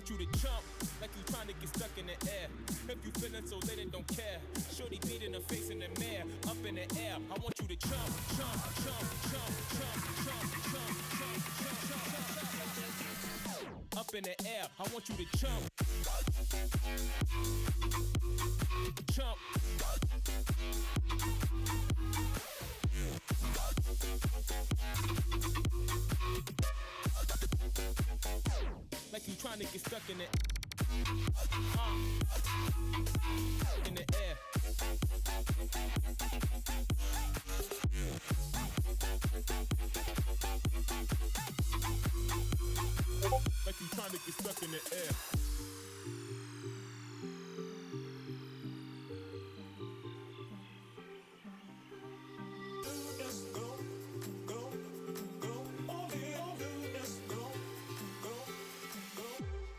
want you to jump like you trying to get stuck in the air. If you feeling so lit and don't care, shorty beating her face in the mirror, up in the air. I want you to jump, jump, jump, jump, jump, jump, jump, jump, jump, jump, up in the air. I want you to jump, jump. Like you trying to get stuck in it. In the air. Like you trying to get stuck in the air.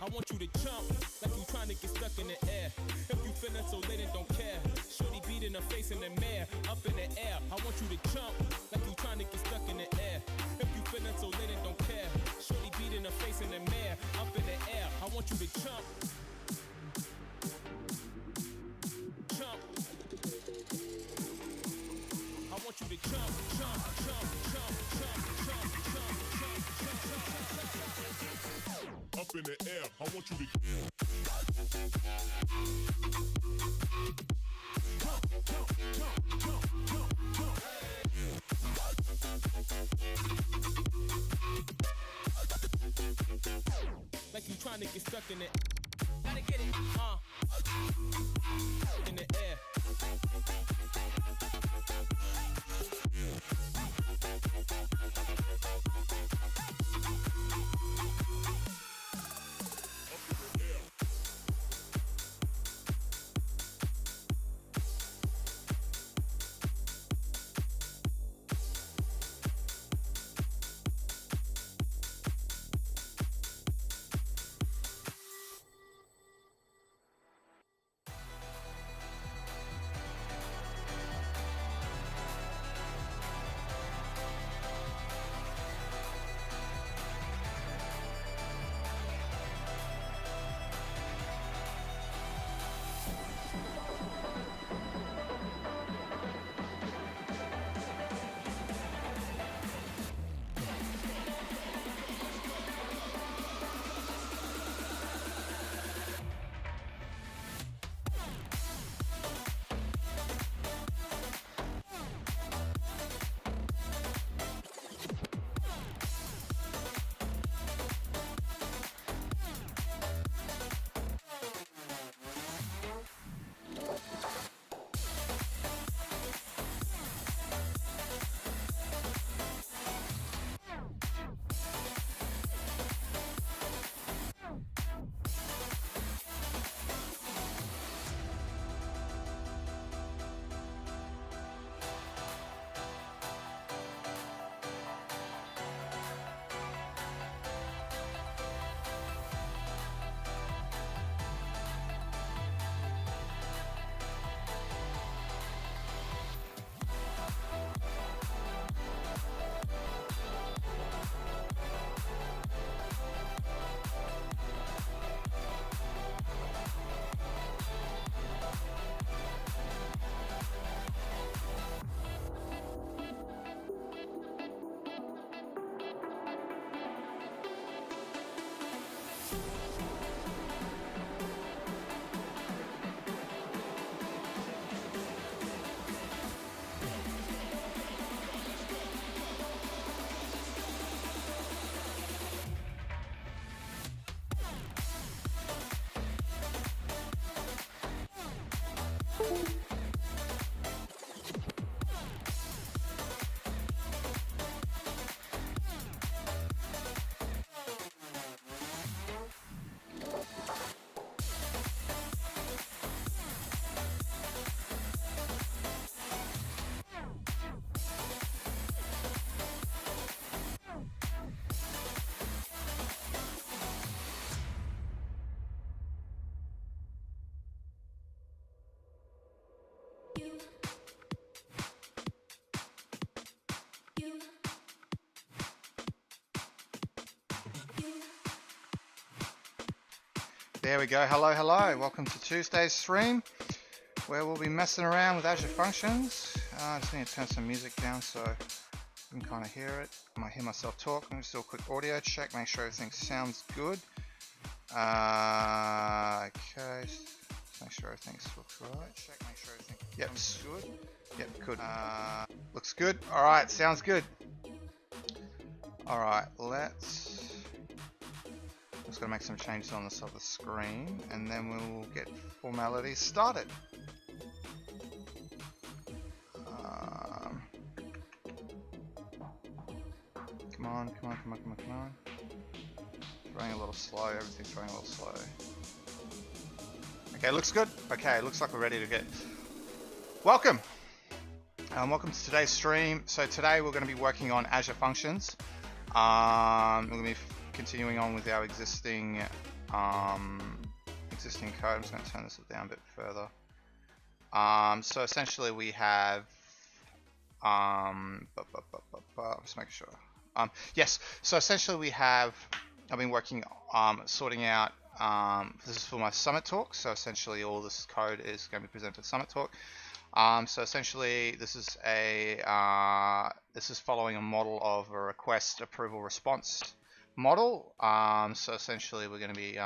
I want you to jump like you trying to get stuck in the air. If you feeling so lit and don't care, shorty beating her face in the mirror, up in the air. I want you to jump like you trying to get stuck in the air. If you feeling so lit and don't care, shorty beating her face in the mirror, up in the air. I want you to jump, jump. I want you to jump, jump, jump, jump, jump, jump, jump, jump, jump, jump. Up in the air, I want you to jump, jump, jump, jump, jump, jump. Like you trying to get stuck in it. Gotta get it, in the air. There we go. Hello, hello. Welcome to Tuesday's stream, where we'll be messing around with Azure Functions. I just need to turn some music down so you can kind of hear it. I might hear myself talk. I'm going to do a quick audio check, make sure everything sounds good. Okay, just make sure everything looks right. Check, make sure everything. Yep, good. Yep, good. Looks good. All right, sounds good. All right, just gonna make some changes on this other screen, and then we'll get formalities started. Come on. Running a little slow, everything's running a little slow. Okay, looks good. Okay, looks like we're ready to get... Welcome! Welcome to today's stream. So today we're going to be working on Azure Functions. We're going to be continuing on with our existing code. I'm just going to turn this down a bit further. So essentially we have... just making sure. Yes, so essentially we have... I've been working sorting out... this is for my Summit talk, so essentially all this code is going to be presented at Summit talk. So essentially this is following a model of a request approval response model. So essentially we're going to be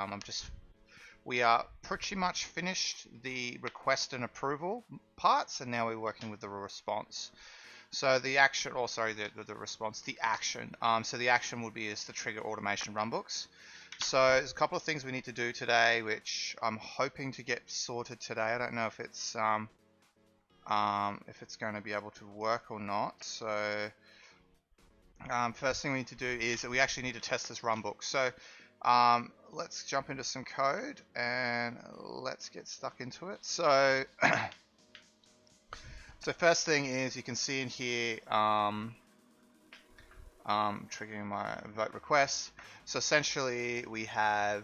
we are pretty much finished the request and approval parts, and now we're working with the response. So the action, or sorry, the response, the action. So the action would be is to trigger automation runbooks. So there's a couple of things we need to do today, which I'm hoping to get sorted today. I don't know if it's going to be able to work or not. So first thing we need to do is that we actually need to test this runbook. So let's jump into some code and let's get stuck into it. So so first thing is you can see in here triggering my vote request. So essentially we have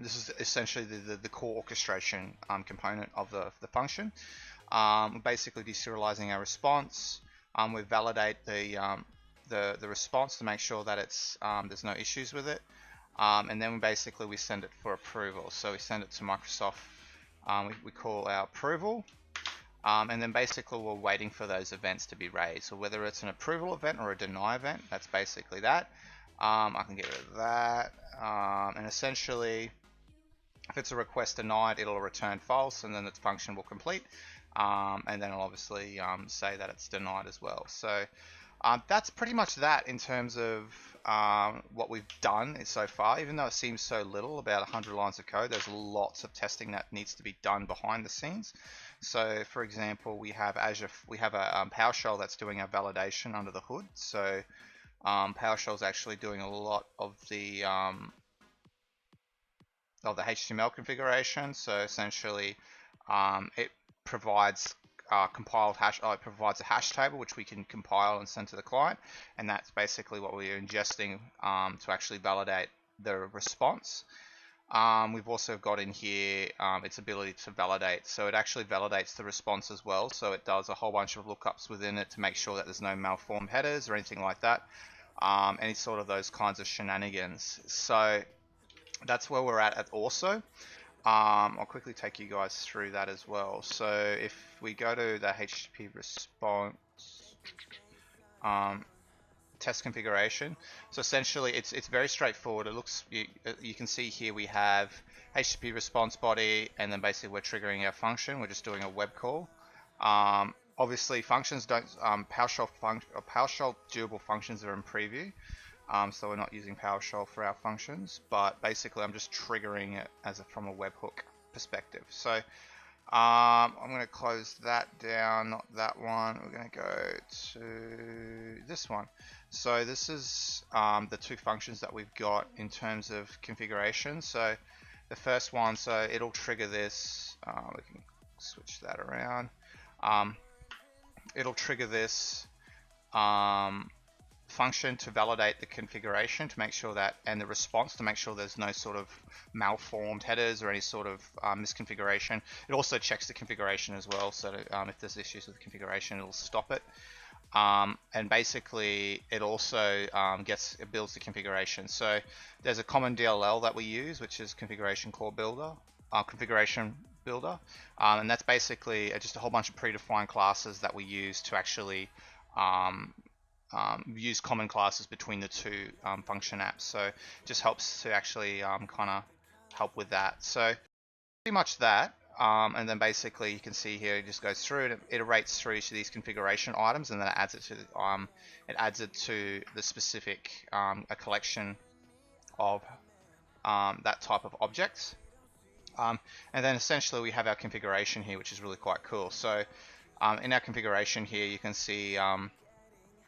this is essentially the core orchestration component of the function. We're basically deserializing our response. We validate the response to make sure that it's there's no issues with it, and then we send it for approval. So we send it to Microsoft. We call our approval. And then basically we're waiting for those events to be raised. So whether it's an approval event or a deny event, that's basically that. I can get rid of that. And essentially, if it's a request denied, it'll return false, and then the function will complete. And then it'll obviously say that it's denied as well. So that's pretty much that in terms of what we've done so far. Even though it seems so little, about 100 lines of code, there's lots of testing that needs to be done behind the scenes. So for example, we have a PowerShell that's doing our validation under the hood. So PowerShell is actually doing a lot of the HTML configuration. So essentially it provides compiled hash. It provides a hash table which we can compile and send to the client, and that's basically what we're ingesting to actually validate the response. We've also got in here its ability to validate, so it actually validates the response as well. So it does a whole bunch of lookups within it to make sure that there's no malformed headers or anything like that, any sort of those kinds of shenanigans. So that's where we're at also. I'll quickly take you guys through that as well. So if we go to the HTTP response test configuration, so essentially it's very straightforward. It looks, you can see here we have HTTP response body, and then basically we're triggering our function. We're just doing a web call. Obviously functions don't PowerShell durable functions are in preview. So we're not using PowerShell for our functions, but basically I'm just triggering it from a webhook perspective. So I'm going to close that down, not that one. We're going to go to this one. So this is the two functions that we've got in terms of configuration. So the first one, so it'll trigger this. We can switch that around. It'll trigger this function to validate the configuration to make sure that, and the response to make sure there's no sort of malformed headers or any sort of misconfiguration. It also checks the configuration as well, so that, if there's issues with the configuration, it'll stop it. and basically it also it builds the configuration. So there's a common DLL that we use, which is configuration builder, and that's basically just a whole bunch of predefined classes that we use to actually use common classes between the two function apps. So it just helps to actually kind of help with that. So pretty much that. And then basically you can see here it just goes through, it iterates through each of these configuration items, and then it adds it to the specific a collection of that type of objects. And then essentially we have our configuration here, which is really quite cool. So in our configuration here you can see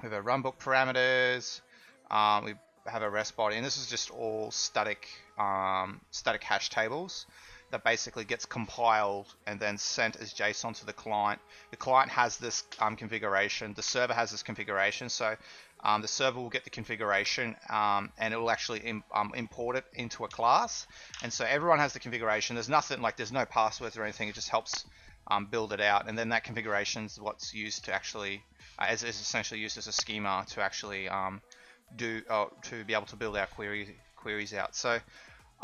we have our runbook parameters, we have a REST body, and this is just all static hash tables that basically gets compiled and then sent as JSON to the client. The client has this configuration, the server has this configuration, so the server will get the configuration and it will actually import it into a class. And so everyone has the configuration. There's nothing like, there's no passwords or anything, it just helps build it out. And then that configuration is what's used to actually, is essentially used as a schema to actually to be able to build our queries out. So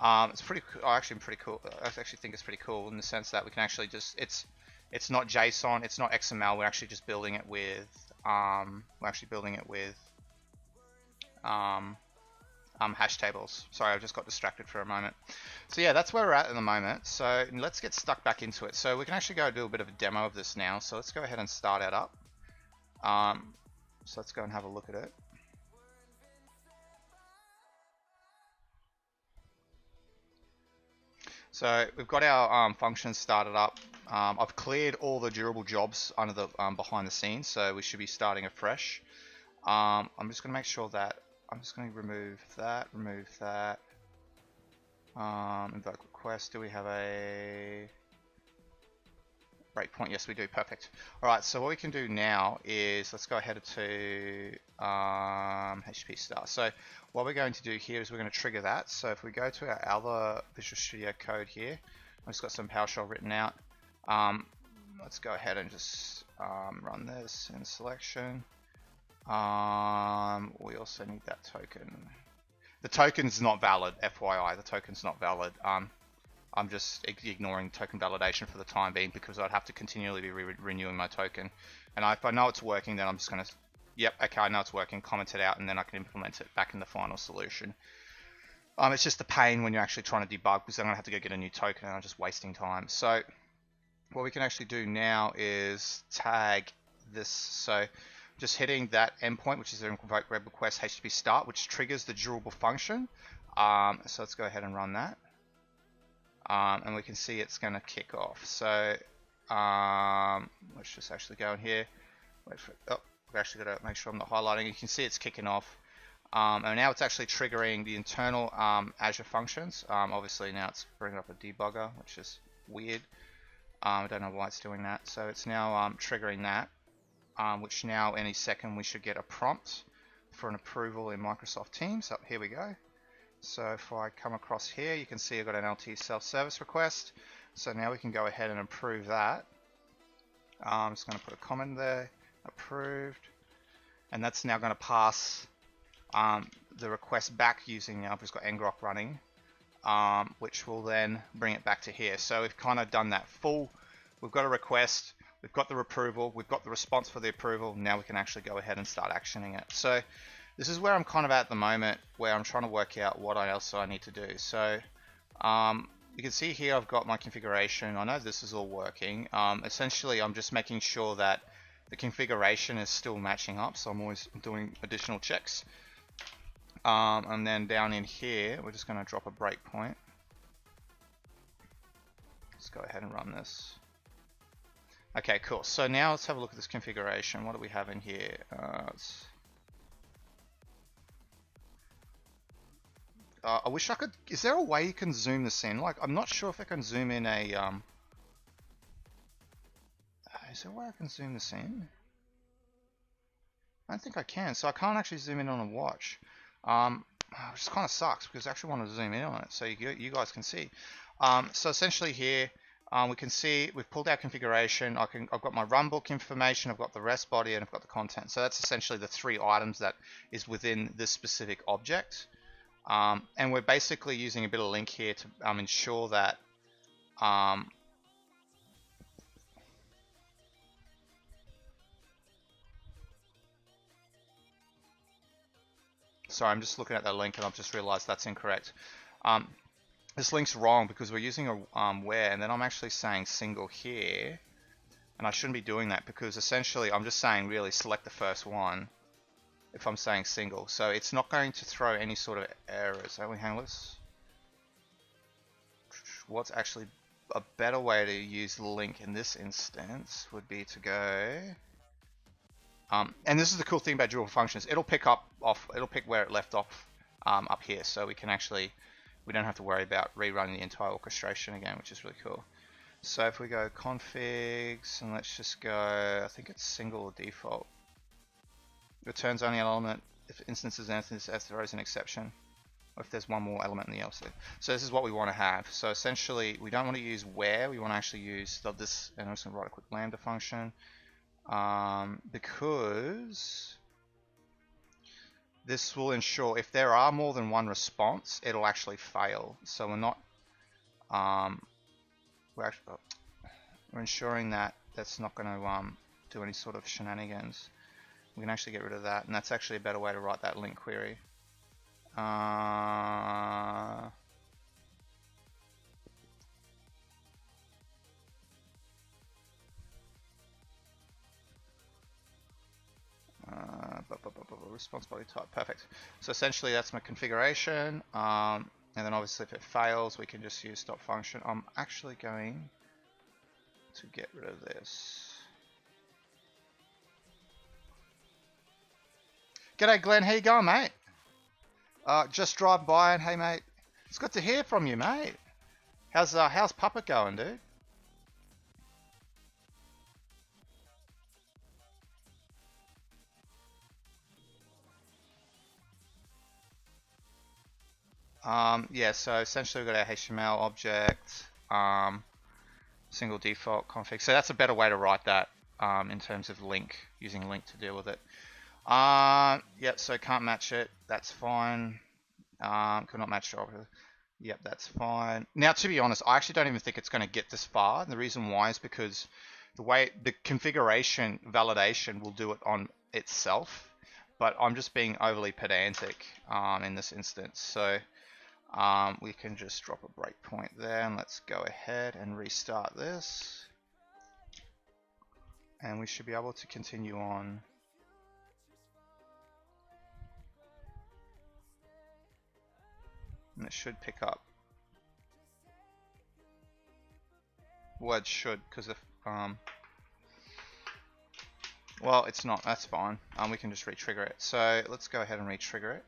it's pretty cool. I actually think it's pretty cool in the sense that we can actually just, it's not JSON, it's not XML. We're actually just building it with hash tables. Sorry, I just got distracted for a moment. So yeah, that's where we're at the moment. So let's get stuck back into it. So we can actually go do a bit of a demo of this now. So let's go ahead and start it up. So let's go and have a look at it. So we've got our functions started up. I've cleared all the durable jobs under the behind the scenes, so we should be starting afresh. I'm just going to make sure that I'm just going to remove that. Invoke request. Do we have a breakpoint? Yes, we do. Perfect. All right. So what we can do now is let's go ahead to HTTP start. So what we're going to do here is we're going to trigger that. So if we go to our other Visual Studio Code here, I've just got some PowerShell written out. Let's go ahead and just run this in selection. We also need that token. The token's not valid, FYI. The token's not valid. I'm just ignoring token validation for the time being because I'd have to continually be renewing my token. And if I know it's working, then I'm just going to, yep, okay, I know it's working, comment it out, and then I can implement it back in the final solution. It's just a pain when you're actually trying to debug because then I'm going to have to go get a new token and I'm just wasting time. So what we can actually do now is tag this. So just hitting that endpoint, which is the invoke web request HTTP start, which triggers the durable function. So let's go ahead and run that. And we can see it's going to kick off. So let's just actually go in here. Wait for it. Oh, we've actually got to make sure I'm not highlighting. You can see it's kicking off. And now it's actually triggering the internal Azure functions. Obviously now it's bringing up a debugger, which is weird. I don't know why it's doing that. So it's now triggering that, which now any second we should get a prompt for an approval in Microsoft Teams. Here we go. So if I come across here, you can see I've got an LT self-service request. So now we can go ahead and approve that. I'm just going to put a comment there, approved. And that's now going to pass the request back using, I've just got ngrok running, which will then bring it back to here. So we've kind of done that full, we've got a request, we've got the approval, we've got the response for the approval, now we can actually go ahead and start actioning it. So this is where I'm kind of at the moment, where I'm trying to work out what else I need to do. So you can see here I've got my configuration. I know this is all working. Essentially I'm just making sure that the configuration is still matching up, so I'm always doing additional checks. And then down in here we're just going to drop a breakpoint. Let's go ahead and run this. Okay, cool. So now let's have a look at this configuration. What do we have in here? I wish I could. Is there a way you can zoom this in? Like, I'm not sure if I can zoom in a. Is there a way I can zoom this in? I don't think I can. So I can't actually zoom in on a watch. Which kind of sucks because I actually want to zoom in on it so you guys can see. So essentially here, we can see we've pulled our configuration. I've got my runbook information, I've got the REST body, and I've got the content. So that's essentially the 3 items that is within this specific object. And we're basically using a bit of link here to ensure that sorry, I'm just looking at that link and I've just realized that's incorrect. This link's wrong because we're using a where, and then I'm actually saying single here, and I shouldn't be doing that because essentially I'm just saying really select the first one if I'm saying single. So it's not going to throw any sort of errors. Are we handless? What's actually a better way to use link in this instance would be to go and this is the cool thing about durable functions. It'll pick where it left off up here, so we don't have to worry about rerunning the entire orchestration again, which is really cool. So if we go configs and let's just go, I think it's single or default. Returns only an element if instances if there is an exception, or if there's one more element in the else. So this is what we want to have. So essentially, we don't want to use where, we want to actually use this, and I'm just going to write a quick lambda function. Because this will ensure if there are more than one response, it'll actually fail. So we're not we're ensuring that that's not going to do any sort of shenanigans. We can actually get rid of that, and that's actually a better way to write that link query. Response body type, perfect. So essentially that's my configuration, and then obviously if it fails we can just use stop function. I'm actually going to get rid of this. G'day Glenn, how you going mate? Just drive by and hey mate, it's good to hear from you mate. How's Puppet going, dude? Yeah, so essentially we've got our HTML object, single default config. So that's a better way to write that in terms of link, using link to deal with it. Yep, so can't match it, that's fine. Could not match it. Yep, that's fine. Now, to be honest, I actually don't even think it's going to get this far. And the reason why is because the way the configuration validation will do it on itself, but I'm just being overly pedantic in this instance. So we can just drop a breakpoint there, and let's go ahead and restart this, and we should be able to continue on. And it should pick up. Word should, because if well, it's not. That's fine. We can just re-trigger it. So let's go ahead and re-trigger it.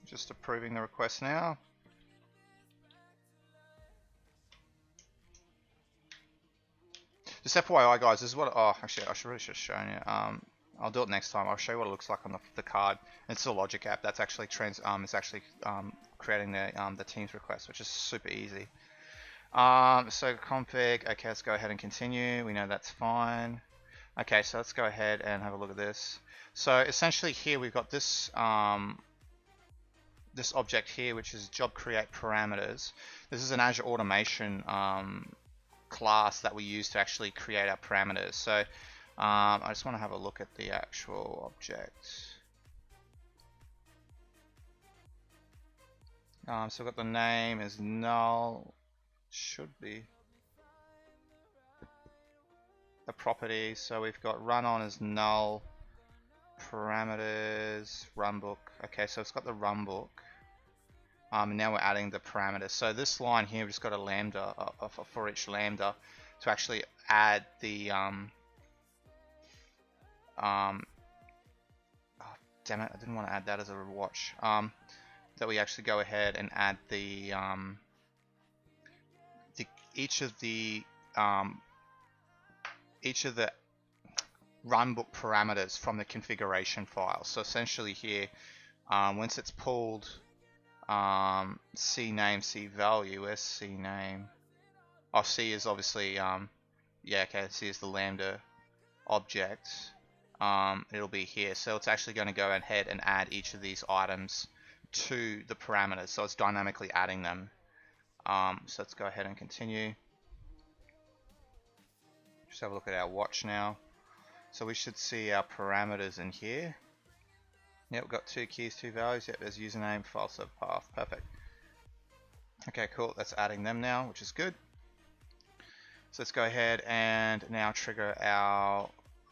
Just approving the request now. Just FYI guys, this is what, oh actually I should really have shown you. I'll do it next time. I'll show you what it looks like on the card. It's a logic app that's actually creating the Teams request, which is super easy. So config, okay, let's go ahead and continue. We know that's fine. Okay, so let's go ahead and have a look at this. So essentially here we've got this this object here, which is job create parameters. This is an Azure automation class that we use to actually create our parameters. So I just want to have a look at the actual object. So we've got the name is null, should be the property. So we've got run on as null, parameters, runbook. Okay, so it's got the runbook. And now we're adding the parameters. So this line here, we've just got a lambda for each lambda to actually add the oh, damn it, I didn't want to add that as a watch. That we actually go ahead and add the each of the runbook parameters from the configuration file. So essentially here, once it's pulled cname, cvalue, where's cname? Oh, C is obviously, yeah, okay, C is the Lambda object. It'll be here. So it's actually going to go ahead and add each of these items to the parameters. So it's dynamically adding them. So let's go ahead and continue. Just have a look at our watch now. So we should see our parameters in here. Yep, we've got 2 keys, 2 values. Yep, there's username, file server path. Perfect. Okay, cool. That's adding them now, which is good. So let's go ahead and now trigger our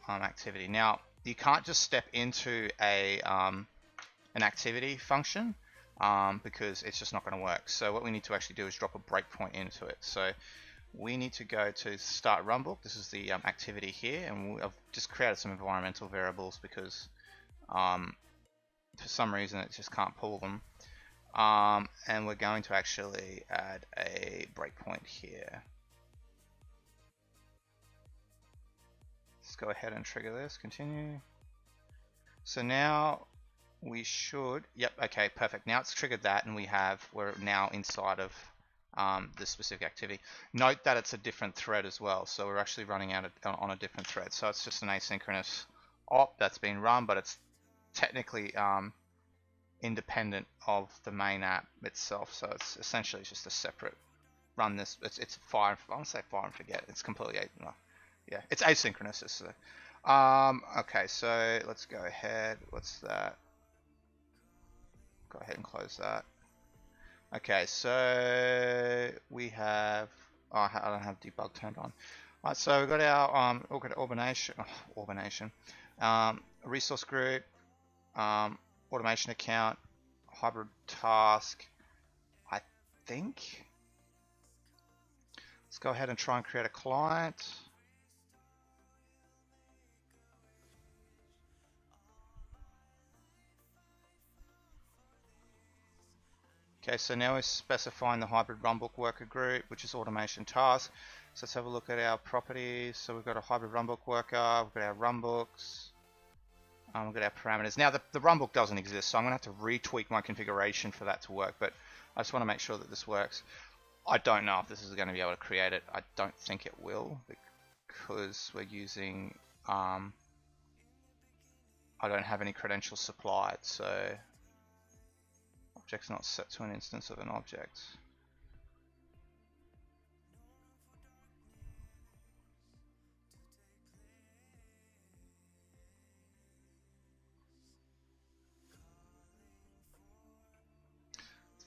activity. Now, you can't just step into an activity function because it's just not going to work. So what we need to actually do is drop a breakpoint into it. So we need to go to start runbook. This is the activity here, and I've just created some environmental variables because for some reason it just can't pull them. And we're going to actually add a breakpoint here. Let's go ahead and trigger this, continue. So now we should, yep, okay, perfect. Now it's triggered that, and we're now inside of this specific activity. Note that it's a different thread as well, so we're actually running out on a different thread. So it's just an asynchronous op that's been run, but it's technically independent of the main app itself. So it's essentially just a separate run. This it's fire. I want to say fire and forget. It's completely yeah. It's asynchronous. Okay, so let's go ahead. What's that? Go ahead and close that. Okay, so we have. Oh, I don't have debug turned on. Alright, so we've got our automation, resource group, automation account, hybrid task. I think. Let's go ahead and try and create a client. Okay, so now we're specifying the hybrid runbook worker group, which is automation task. So let's have a look at our properties. So we've got a hybrid runbook worker, we've got our runbooks, we've got our parameters. Now the runbook doesn't exist, so I'm going to have to retweak my configuration for that to work, but I just want to make sure that this works. I don't know if this is going to be able to create it. I don't think it will, because we're using, I don't have any credentials supplied, so object's not set to an instance of an object.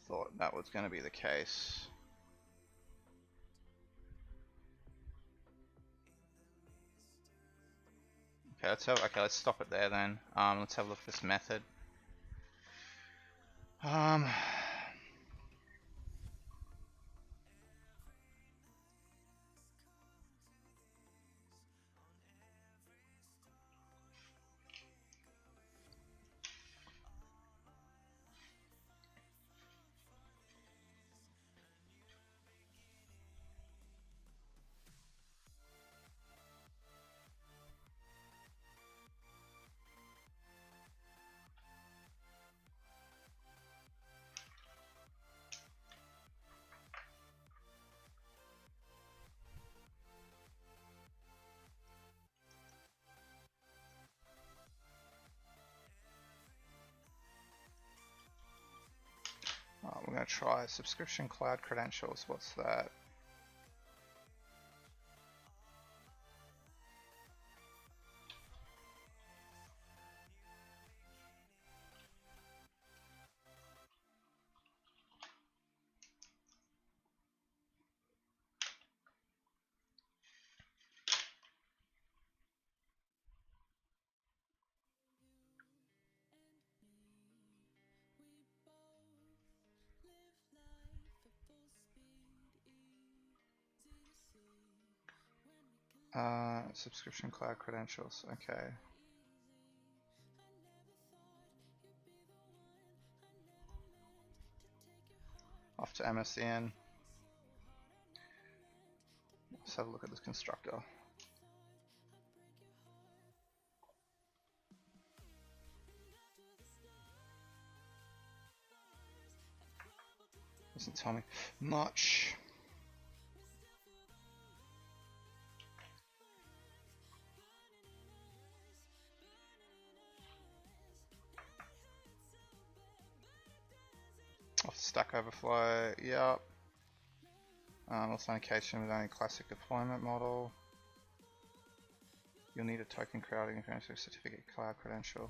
Thought that was going to be the case. Okay, let's stop it there then. Let's have a look at this method. We're going to try subscription cloud credentials. What's that? Subscription cloud credentials. Okay. Off to MSN. have a look at this constructor. Doesn't tell me much. Off the Stack Overflow, yep. Authentication with only classic deployment model. You'll need a token crowding certificate cloud credential.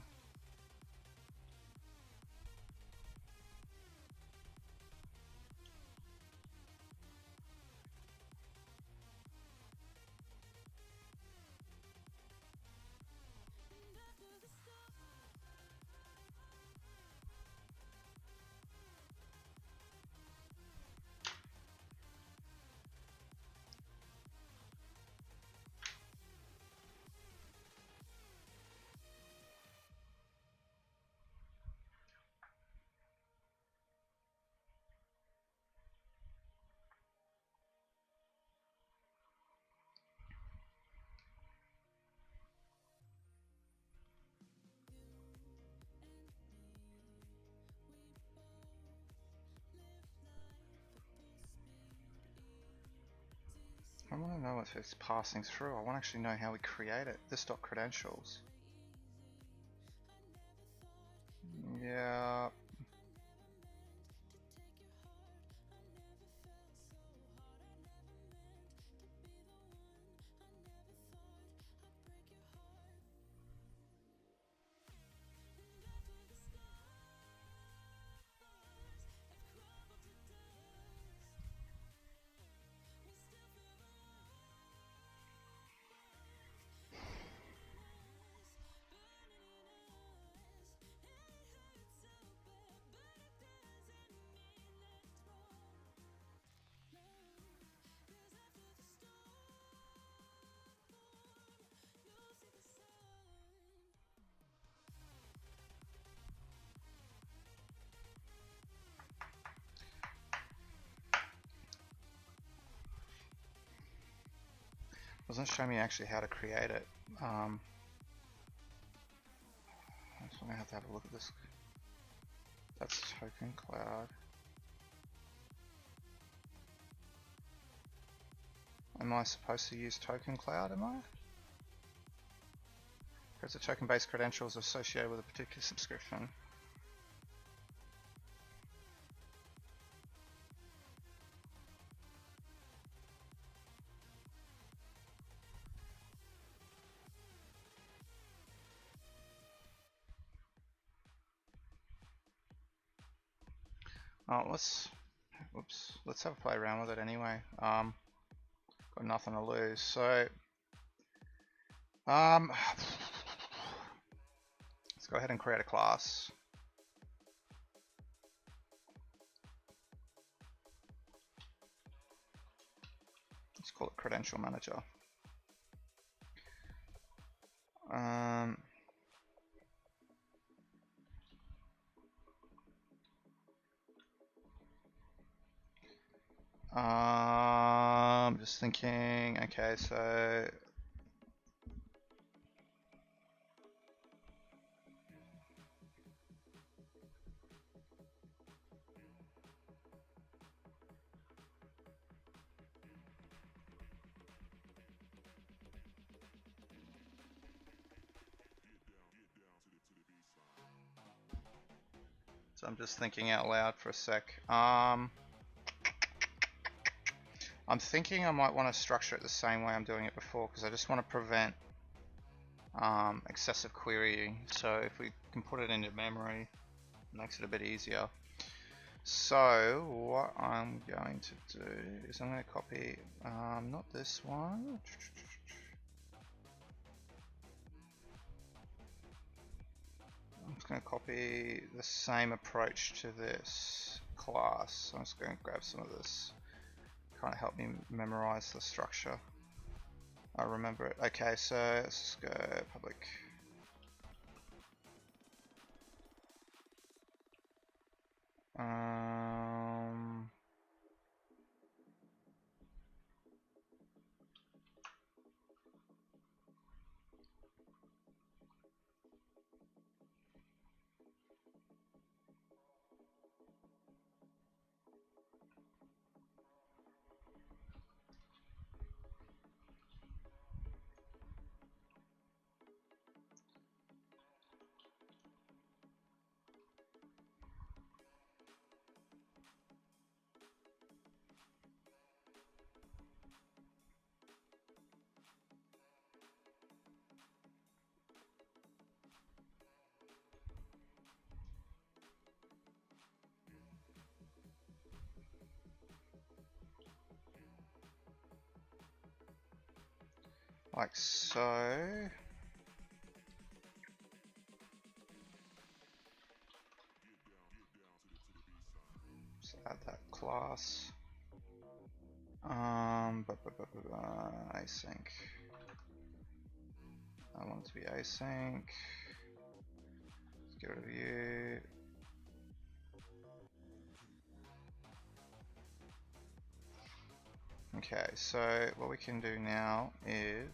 I want to know if it's passing through. I want to actually know how we create it. This dot credentials. Yeah. Doesn't show me actually how to create it. So I'm gonna have to have a look at this. That's token cloud. Am I supposed to use token cloud? Am I? Because the token-based credentials associated with a particular subscription. Oh, let's have a play around with it anyway. Got nothing to lose, so let's go ahead and create a class. Let's call it Credential Manager. Just thinking, okay, so I'm just thinking out loud for a sec. I'm thinking I might want to structure it the same way I'm doing it before, because I just want to prevent excessive querying. So if we can put it into memory, it makes it a bit easier. So what I'm going to do is I'm going to copy, not this one. I'm just going to copy the same approach to this class. So I'm just going to grab some of this, kind of help me memorize the structure. I remember it. Okay, so let's go public. like so. Just add that class. Async. I want it to be async. Let's get rid of you. Okay, so what we can do now is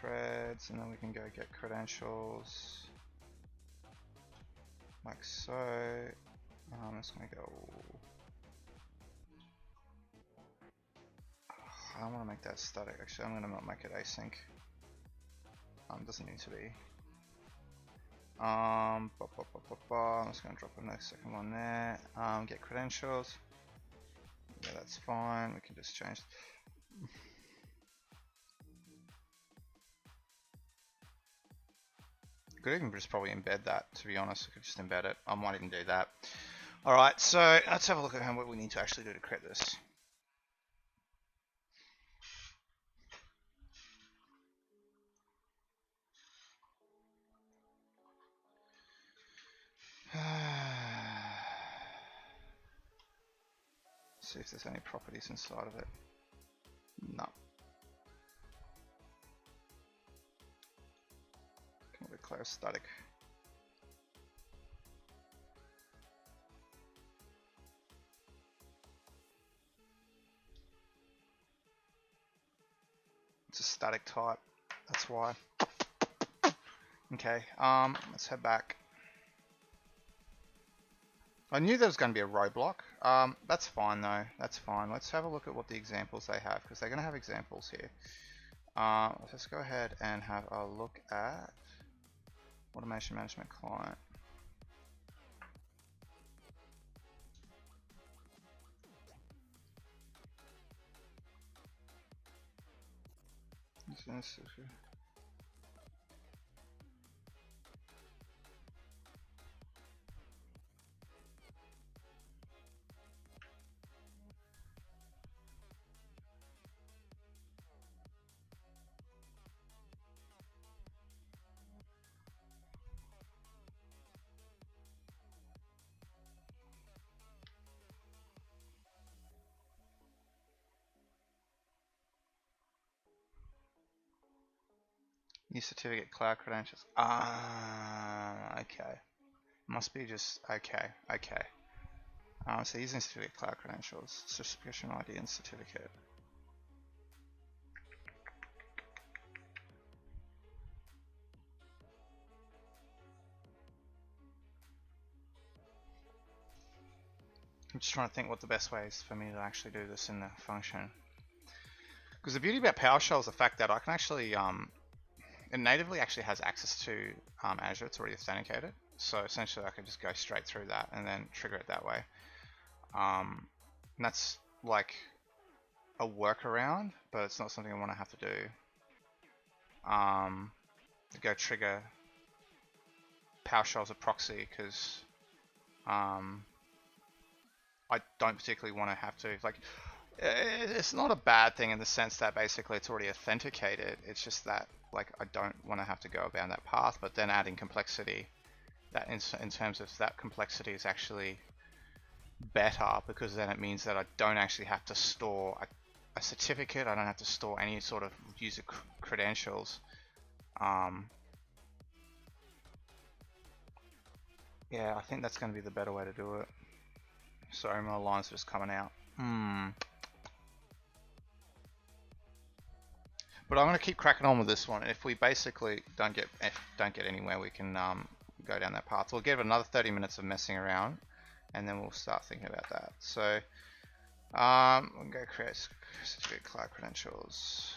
creds, and then we can go get credentials like so. It's gonna go. I don't want to make that static. Actually, I'm gonna not make it async. Doesn't need to be. I'm just gonna drop a next second one there. Get credentials. Yeah, that's fine. We can just change. Could even just probably embed that, to be honest. I could just embed it. I might even do that. Alright, so let's have a look at what we need to actually do to create this. See if there's any properties inside of it. No. Can we declare static? It's a static type, that's why. Okay, let's head back. I knew there was going to be a roadblock. That's fine though, that's fine. Let's have a look at what the examples they have, because they're going to have examples here. Let's go ahead and have a look at Automation Management Client. New certificate cloud credentials. Okay. Must be just okay. So using certificate cloud credentials, subscription ID and certificate. I'm just trying to think what the best way is for me to actually do this in the function. Because the beauty about PowerShell is the fact that I can actually, it natively actually has access to Azure. It's already authenticated. So essentially I can just go straight through that and then trigger it that way. And that's like a workaround, but it's not something I want to have to do. To go trigger PowerShell as a proxy, because I don't particularly want to have to, like, it's not a bad thing in the sense that basically it's already authenticated. It's just that, like, I don't want to have to go down that path, but then adding complexity, that in terms of that complexity is actually better, because then it means that I don't actually have to store a certificate. I don't have to store any sort of user credentials. Yeah, I think that's going to be the better way to do it. Sorry, my lines are just coming out. But I'm going to keep cracking on with this one. If we basically don't get anywhere, we can go down that path. We'll give it another 30 minutes of messing around, and then we'll start thinking about that. So we'll go create certificate cloud credentials.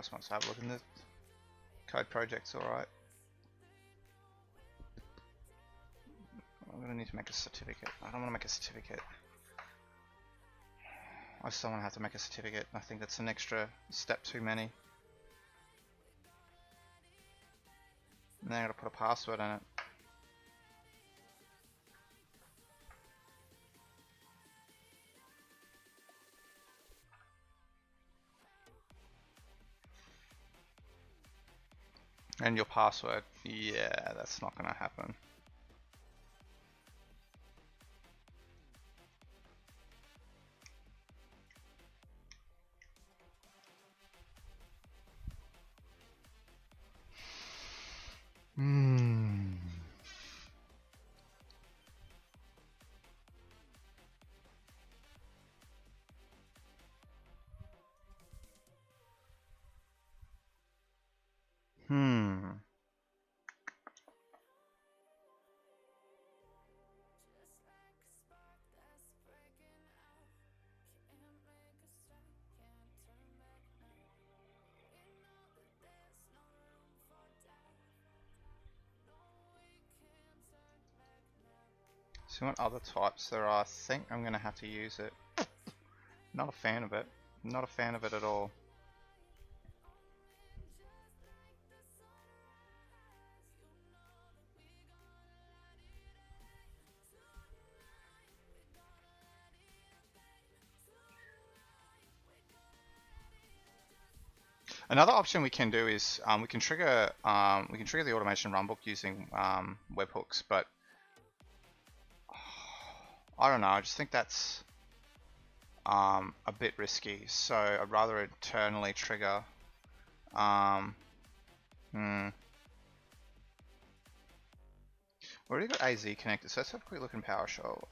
just want to have a look in the code project's alright. I'm gonna need to make a certificate. I don't want to make a certificate. I just don't want to have to make a certificate. I think that's an extra step too many. Now I gotta put a password in it. And your password. Yeah, that's not gonna happen. Hmm. Hmm. See what other types there are. I think I'm gonna have to use it. Not a fan of it. Not a fan of it at all. Another option we can do is we can trigger the automation runbook using webhooks, but I don't know. I just think that's a bit risky. So I'd rather internally trigger. Already got AZ connected, so let's have a quick look in PowerShell.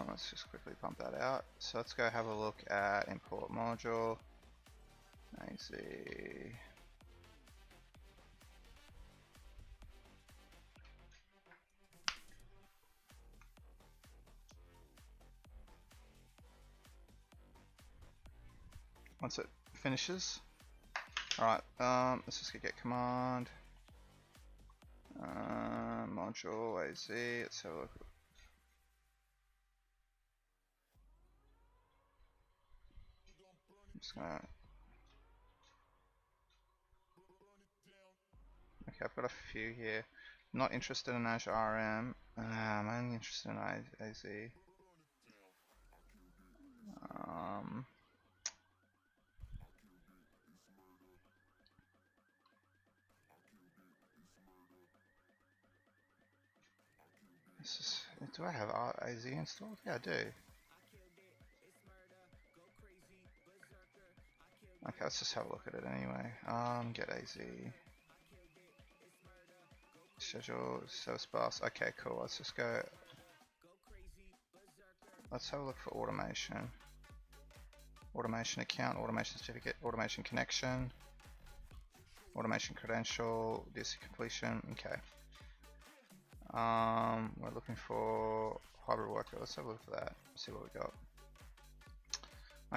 Let's just quickly pump that out. So let's go have a look at import module. AZ. Once it finishes. Alright, let's just get command. Module AZ, let's have a look. I'm just gonna... Okay, I've got a few here. Not interested in Azure RM. I'm only interested in AZ. Do I have AZ installed? Yeah, I do. Okay, let's just have a look at it anyway. Get AZ. Schedule, service bus. Okay, cool. Let's just go. Let's have a look for automation. Automation account, automation certificate, automation connection, automation credential, DC completion. Okay. We're looking for hybrid worker. Let's have a look for that. See what we got.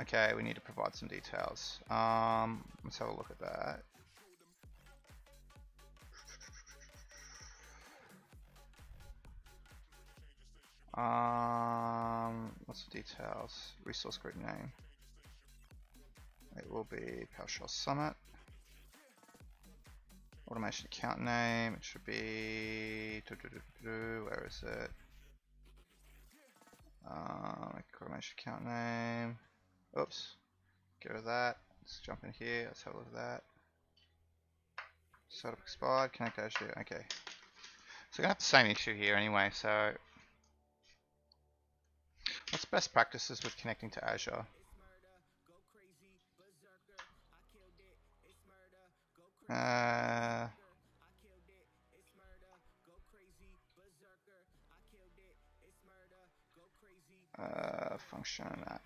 Okay, we need to provide some details. Let's have a look at that. What's the details? Resource group name. It will be PowerShell Summit. Automation account name. It should be. Where is it? Automation account name. Oops. Get rid of that. Let's jump in here. Let's have a look at that. Setup expired. Connect Azure. Okay. So we're gonna have the same issue here anyway. So what's best practices with connecting to Azure? Function app.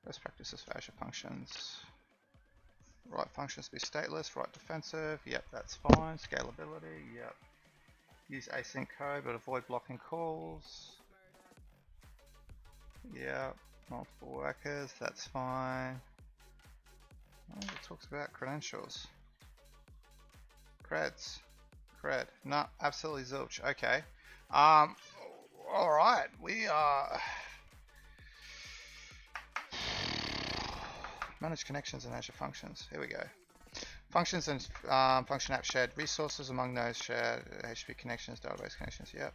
Best practices for Azure functions. Write functions to be stateless, write defensive. Yep, that's fine. Scalability. Yep. Use async code but avoid blocking calls. Yep. Multiple workers. That's fine. Oh, it talks about credentials. Creds. Cred. No, absolutely zilch. Okay. Alright, we are... Manage connections in Azure Functions. Here we go. Functions and function app shared resources among those shared HTTP connections, database connections. Yep.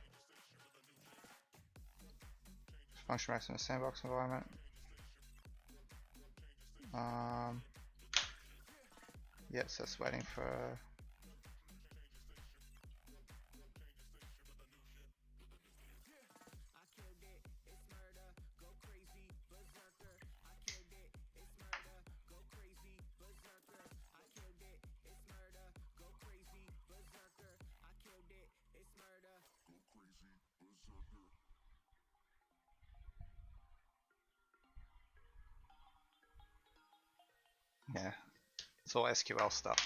Function racks in a sandbox environment. Yes, that's waiting for. Yeah, it's all SQL stuff.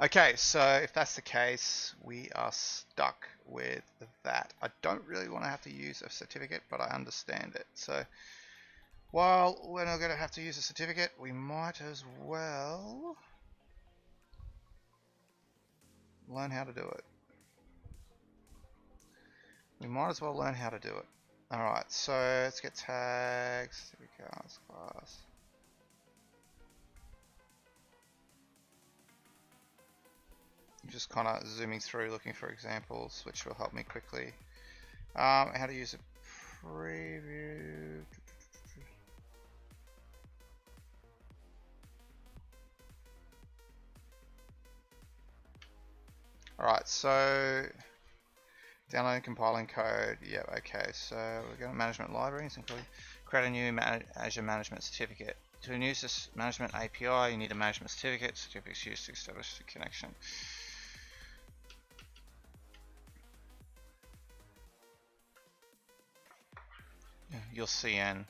Okay, so if that's the case, we are stuck with that. I don't really want to have to use a certificate, but I understand it. So while we're not going to have to use a certificate, we might as well learn how to do it. We might as well learn how to do it. Alright, so let's get tags. Here we go, class. Just kind of zooming through looking for examples which will help me quickly. How to use a preview. Alright, so downloading compiling code. Yeah, okay, so we're going to management libraries, including create a new Azure management certificate. To use this management API, you need a management certificate. Certificates used to establish the connection. Your CN.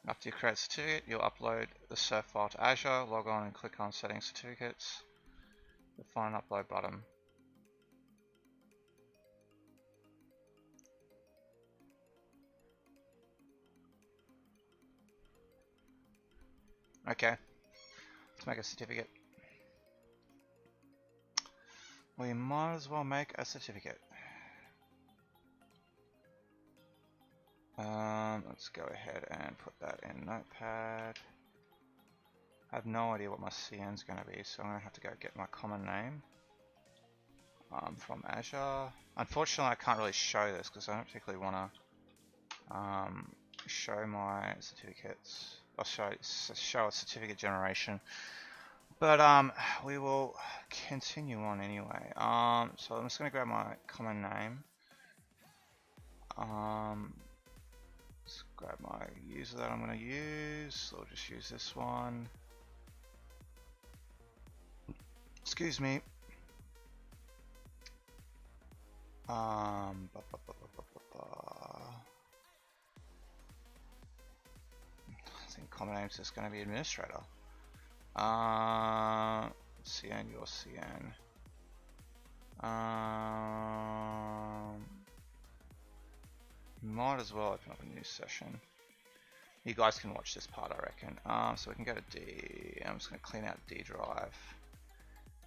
After you create a certificate, you'll upload the cert file to Azure, log on and click on Settings Certificates. You'll find an upload button. Okay, let's make a certificate. We might as well make a certificate. Let's go ahead and put that in Notepad. I have no idea what my CN is going to be, so I'm going to have to go get my common name from Azure. Unfortunately, I can't really show this because I don't particularly want to show my certificates. I'll show a certificate generation, but we will continue on anyway. So I'm just going to grab my common name. Let's grab my user that I'm going to use. So I'll just use this one. Excuse me. I think common name is just going to be administrator. CN, your CN. Might as well open up a new session. You guys can watch this part, I reckon. So we can go to D. I'm just going to clean out D drive.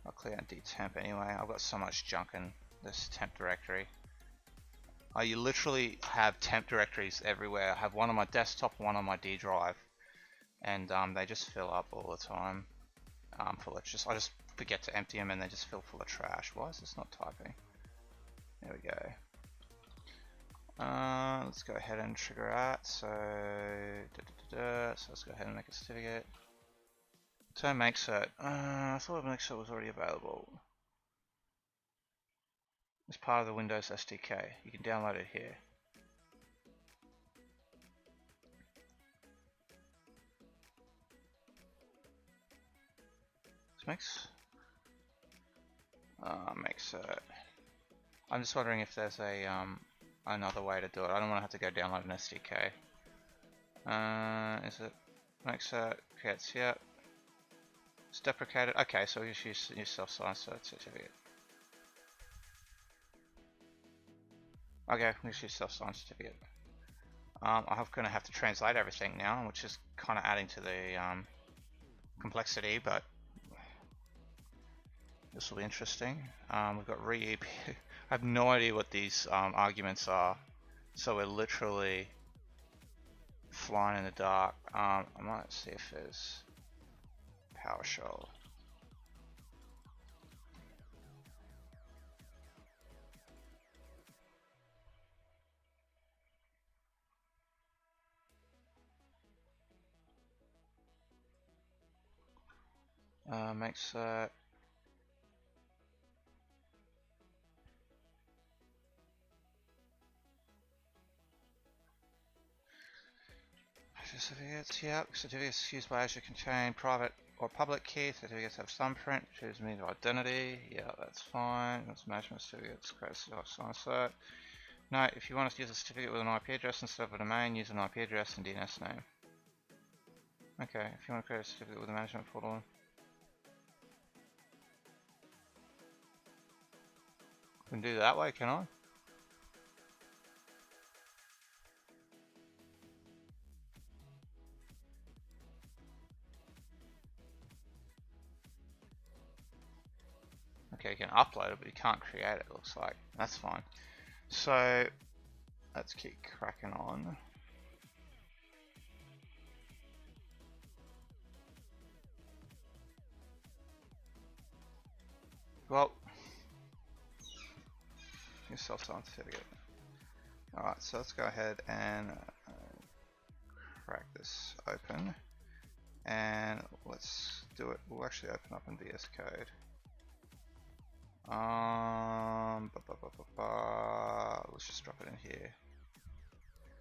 I'll clean out D temp anyway. I've got so much junk in this temp directory. You literally have temp directories everywhere. I have one on my desktop, one on my D drive, and they just fill up all the time. I just forget to empty them, and they just fill full of trash. Why is this not typing? There we go. Let's go ahead and trigger that. So, so let's go ahead and make a certificate. Turn make cert. I thought make cert was already available. It's part of the Windows SDK. You can download it here. This makes make cert. I'm just wondering if there's a another way to do it. I don't want to have to go download an SDK. Is it make cert creates here? It's deprecated. Okay, so we just use new self-signed certificate. Okay, we just use self-signed certificate. I'm gonna have to translate everything now, which is kind of adding to the complexity, but this will be interesting. We've got re-EP. I have no idea what these arguments are, so we're literally flying in the dark. I might see if there's PowerShell. Makes Azure certificates, yep. Certificates used by Azure contain private or public key. Certificates have thumbprint, choose means of identity. Yeah, that's fine. That's management certificates, create sign cert. No, if you want to use a certificate with an IP address instead of a domain, use an IP address and DNS name. Okay, if you want to create a certificate with a management portal. I can do it that way, can I? Okay, you can upload it, but you can't create it, looks like. That's fine. So, let's keep cracking on. Well, your self-signed certificate. Alright, so let's go ahead and crack this open. And let's do it. We'll actually open up in VS Code. Let's just drop it in here.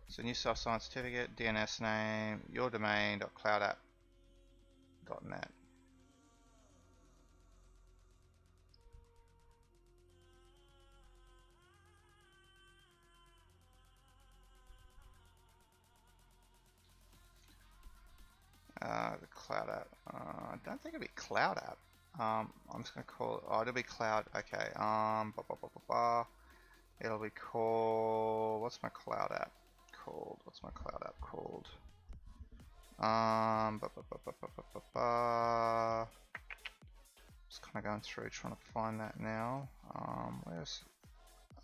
So new self-signed certificate, DNS name, your domain.cloudapp.net. The Cloud App. I don't think it'll be Cloud App. I'm just gonna call it. Oh, it'll be Cloud. Okay. It'll be called. What's my Cloud App called? What's my Cloud App called? Just kind of going through trying to find that now. Where's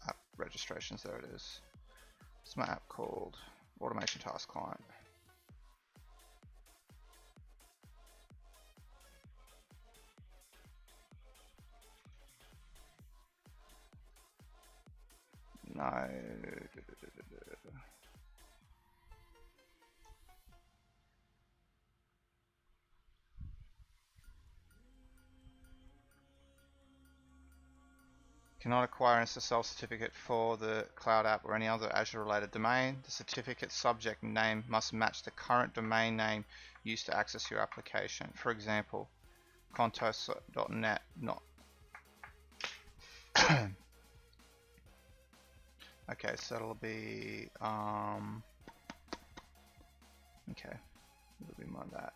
app registrations? There it is. What's my app called? Automation Task Client. No. Cannot acquire an SSL certificate for the Cloud App or any other Azure related domain. The certificate subject name must match the current domain name used to access your application. For example, contos.net not. Okay, so it'll be okay, it'll be my that.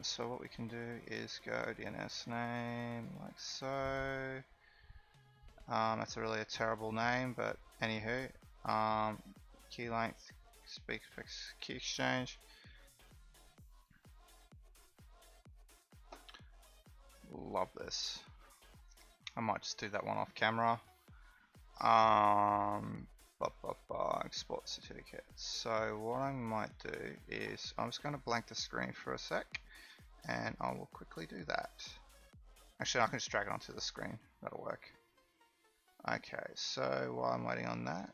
So what we can do is go DNS name like so. That's really a terrible name, but anywho, key length, speak fix key exchange. Love this. I might just do that one off camera. Export certificate. So what I might do is I'm just going to blank the screen for a sec, and I will quickly do that. Actually, I can just drag it onto the screen. That'll work. Okay, so while I'm waiting on that,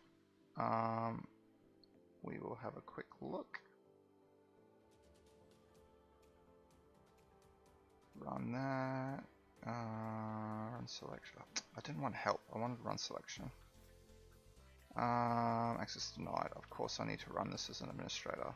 we will have a quick look. Run that. Run selection. I didn't want help. I wanted run selection. Access denied. Of course, I need to run this as an administrator.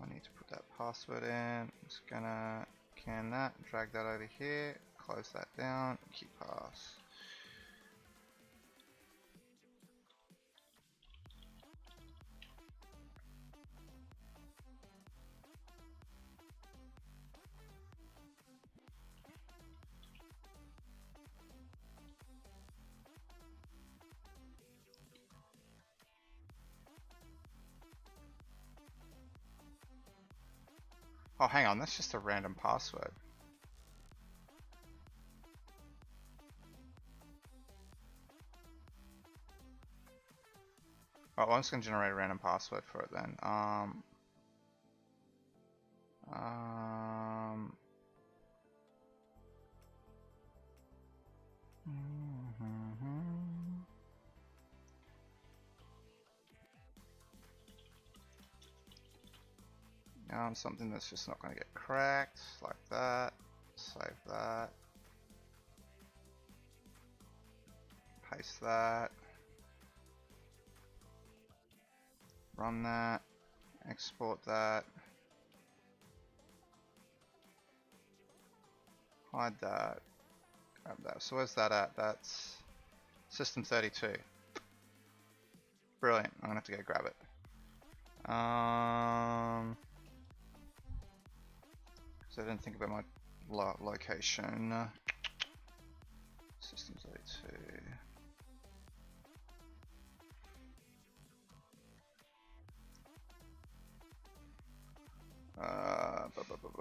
I need to put that password in. I'm just gonna can that, drag that over here, close that down, keep pass. Oh, hang on, that's just a random password. Oh, well, I'm just going to generate a random password for it then. Something that's just not going to get cracked, like that. Save that. Paste that. Run that. Export that. Hide that. Grab that. So where's that at? That's system 32. Brilliant. I'm gonna have to go grab it. So I didn't think about my location. System 32.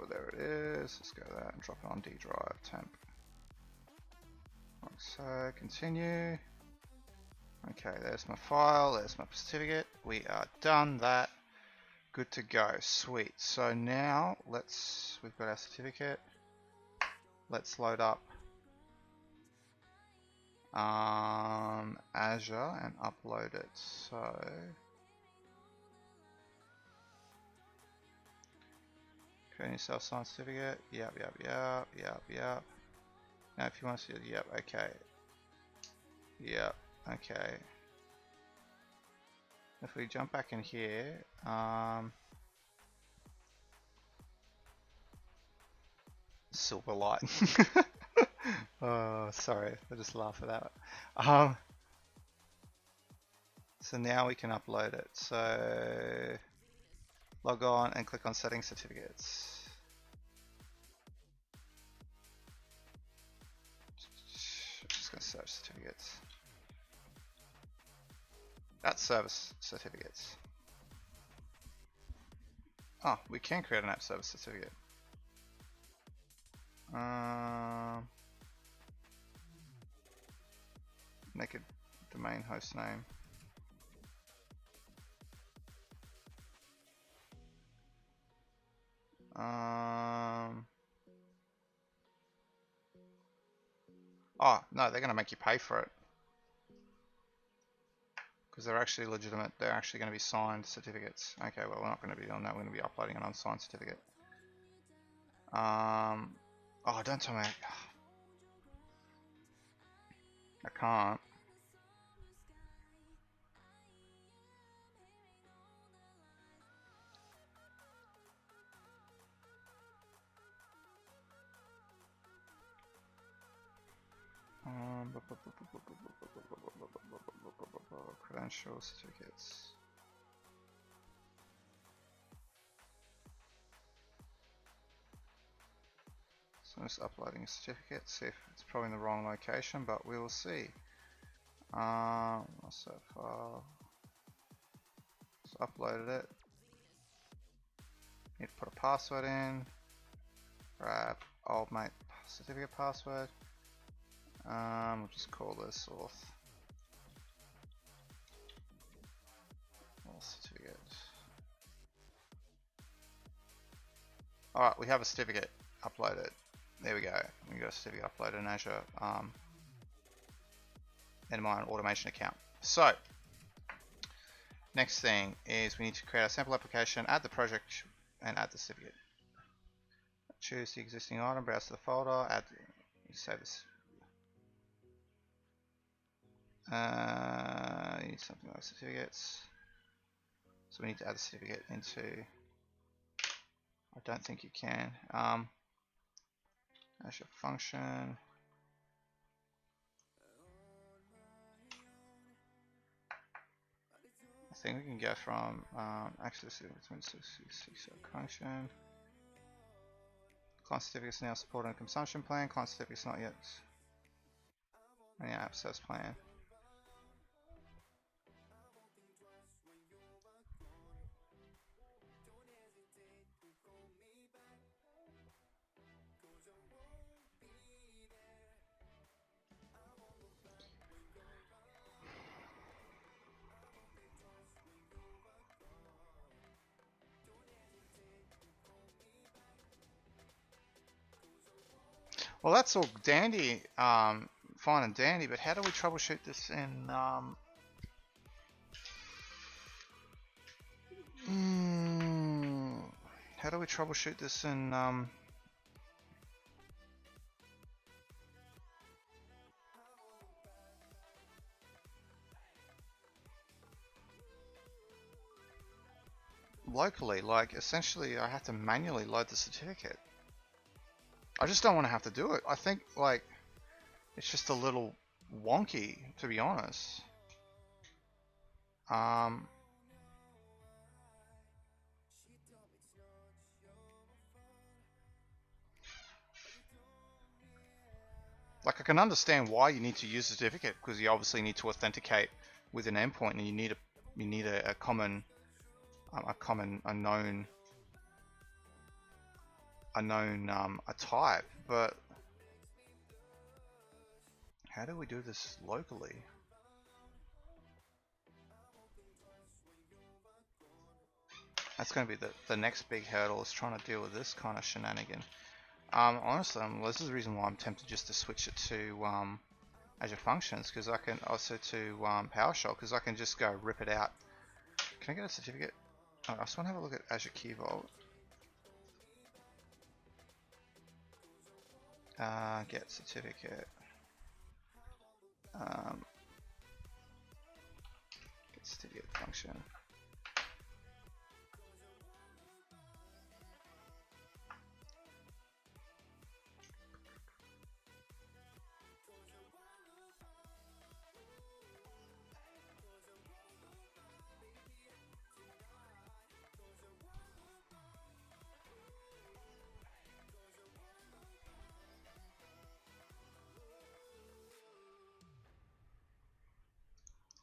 There it is. Let's go there and drop it on D drive temp. Like so, continue. Okay, there's my file, there's my certificate. We are done that. Good to go. Sweet. So now we've got our certificate. Let's load up Azure and upload it. So creating self-signed certificate. Yep. Now if you want to see it, yep, okay. Yep, okay. If we jump back in here, silver light. Oh, sorry, I just laugh at that. So now we can upload it. So log on and click on Setting Certificates. Just gonna search certificates. That's service certificates. Oh, we can create an app service certificate. Make a domain host name. Oh, no, they're going to make you pay for it. Because they're actually legitimate. They're actually going to be signed certificates. Okay, well, we're not going to be doing that. We're going to be uploading an unsigned certificate. Oh, don't tell me. I can't. Credential certificates. So I'm just uploading a certificate, see if it's probably in the wrong location, but we will see. What's that file? Just uploaded it. Need to put a password in. Grab old mate certificate password. We'll just call this auth certificate. Alright, we have a certificate uploaded. There we go. We got a certificate uploaded in Azure in my automation account. So next thing is we need to create a sample application, add the project, and add the certificate. Choose the existing item, browse to the folder, add, save this. You need something like certificates. So we need to add the certificate into don't think you can. Azure function. I think we can go from access to function. Client certificates now supported on consumption plan. Client certificates not yet. And the app says plan. Well, that's all dandy, fine and dandy, but how do we troubleshoot this in how do we troubleshoot this in locally? Like, essentially I have to manually load the certificate. I just don't want to have to do it. I think, like, it's just a little wonky, to be honest. Like, I can understand why you need to use a certificate, because you obviously need to authenticate with an endpoint, and you need a common, a known a type. But how do we do this locally? That's going to be the next big hurdle, is trying to deal with this kind of shenanigan. Honestly, this is the reason why I'm tempted just to switch it to Azure Functions, because I can also to PowerShell, because I can just go rip it out. Can I get a certificate? Oh, I just want to have a look at Azure Key Vault. Get certificate. Get certificate function.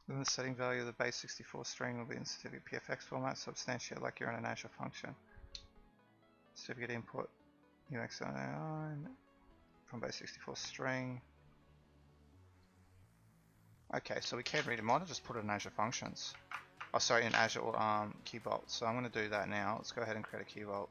Then the setting value of the base 64 string will be in certificate PFX format, substantiate like you're in an Azure function. Certificate input UX09 from base 64 string. Okay, so we can read it. Might have just put it in Azure Functions. Oh, sorry, in Azure Key Vault. So I'm going to do that now. Let's go ahead and create a Key Vault.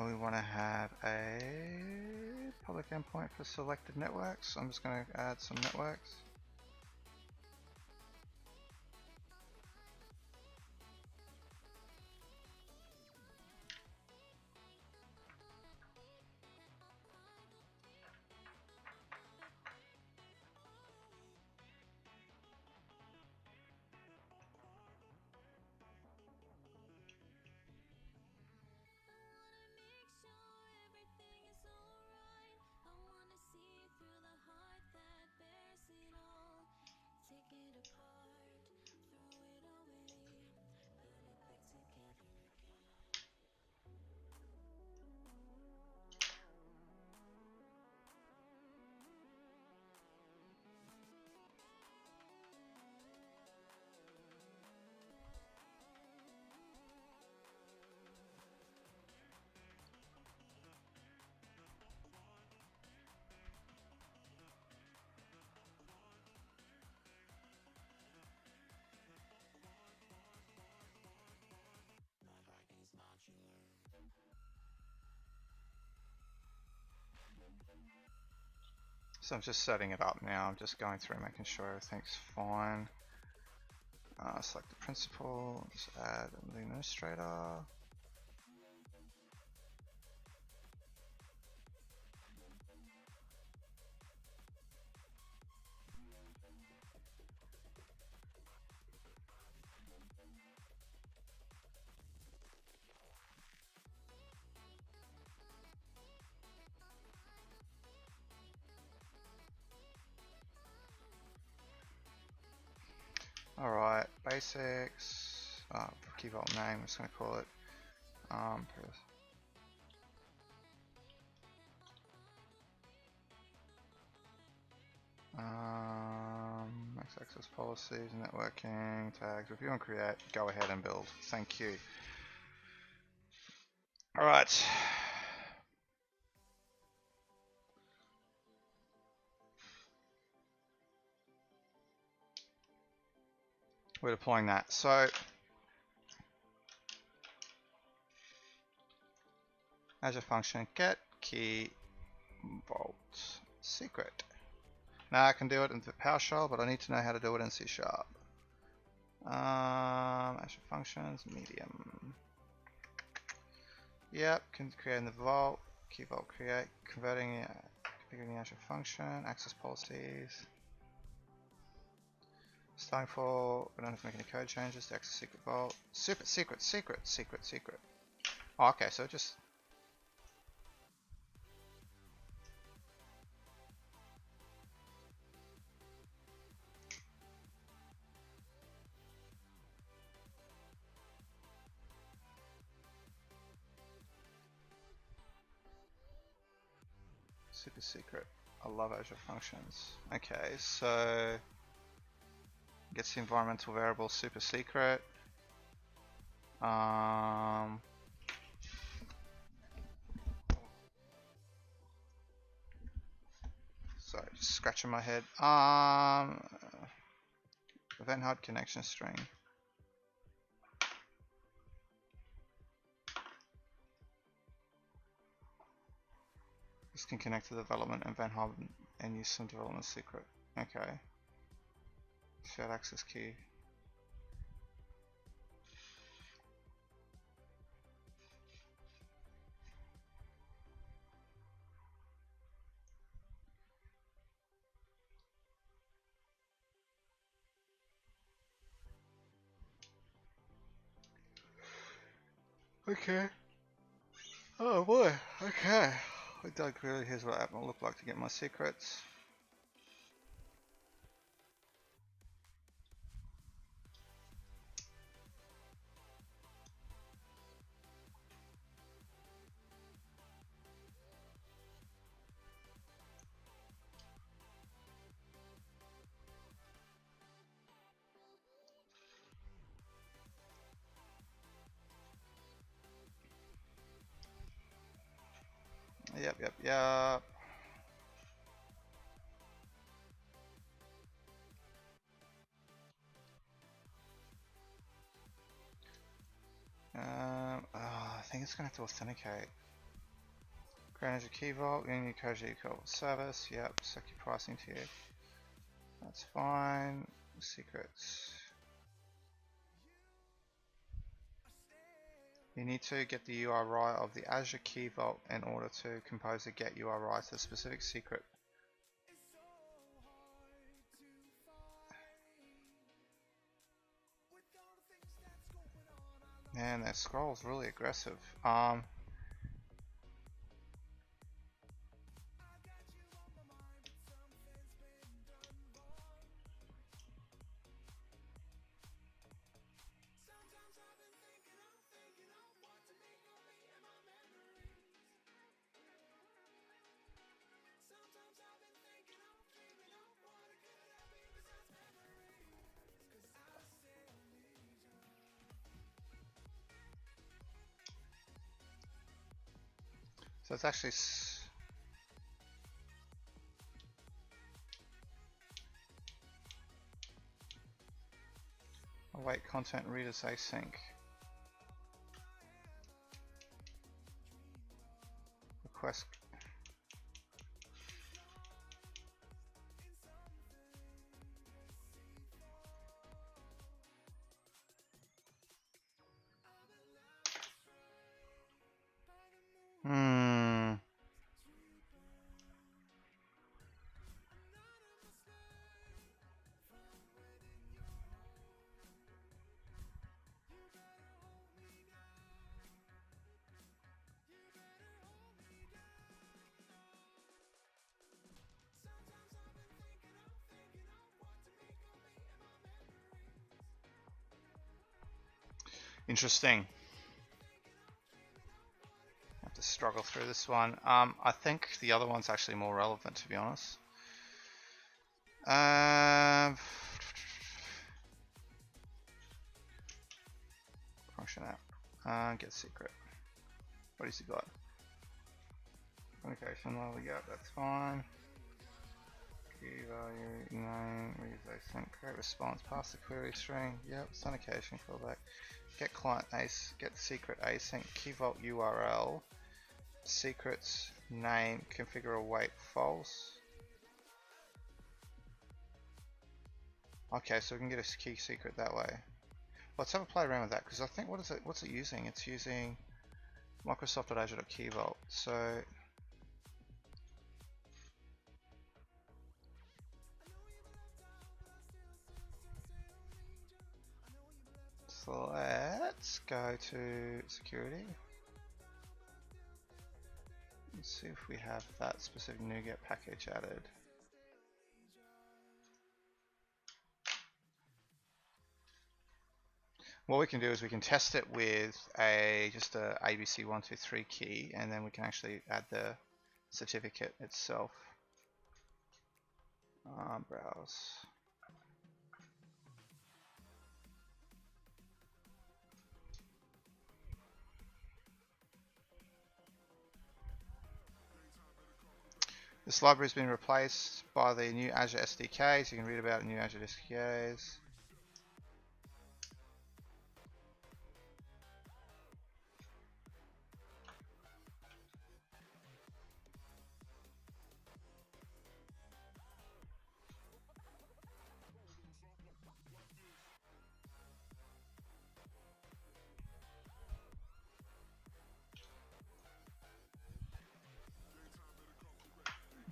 We want to have a public endpoint for selected networks. I'm just going to add some networks. So I'm just setting it up now. I'm just going through making sure everything's fine. Select the principal, just add the administrator. Alright, basics. Key vault name, I'm just going to call it. Max access policies, networking, tags, review and create. Go ahead and build. Thank you. Alright. We're deploying that. So Azure function get key vault secret. Now I can do it in PowerShell, but I need to know how to do it in C#. Azure functions, medium. Yep, can create in the vault, key vault create, converting, configuring the Azure function, access policies. Starting for, we don't have to make any code changes to access secret vault. Secret. Oh, okay, so just. Super secret. I love Azure functions. Okay, so gets the environmental variable super secret. Sorry, just scratching my head. Event hard connection string. This can connect to the development event hub and use some development secret. Okay. Shared access key. Okay. Oh boy. Okay. Doug, really, here's what app will look like to get my secrets. Yep. I think it's gonna have to authenticate. Create Azure Key Vault, Unity Azure Vault Service. Yep, set your pricing to you. That's fine. Secrets. You need to get the URI of the Azure Key Vault in order to compose a get URI to a specific secret. Man, that scroll's really aggressive. So it's actually await content readers async. Request. Interesting. Have to struggle through this one. I think the other one's actually more relevant, to be honest. Function out. Get secret. What has he got? Authentication level, yeah, that's fine. Key value, name, reuse async, create response, pass the query string, yep, authentication callback. Get client ace, get secret async, key vault URL, secrets, name, configure await false. Okay, so we can get a key secret that way. Let's have a play around with that, because I think, what's it using? It's using Microsoft.azure.keyvault. So let's go to security. Let's see if we have that specific NuGet package added. What we can do is we can test it with just a ABC123 key, and then we can actually add the certificate itself. Browse. This library has been replaced by the new Azure SDKs. You can read about the new Azure SDKs.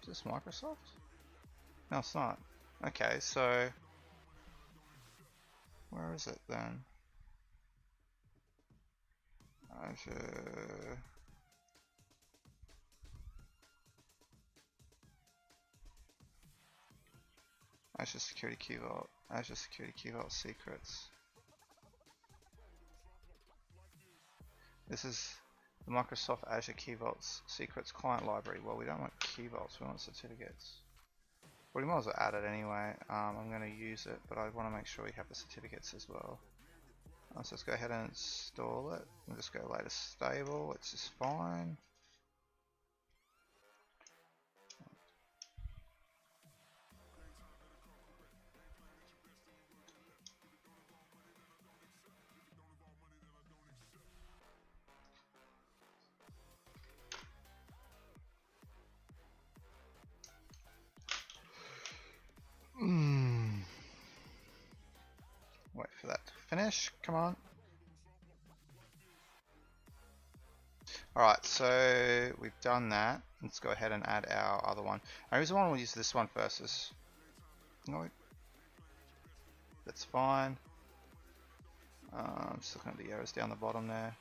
Is this Microsoft? No, it's not. Okay, so where is it then? Azure. Azure Security Key Vault. Azure Security Key Vault secrets. This is the Microsoft Azure Key Vault's secrets client library. Well, we don't want key vaults, we want certificates. Well, we might as well add it anyway. I'm going to use it, but I want to make sure we have the certificates as well. So let's go ahead and install it. We'll just go latest stable, it's just fine. Wait for that to finish, come on. Alright, so we've done that. Let's go ahead and add our other one. The reason why we'll use this one first is... No, that's fine. Just looking at the arrows down the bottom there.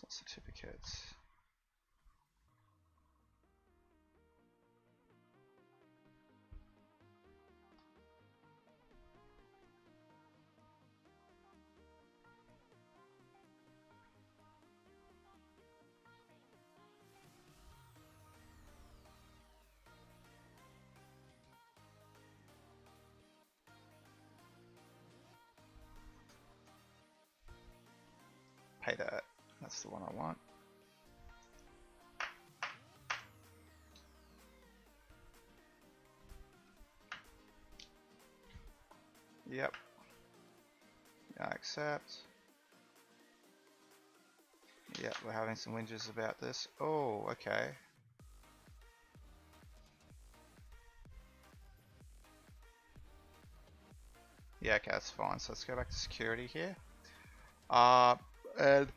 Certificates. Pay that. That's the one I want. Yep. Yeah, accept. Yep, we're having some whinges about this. Oh, okay. Yeah, okay, that's fine. So let's go back to security here. And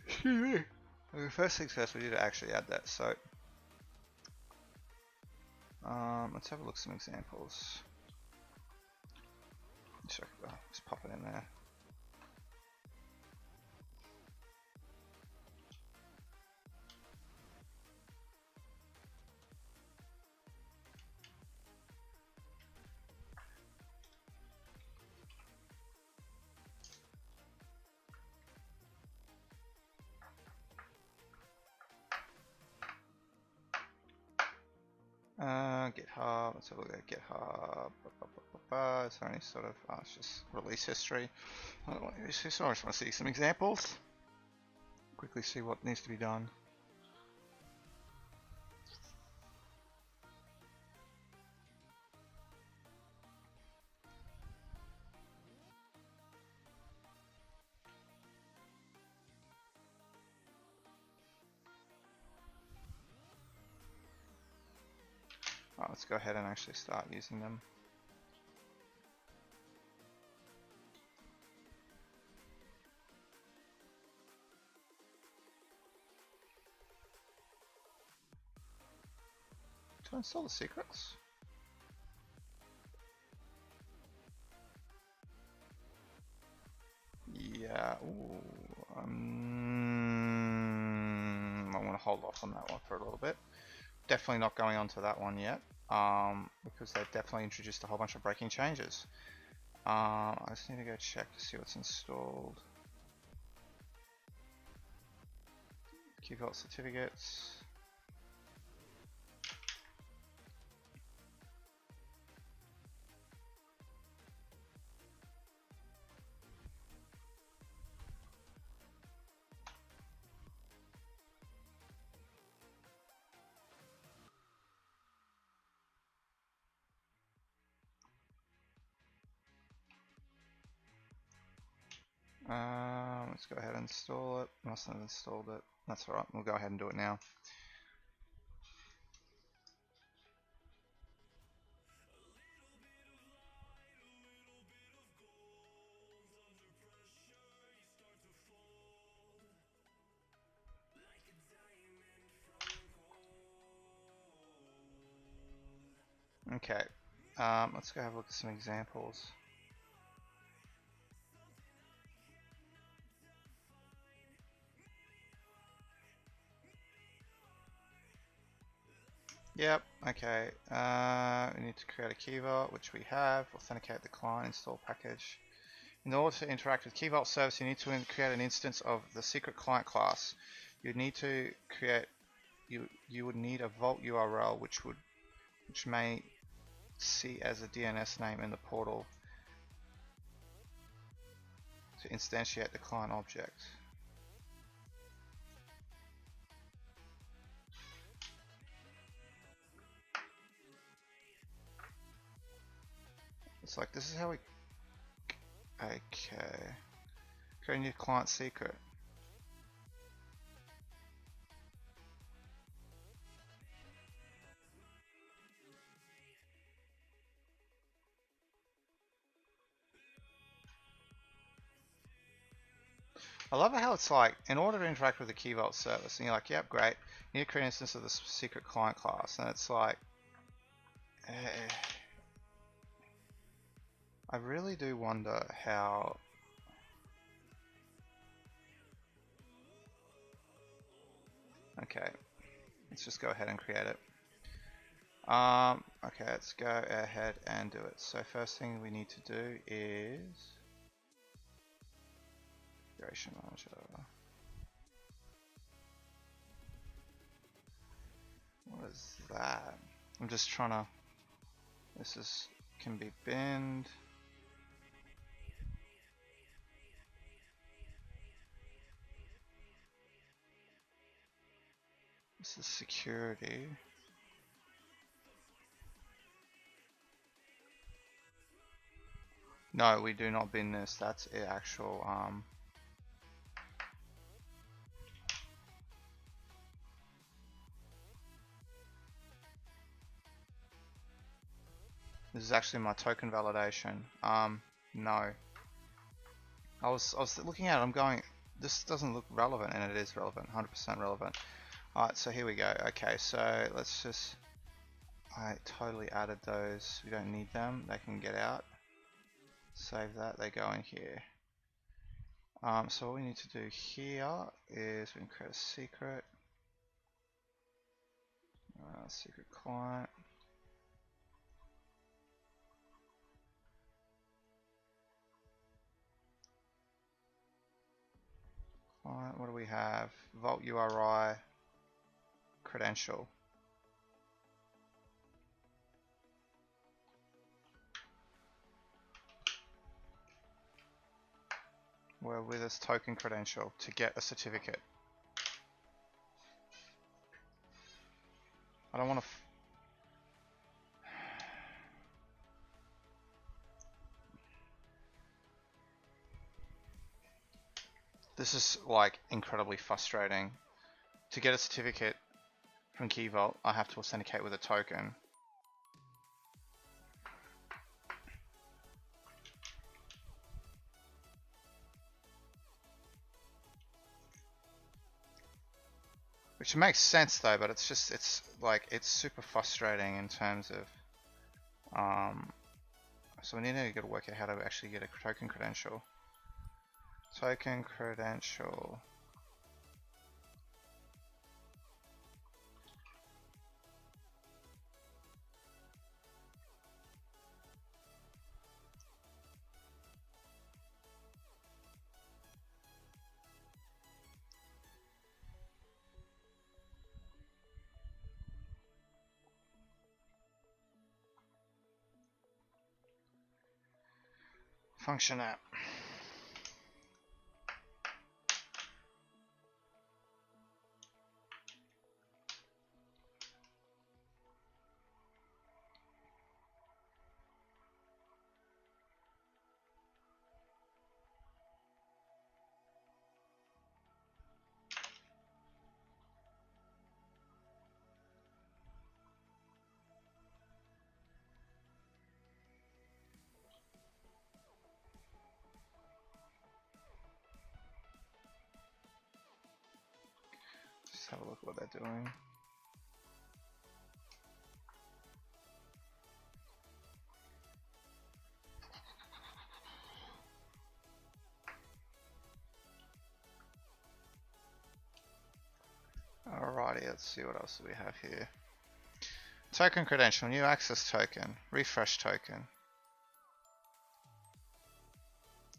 excuse me. First things first, we need to actually add that. So let's have a look at some examples. Just pop it in there. GitHub, let's have a look at GitHub. Is there any sort of, it's just release history. I don't want release history, I just want to see some examples. Quickly see what needs to be done. Let's go ahead and actually start using them. To install the secrets? Yeah, ooh, I want to hold off on that one for a little bit. Definitely not going on to that one yet, because they've definitely introduced a whole bunch of breaking changes. I just need to go check to see what's installed. Key vault certificates. Let's go ahead and install it. Must have installed it. That's alright, we'll go ahead and do it now. Okay, let's go have a look at some examples. Yep, okay. We need to create a key vault, which we have. Authenticate the client, install package. In order to interact with Key Vault service, you need to create an instance of the secret client class. You need to create. You would need a vault URL, which may see as a DNS name in the portal to instantiate the client object. It's like this is how we. Okay. Create a new client secret. I love how it's like, in order to interact with the Key Vault service, and you're like, yep, great. You need to create an instance of the secret client class, and it's like, I really do wonder how. Okay, let's just go ahead and create it. Okay, let's go ahead and do it. So first thing we need to do is configuration manager. What is that? I'm just trying to. This is can be binned. This is security. No, we do not bin this. That's the actual This is actually my token validation. No. I was looking at it, I'm going, this doesn't look relevant, and it is relevant, 100% relevant. Alright, so here we go. Okay, so let's just, I totally added those, we don't need them, they can get out. Save that, they go in here. So what we need to do here is we can create a secret. Secret client. Client, what do we have? Vault URI credential. We're with this token credential to get a certificate. I don't want to. This is like incredibly frustrating. To get a certificate from Key Vault, I have to authenticate with a token. Which makes sense though, but it's just, it's super frustrating in terms of, so we need to work out how to actually get a token credential. Token credential. Function app. Just have a look at what they're doing. Alrighty, let's see what else we have here. Token credential, new access token, refresh token,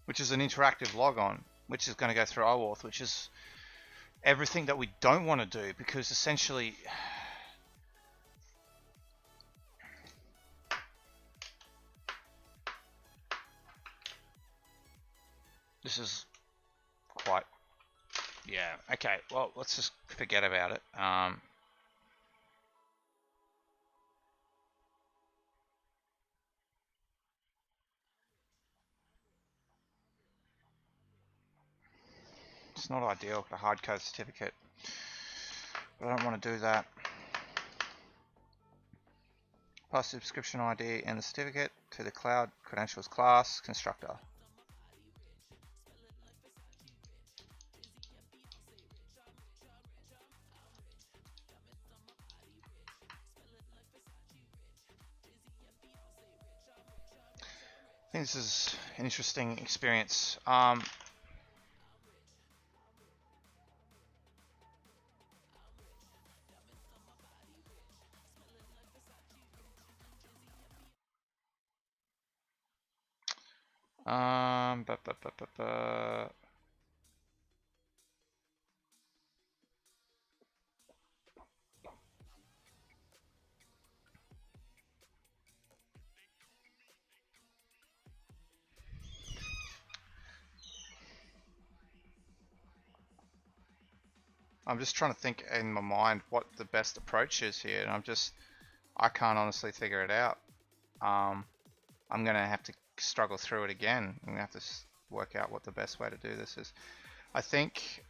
which is an interactive logon, which is going to go through OAuth, which is everything that we don't want to do, because essentially this is quite, yeah, okay, well, let's just forget about it. It's not ideal for a hardcode certificate, but I don't want to do that. Pass subscription ID and the certificate to the cloud credentials class constructor. I think this is an interesting experience. I'm just trying to think in my mind what the best approach is here, and I can't honestly figure it out. I'm gonna have to struggle through it again. I'm gonna have to work out what the best way to do this is. I think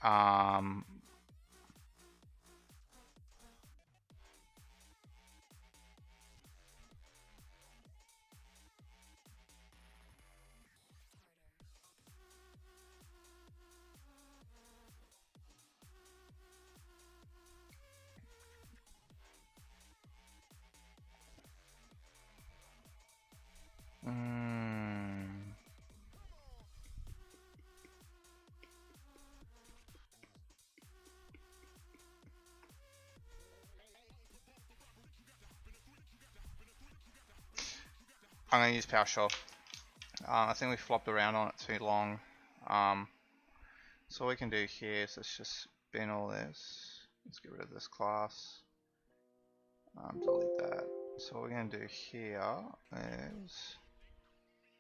I'm gonna use PowerShell. I think we flopped around on it too long. So what we can do here is let's just bin all this. Let's get rid of this class. Delete that. So what we're going to do here is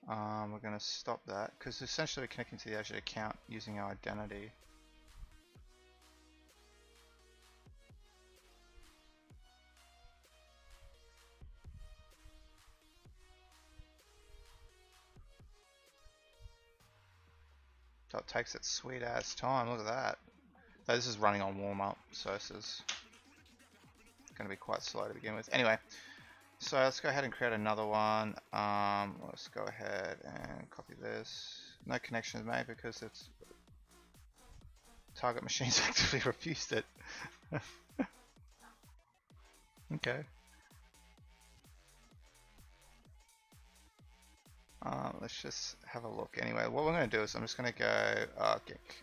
We're going to stop that because essentially we're connecting to the Azure account using our identity. So it takes its sweet ass time. Look at that. So this is running on warm up, so this is going to be quite slow to begin with. Anyway, so let's go ahead and create another one. Let's go ahead and copy this. No connections made because it's target machines actively refused it. Okay. Let's just have a look. Anyway, what we're going to do is I'm just going to go Arctic.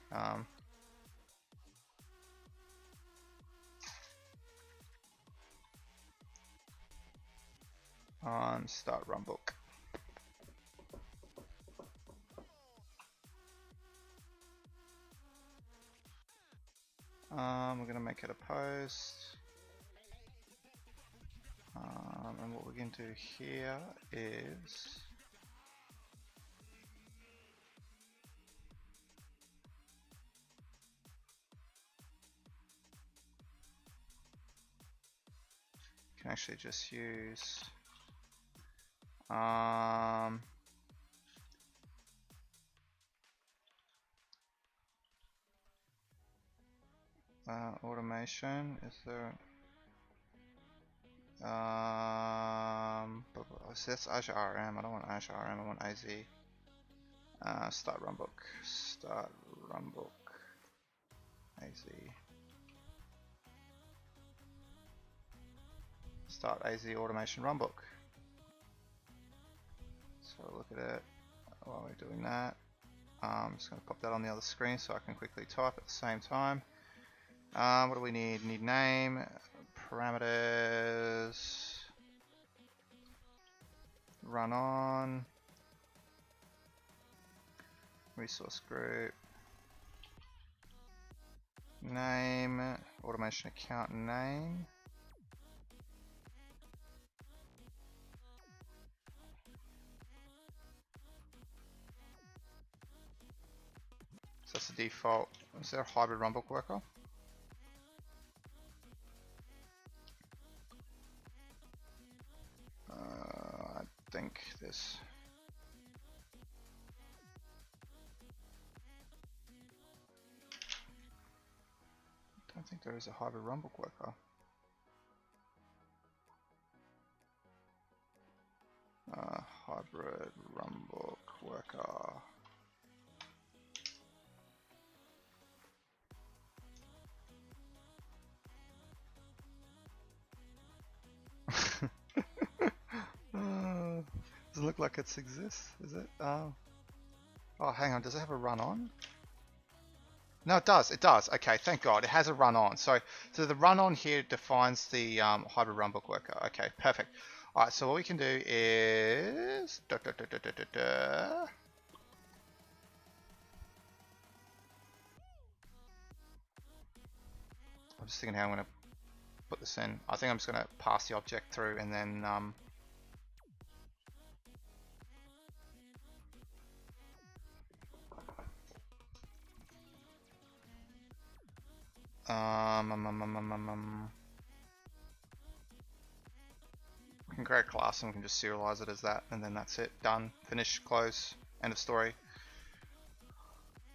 On start runbook. We're going to make it a post. And what we're going to do here is you can actually just use automation. Is there so that's Azure RM. I don't want Azure RM, I want AZ. Start runbook. Start runbook. AZ. Start AZ automation runbook. So look at it while we're doing that. I'm just going to pop that on the other screen so I can quickly type at the same time. What do we need? Need name, parameters, run on, resource group, name, automation account name. So that's the default. Is there a hybrid runbook worker? I think this. I don't think there is a hybrid runbook worker. Hybrid runbook worker. Doesn't look like it exists, is it? Oh, hang on. Does it have a run on? No, it does. It does. Okay, thank God. It has a run on. So the run on here defines the hybrid runbook worker. Okay, perfect. All right. So what we can do is I'm just thinking how I'm going to put this in. I think I'm just going to pass the object through and then we can create a class and we can just serialize it as that, and then that's it. Done. Finish. Close. End of story.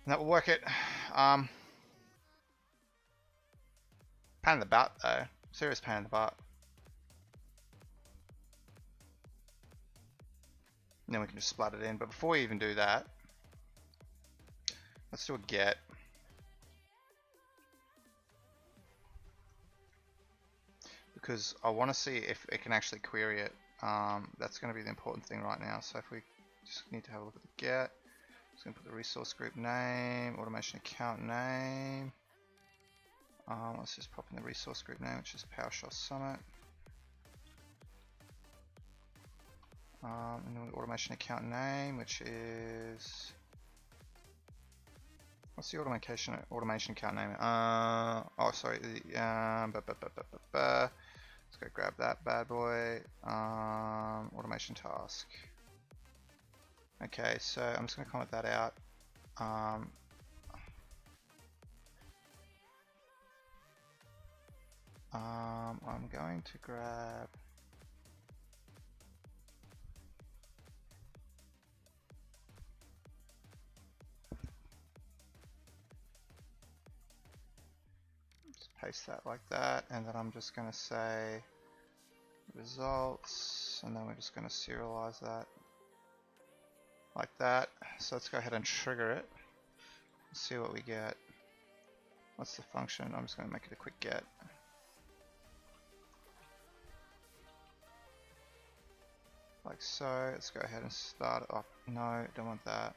And that will work it. Pain in the butt though. Serious pain in the butt. And then we can just splat it in. But before we even do that, let's do a get. Because I want to see if it can actually query it. That's going to be the important thing right now. So if we just need to have a look at the get. Just going to put the resource group name, automation account name. Let's just pop in the resource group name, which is PowerShell Summit. And then the automation account name, which is, what's the automation account name? Oh, sorry. Let's go grab that bad boy. Automation task. Okay, so I'm just going to comment that out. I'm going to grab just paste that like that, and then I'm just going to say results, and then we're just going to serialize that like that. So let's go ahead and trigger it. Let's see what we get. What's the function? I'm just going to make it a quick get. Like so. Let's go ahead and start it up. No, don't want that.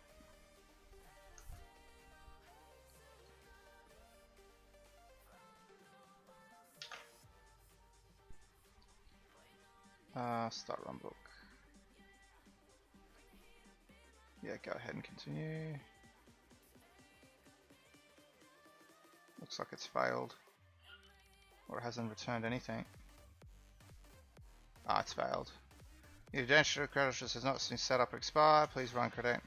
Start run book. Yeah, go ahead and continue. Looks like it's failed. Or it hasn't returned anything. Ah, it's failed. Your credential credentials has not been set up or expired. Please run credit.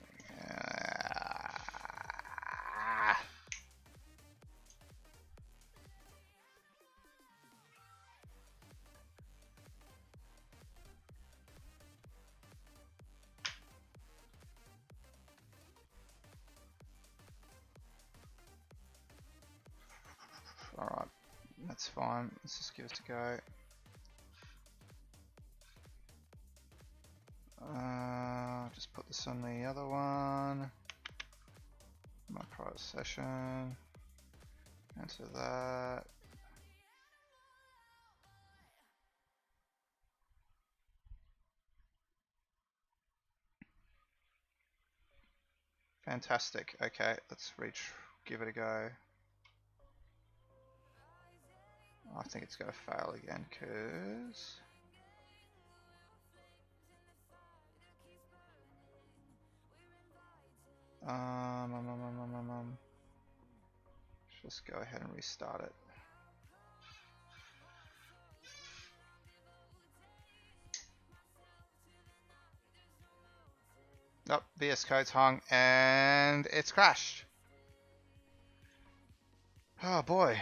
Alright, that's fine. Let's just give it a go. Just put this on the other one. My private session. Enter that. Fantastic. Okay, let's give it a go. I think it's going to fail again because just go ahead and restart it. Nope, VS Code's hung and it's crashed. Oh boy.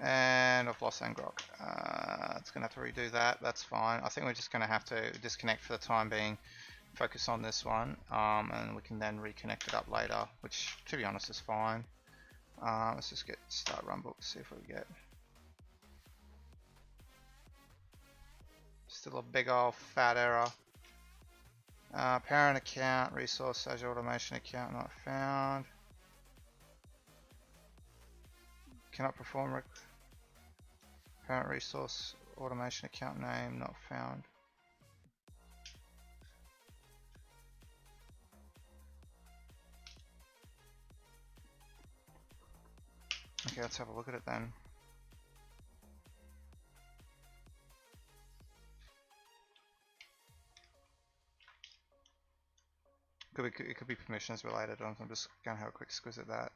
And I've lost Ngrok. It's going to have to redo that. That's fine. I think we're just going to have to disconnect for the time being. Focus on this one. And we can then reconnect it up later, which to be honest is fine. Let's just get start runbook, see if we get. Still a big old fat error. Parent account, resource, Azure automation account not found. Cannot perform parent resource automation account name not found. Okay, let's have a look at it then. It could be permissions related. I'm just going to have a quick squiz at that.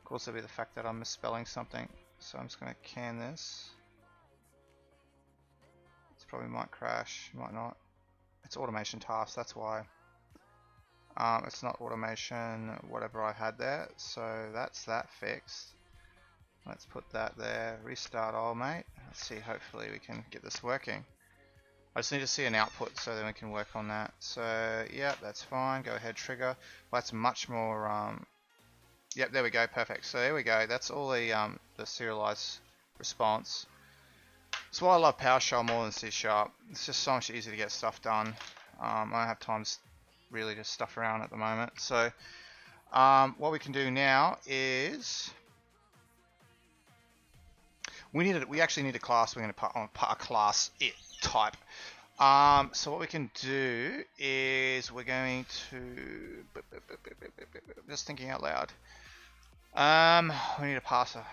Could also be the fact that I'm misspelling something. So I'm just going to can this. This probably might crash, might not. It's automation tasks, that's why. It's not automation, whatever I had there. So that's that fixed. Let's put that there. Restart all, mate. Let's see, hopefully we can get this working. I just need to see an output so then we can work on that. So, yeah, that's fine. Go ahead, trigger. Well, that's much more... Yep, there we go, perfect. So there we go. That's all the serialized response. That's why I love PowerShell more than C#. It's just so much easier to get stuff done. I don't have time to really just stuff around at the moment. So what we can do now is we actually need a class. We're going to put on a class it type So what we can do is we're going to just thinking out loud. We need a parser.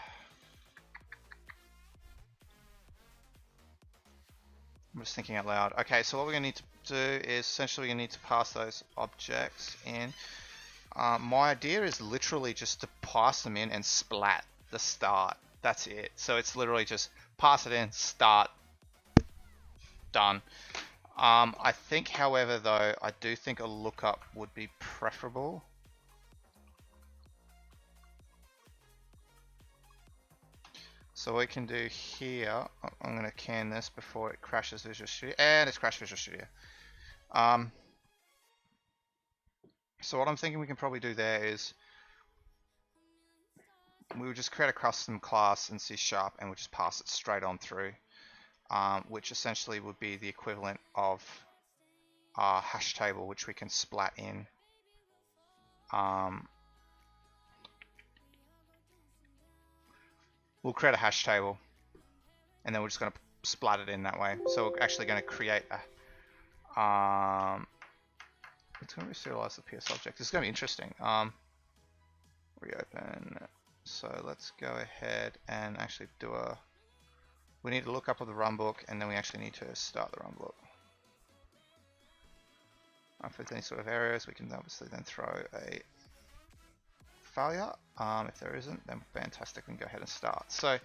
I'm just thinking out loud. Okay, so what we're going to need to do is essentially we're going to need to pass those objects in. My idea is literally just to pass them in and splat the start. That's it. So it's literally just pass it in, start, done. I think, however, though, I do think a lookup would be preferable. So what we can do here, I'm going to can this before it crashes Visual Studio, and it's crashed Visual Studio. So what I'm thinking we can probably do there is we would just create a custom class in C# and we'll just pass it straight on through, which essentially would be the equivalent of our hash table, which we can splat in. We'll create a hash table and then we're just going to splat it in that way. So we're actually going to create a it's going to serialize the PS object. It's going to be interesting. Reopen. So let's go ahead and actually do a, we need to look up of the runbook and then we actually need to start the runbook. If there's any sort of errors, we can obviously then throw a failure. If there isn't, then fantastic, we can go ahead and start. So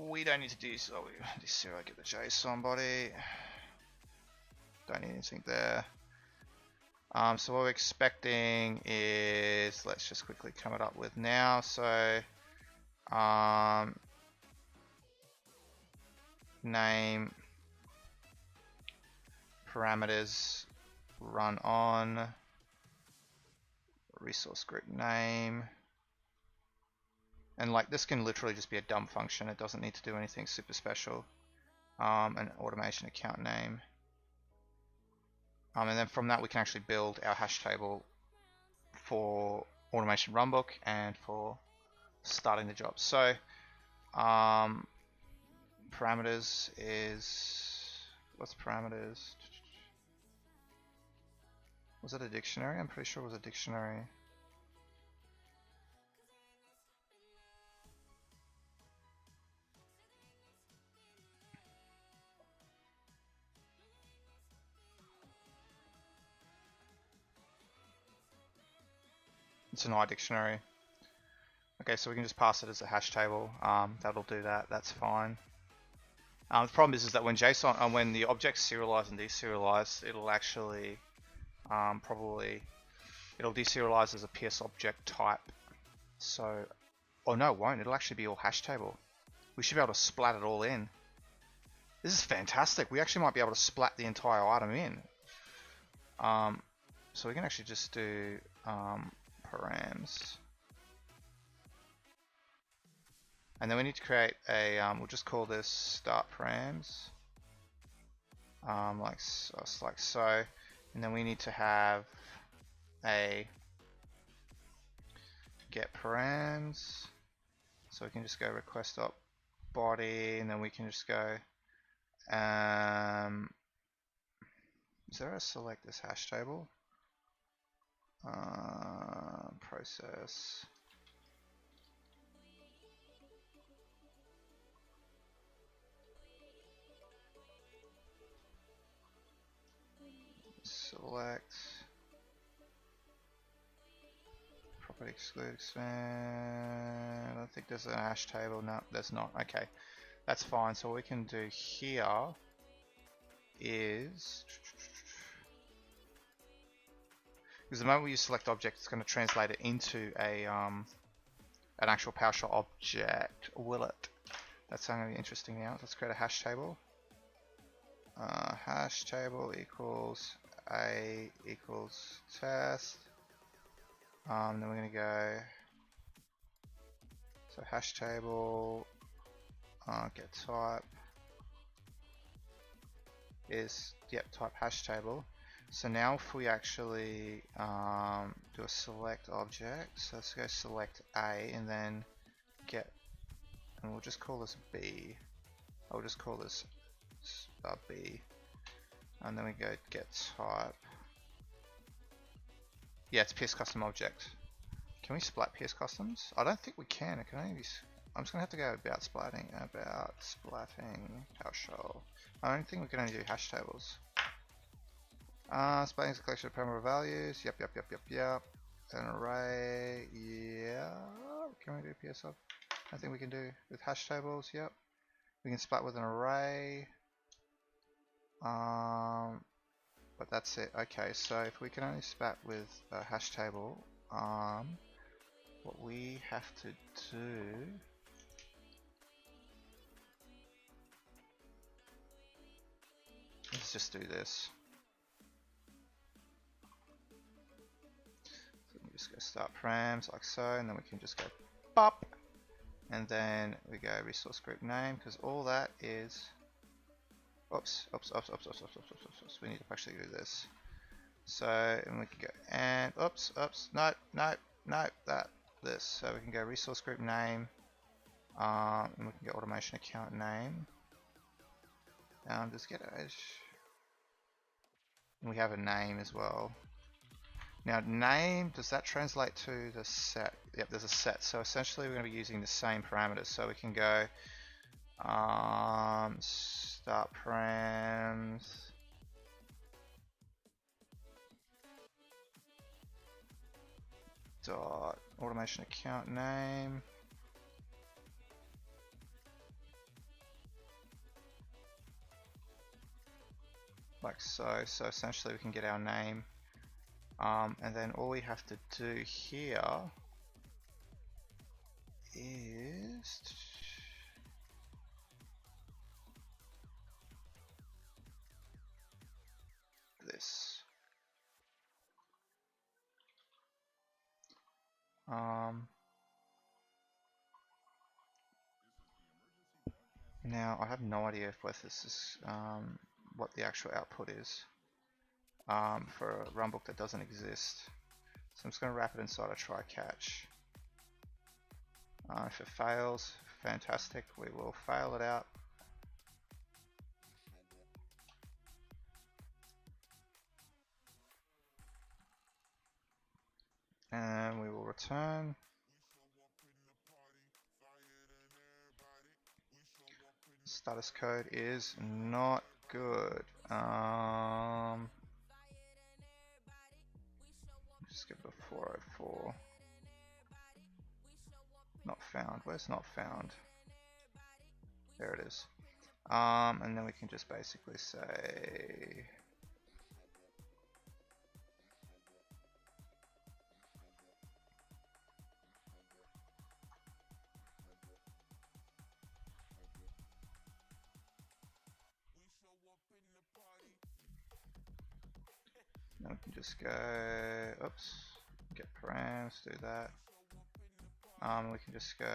we don't need to do, so we just get the JSON body. Don't need anything there. So what we're expecting is, let's just quickly come it up with now. So name, parameters, run on, resource group name, and like this can literally just be a dump function. It doesn't need to do anything super special. An automation account name. And then from that we can actually build our hash table for automation runbook and for starting the job. So parameters is, what's parameters? Was it a dictionary? I'm pretty sure it was a dictionary. It's an iDictionary. Okay, so we can just pass it as a hash table. That'll do that. That's fine. The problem is that when JSON, when the objects serialize and deserialize, it'll actually it'll deserialize as a PS object type. So, oh no, it won't. It'll actually be all hash table. We should be able to splat it all in. This is fantastic. We actually might be able to splat the entire item in. So we can actually just do params. And then we need to create a, we'll just call this start params. Like so. And then we need to have a get params. So we can just go request up body, and then we can just go, is there a select this hash table? Process. Select. Property exclude expand. I don't think there's a hash table. No, there's not. Okay, that's fine. So what we can do here is, because the moment you select object, it's going to translate it into a an actual PowerShell object. Will it? That's going to be interesting now. Let's create a hash table. Hash table equals a equals test. Then we're going to go, so hash table get type is, yep, type hash table. So now if we actually do a select object, so let's go select A and then get, and we'll just call this B. I'll just call this B, and then we go get type. Yeah, it's PS custom object. Can we splat PS customs? I don't think we can. It can only be. I'm just gonna have to go about splatting. About splatting PowerShell. I don't think we can only do hash tables. Splatting is a collection of parameter values. Yep. An array. Yeah. Can we do PS sub? I think we can do with hash tables. Yep. We can splat with an array. But that's it. Okay, so if we can only splat with a hash table, what we have to do is just do this. So we just go start params like so, and then we can just go pop, and then we go resource group name, because all that is. Oops. We need to actually do this. So, and we can go and this. So we can go resource group name, and we can go automation account name. Just get edge. And we have a name as well. Now, name, does that translate to the set? Yep, there's a set. So essentially, we're going to be using the same parameters. So we can go start params. Dot automation account name. Like so. So essentially we can get our name. And then all we have to do here is this. Now I have no idea if this is what the actual output is for a runbook that doesn't exist. So I'm just going to wrap it inside a try catch. If it fails, fantastic, we will fail it out. And we will return. Status code is not good. Just give it a 404. Not found. Where's not found? There it is. And then we can just basically say then we can just go, oops, get params, do that. We can just go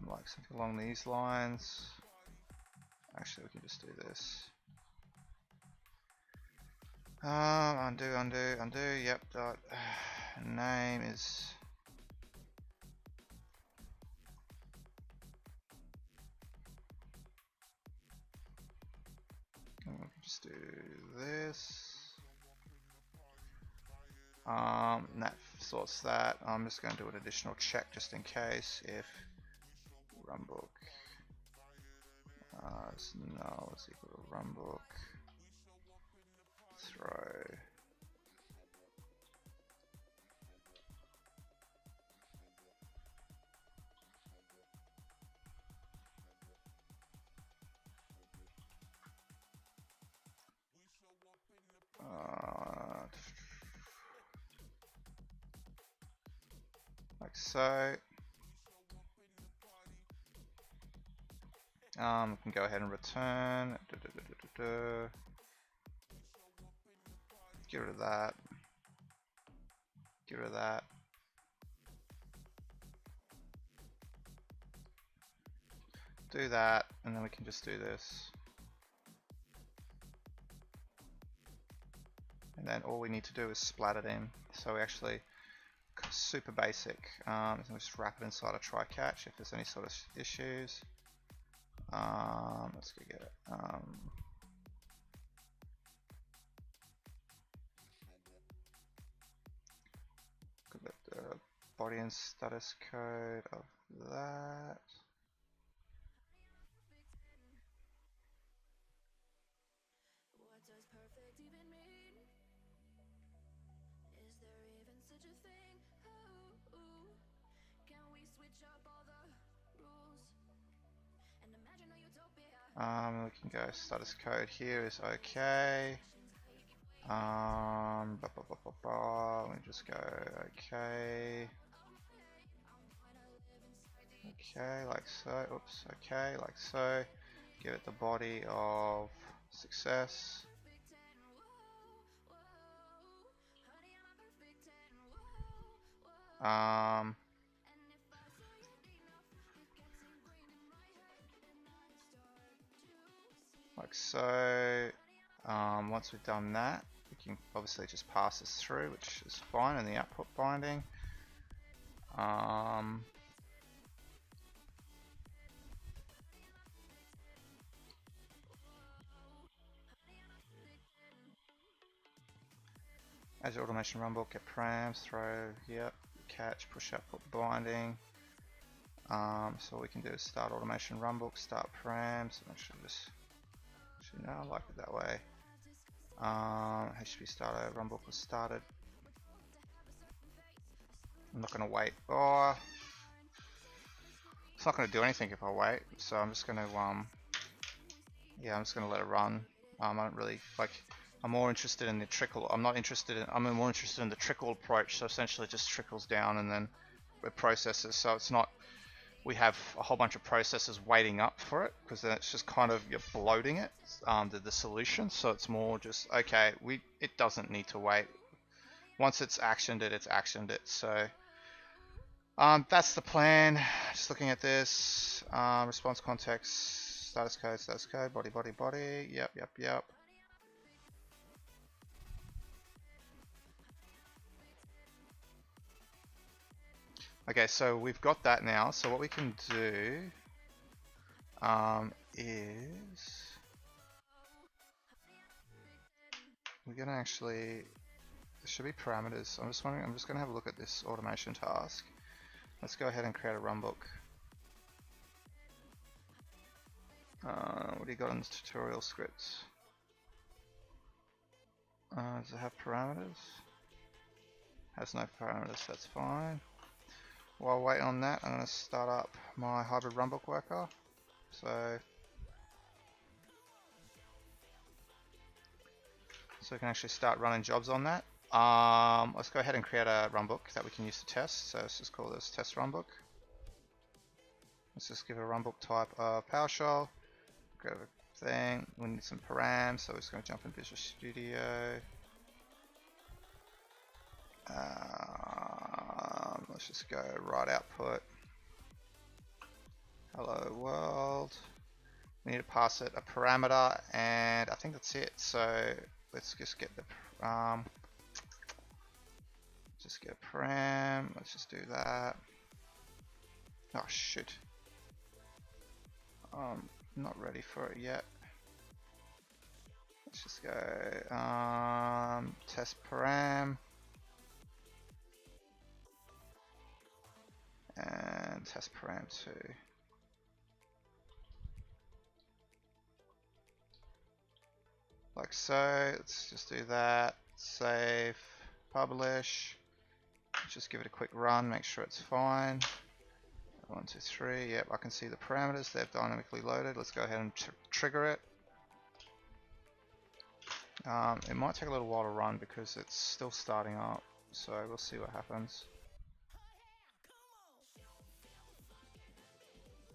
like something along these lines. Actually, we can just do this. Undo. Yep. Dot name is. We can just do this. And that sorts that. I'm just going to do an additional check just in case if runbook is null is equal to runbook throw like so. We can go ahead and return. Get rid of that. Get rid of that. Do that, and then we can just do this. And then all we need to do is splat it in. So we actually super basic. So just wrap it inside a try catch if there's any sort of issues. Let's go get it. Got the body and status code of that. What does perfect even mean? Is there even such a thing? Ooh, can we switch up all the rules and imagine a utopia? We can go status code here is okay. Let me just go okay. Okay, like so. Oops. Okay, like so. Give it the body of success. Like so. Once we've done that, we can obviously just pass this through, which is fine in the output binding. Azure Automation Runbook, get params, throw, yep, catch, push output binding. So what we can do is start Automation Runbook, start params, and actually no, I like it that way. HTTP starter runbook was started. I'm not going to wait. Oh, it's not going to do anything if I wait. So I'm just going to yeah, I'm just going to let it run. I don't really like. I'm more interested in the trickle. I'm more interested in the trickle approach. So essentially, it just trickles down and then it processes. So it's not. We have a whole bunch of processes waiting up for it because then it's just kind of you're bloating it, the solution. So it's more just okay. It doesn't need to wait. Once it's actioned it, it's actioned it. So that's the plan. Just looking at this response context, status code, body. Yep. Okay, so we've got that now. So what we can do is we're gonna actually, there should be parameters. I'm just gonna have a look at this automation task. Let's go ahead and create a runbook. What do you got in the tutorial scripts? Does it have parameters? Has no parameters, that's fine. While waiting on that, I'm going to start up my hybrid runbook worker. So we can actually start running jobs on that. Let's go ahead and create a runbook that we can use to test. So let's just call this test runbook. Let's just give a runbook type PowerShell. Grab a thing. We need some params, so we're just going to jump in Visual Studio. Let's just go write output. Hello world. We need to pass it a parameter, and I think that's it. So let's just get the just get a param. Let's just do that. Oh shoot. Not ready for it yet. Let's just go test param. And test param 2. Like so. Let's just do that. Save. Publish. Just give it a quick run. Make sure it's fine. 1, 2, 3. Yep, I can see the parameters. They've dynamically loaded. Let's go ahead and trigger it. It might take a little while to run because it's still starting up. So we'll see what happens.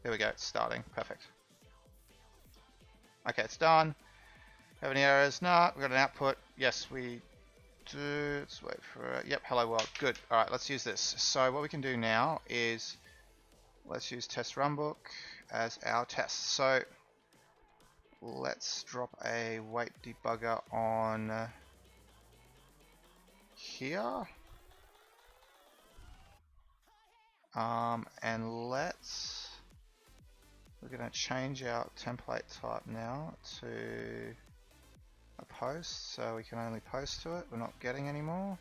There we go, it's starting. Perfect. Okay, it's done. Have any errors? No, we've got an output. Yes, we do. Let's wait for it. Yep, hello world. Good. Alright, let's use this. So what we can do now is let's use test runbook as our test. So let's drop a wait debugger on here. And we're going to change our template type now to a post, so we can only post to it. We're not getting any more.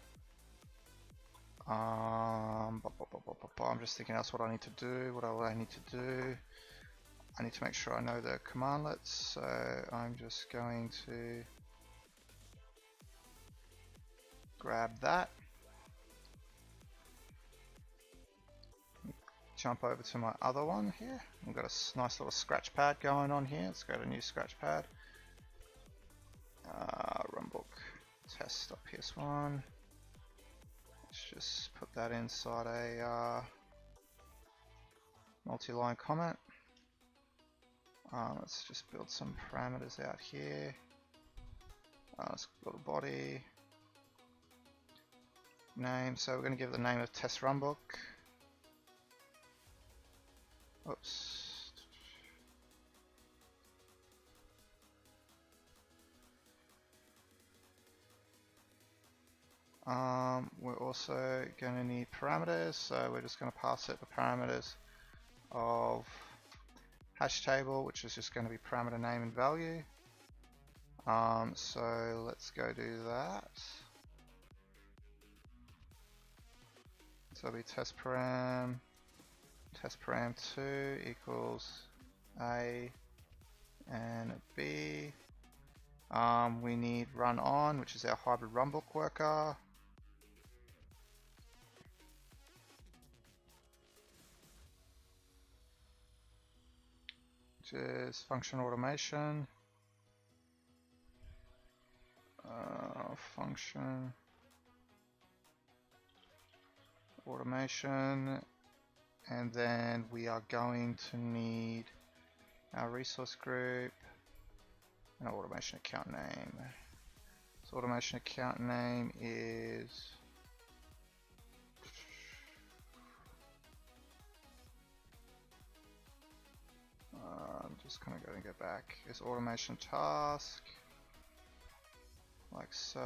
I'm just thinking else what I need to do. What I need to do. I need to make sure I know the commandlets, so I'm just going to grab that. Jump over to my other one here. We've got a nice little scratch pad going on here. Let's go to new scratch pad. Runbook test.ps1. Let's just put that inside a multi-line comment. Let's just build some parameters out here. Let's build a body name. So we're going to give it the name of test runbook. Oops. We're also going to need parameters, so we're just going to pass it the parameters of hash table, which is just going to be parameter name and value. So let's go do that. So it'll be test param 2 equals A and B. We need run on, which is our hybrid runbook worker. Which is function automation. Function automation, and then we are going to need our resource group and our automation account name. So automation account name is I'm just kind of going to go back. Is automation task, like so,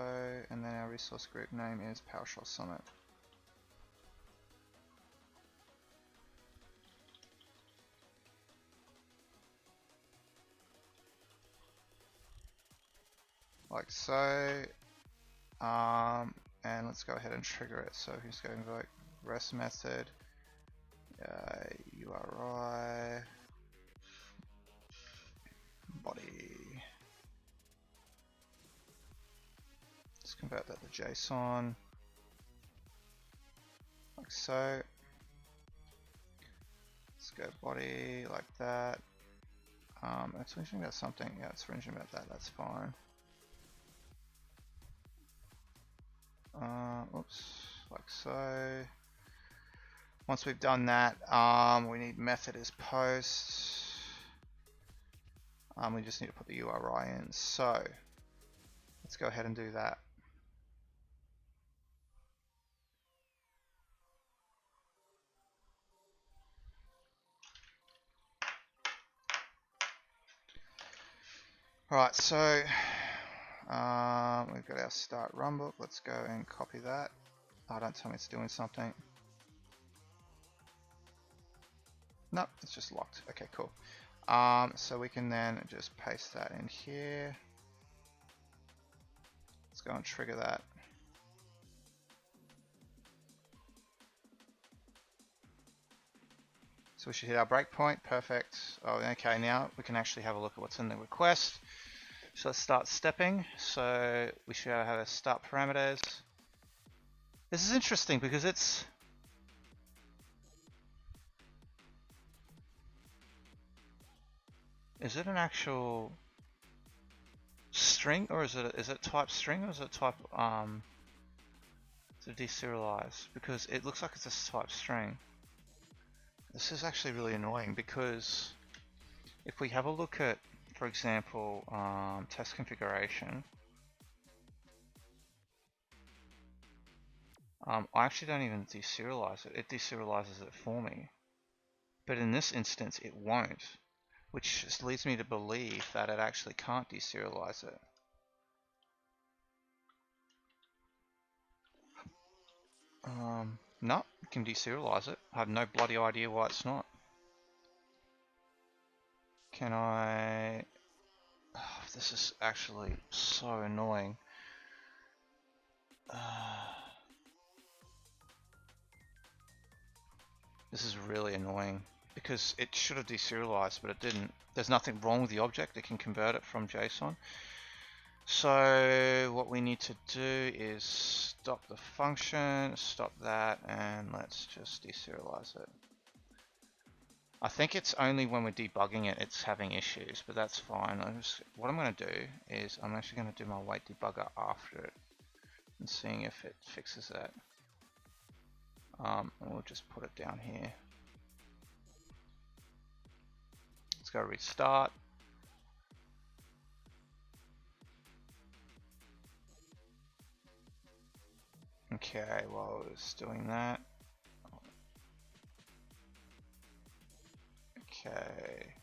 and then our resource group name is PowerShell Summit. Like so, and let's go ahead and trigger it. So he's going to invoke REST method, URI, body. Let's convert that to JSON, like so. Let's go body like that. It's mentioning about something. Yeah, it's mentioning about that. That's fine. Oops, like so. Once we've done that, we need method is post. We just need to put the URI in. So let's go ahead and do that. Alright, so we've got our start runbook. Let's go and copy that. Oh, don't tell me it's doing something. Nope, it's just locked. Okay, cool. So we can then just paste that in here. Let's go and trigger that. So we should hit our breakpoint. Perfect. Oh, okay, now we can actually have a look at what's in the request. So let's start stepping. So we should have a start parameters. This is interesting because it's is it an actual string, or is it type string, or is it type is it deserialized? Because it looks like it's a type string. This is actually really annoying because if we have a look at, for example, test configuration, I actually don't even deserialize it. It deserializes it for me. But in this instance, it won't, which just leads me to believe that it actually can't deserialize it. No, you can deserialize it. I have no bloody idea why it's not. Can I... Oh, this is actually so annoying. This is really annoying because it should have deserialized, but it didn't. There's nothing wrong with the object. It can convert it from JSON. So what we need to do is stop the function, stop that, and let's just deserialize it. I think it's only when we're debugging it, it's having issues, but that's fine. What I'm going to do is I'm actually going to do my wait debugger after it and seeing if it fixes that. And we'll just put it down here. Let's go restart. Okay, while it's doing that. Okay.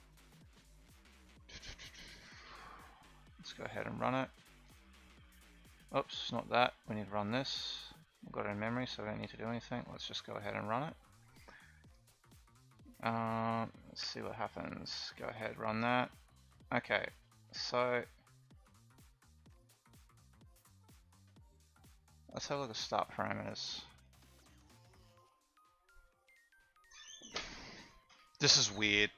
Let's go ahead and run it. Oops, not that. We need to run this. I've got it in memory, so I don't need to do anything. Let's just go ahead and run it. Let's see what happens. Go ahead, run that. Okay, so let's have a look at start parameters. This is weird.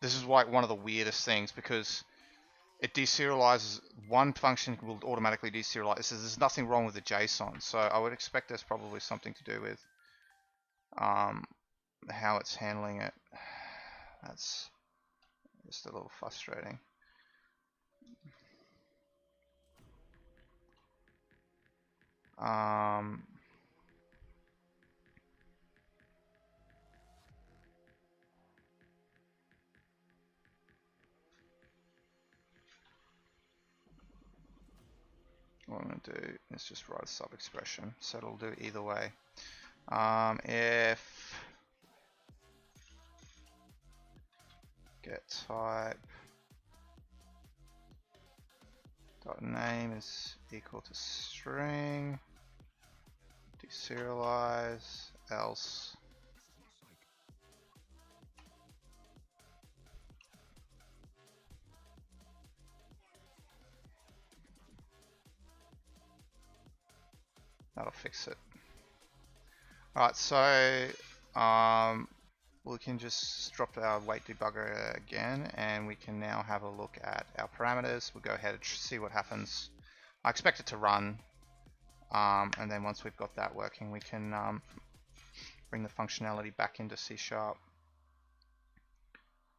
This is like one of the weirdest things because it deserializes. One function will automatically deserialize. It says there's nothing wrong with the JSON, so I would expect there's probably something to do with how it's handling it. That's just a little frustrating. What I'm going to do is just write a sub expression, so it'll do either way. If get type dot name is equal to string, deserialize, else that'll fix it. Alright, so we can just drop our wait debugger again, and we can now have a look at our parameters. We'll go ahead and see what happens. I expect it to run, and then once we've got that working, we can bring the functionality back into C#.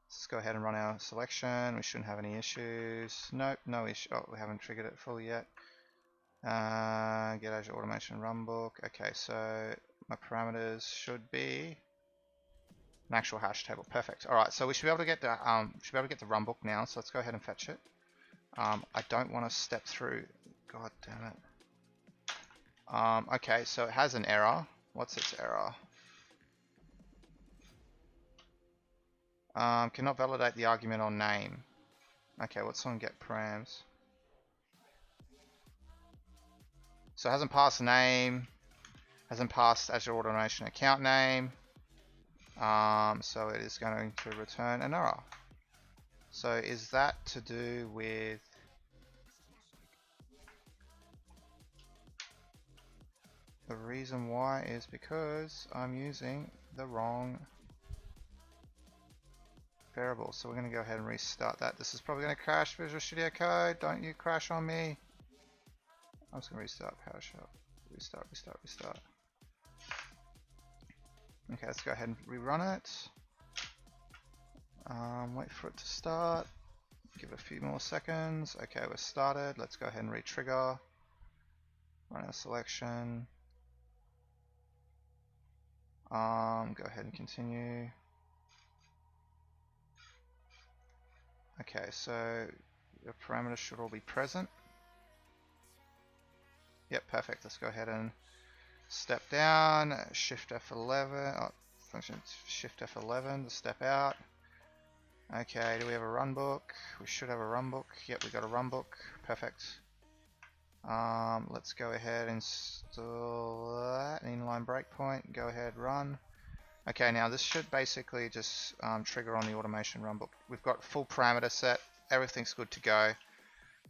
Let's go ahead and run our selection. We shouldn't have any issues. Nope, no issue. Oh, we haven't triggered it fully yet. Get Azure Automation Runbook. Okay, so my parameters should be an actual hash table. Perfect. All right, so we should be able to get the runbook now. So let's go ahead and fetch it. I don't want to step through. God damn it. Okay, so it has an error. What's its error? Cannot validate the argument on name. Okay, what's on get params? So it hasn't passed name, hasn't passed Azure Automation account name. So it is going to return an error. So is that to do with the reason why is because I'm using the wrong variable. So we're going to go ahead and restart that. This is probably going to crash Visual Studio Code. Don't you crash on me. I'm just going to restart PowerShell. Restart. Okay, let's go ahead and rerun it. Wait for it to start. Give it a few more seconds. Okay, we're started. Let's go ahead and re-trigger. Run our selection. Go ahead and continue. Okay, so the parameters should all be present. Yep, perfect. Let's go ahead and step down, Shift F11, function Shift F11 to step out. Okay, do we have a runbook? We should have a runbook. Yep, we got a runbook. Perfect. Let's go ahead and install that, an inline breakpoint, go ahead, run. Okay, now this should basically just trigger on the automation runbook. We've got full parameter set, everything's good to go.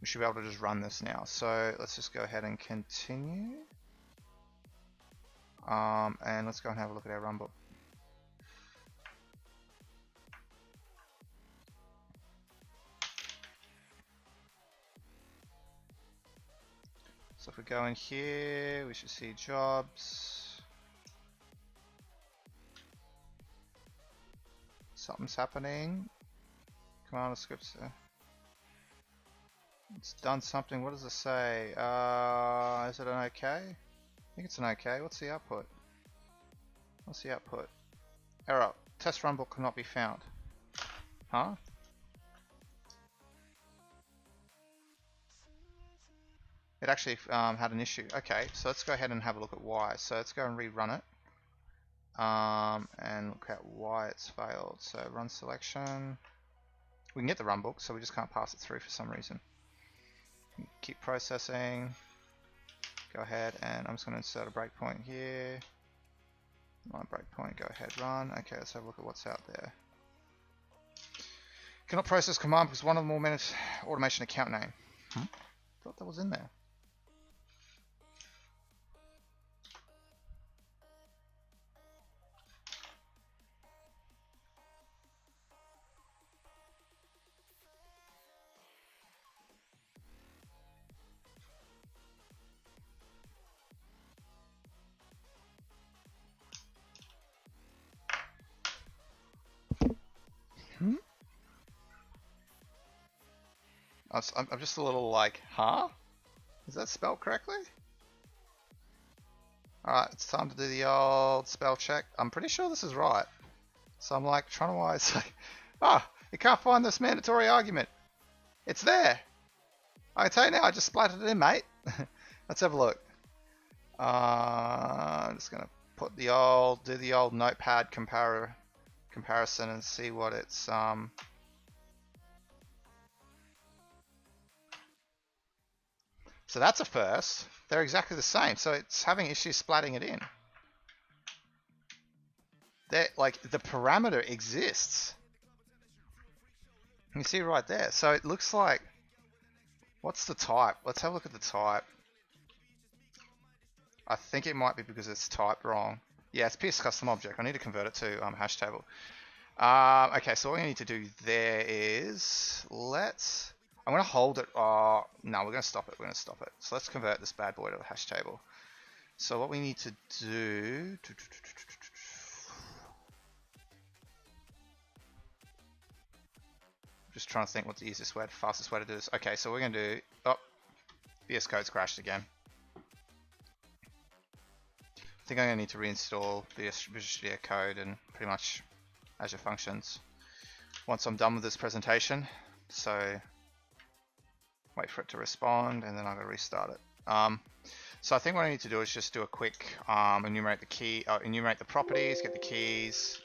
We should be able to just run this now. So let's just go ahead and continue. And let's go and have a look at our runbook. So if we go in here, we should see jobs. Something's happening. Command scripts. It's done something. What does it say? Is it an OK? I think it's an OK. What's the output? What's the output? Error. Test runbook cannot be found. Huh? It actually had an issue. Okay, so let's go ahead and have a look at why. So let's go and rerun it. And look at why it's failed. So run selection. We can get the runbook, so we just can't pass it through for some reason. Keep processing. Go ahead, and I'm just going to insert a breakpoint here. My breakpoint, go ahead, run. Okay, let's have a look at what's out there. Cannot process command because one of them minute automation account name. Thought that was in there. I'm just a little like, huh? Is that spelled correctly? Alright, it's time to do the old spell check. I'm pretty sure this is right. So I'm like trying to say, you can't find this mandatory argument. It's there. I can tell you now, I just splattered it in, mate. Let's have a look. I'm just gonna put the old, do the old notepad comparison and see what it's So that's a first. They're exactly the same. So it's having issues splatting it in. They're, like, the parameter exists. You see right there. So it looks like, what's the type? Let's have a look at the type. I think it might be because it's typed wrong. Yeah, it's PS custom object. I need to convert it to hash table. Okay, so what we need to do there is I'm going to hold it. No, we're going to stop it. We're going to stop it. So let's convert this bad boy to a hash table. So what we need to do. Just trying to think what the easiest way, fastest way to do this. Okay, so we're going to do. Oh, VS Code's crashed again. I think I'm going to need to reinstall Visual Studio Code and pretty much Azure Functions once I'm done with this presentation. So wait for it to respond, and then I'm going to restart it. So I think what I need to do is just do a quick enumerate the properties, get the keys,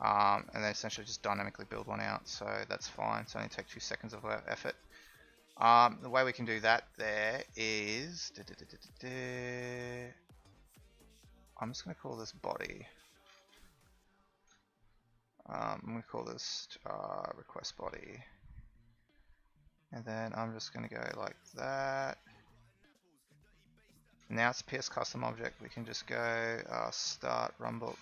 and then essentially just dynamically build one out. So that's fine. It's only take 2 seconds of effort. The way we can do that there is I'm just going to call this body. I'm going to call this request body. And then I'm just going to go like that. Now it's PS custom object. We can just go start runbook.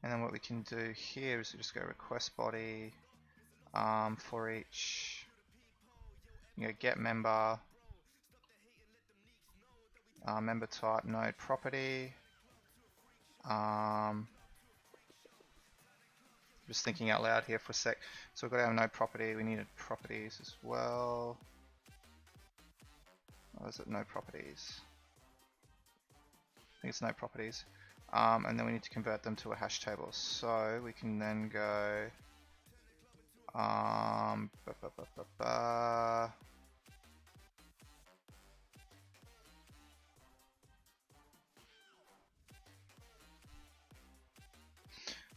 And then what we can do here is we just go request body for each. You go get member, member type, node property. Just thinking out loud here for a sec. So we've got our node property. We needed properties as well. Or is it node properties? I think it's node properties. And then we need to convert them to a hash table. So we can then go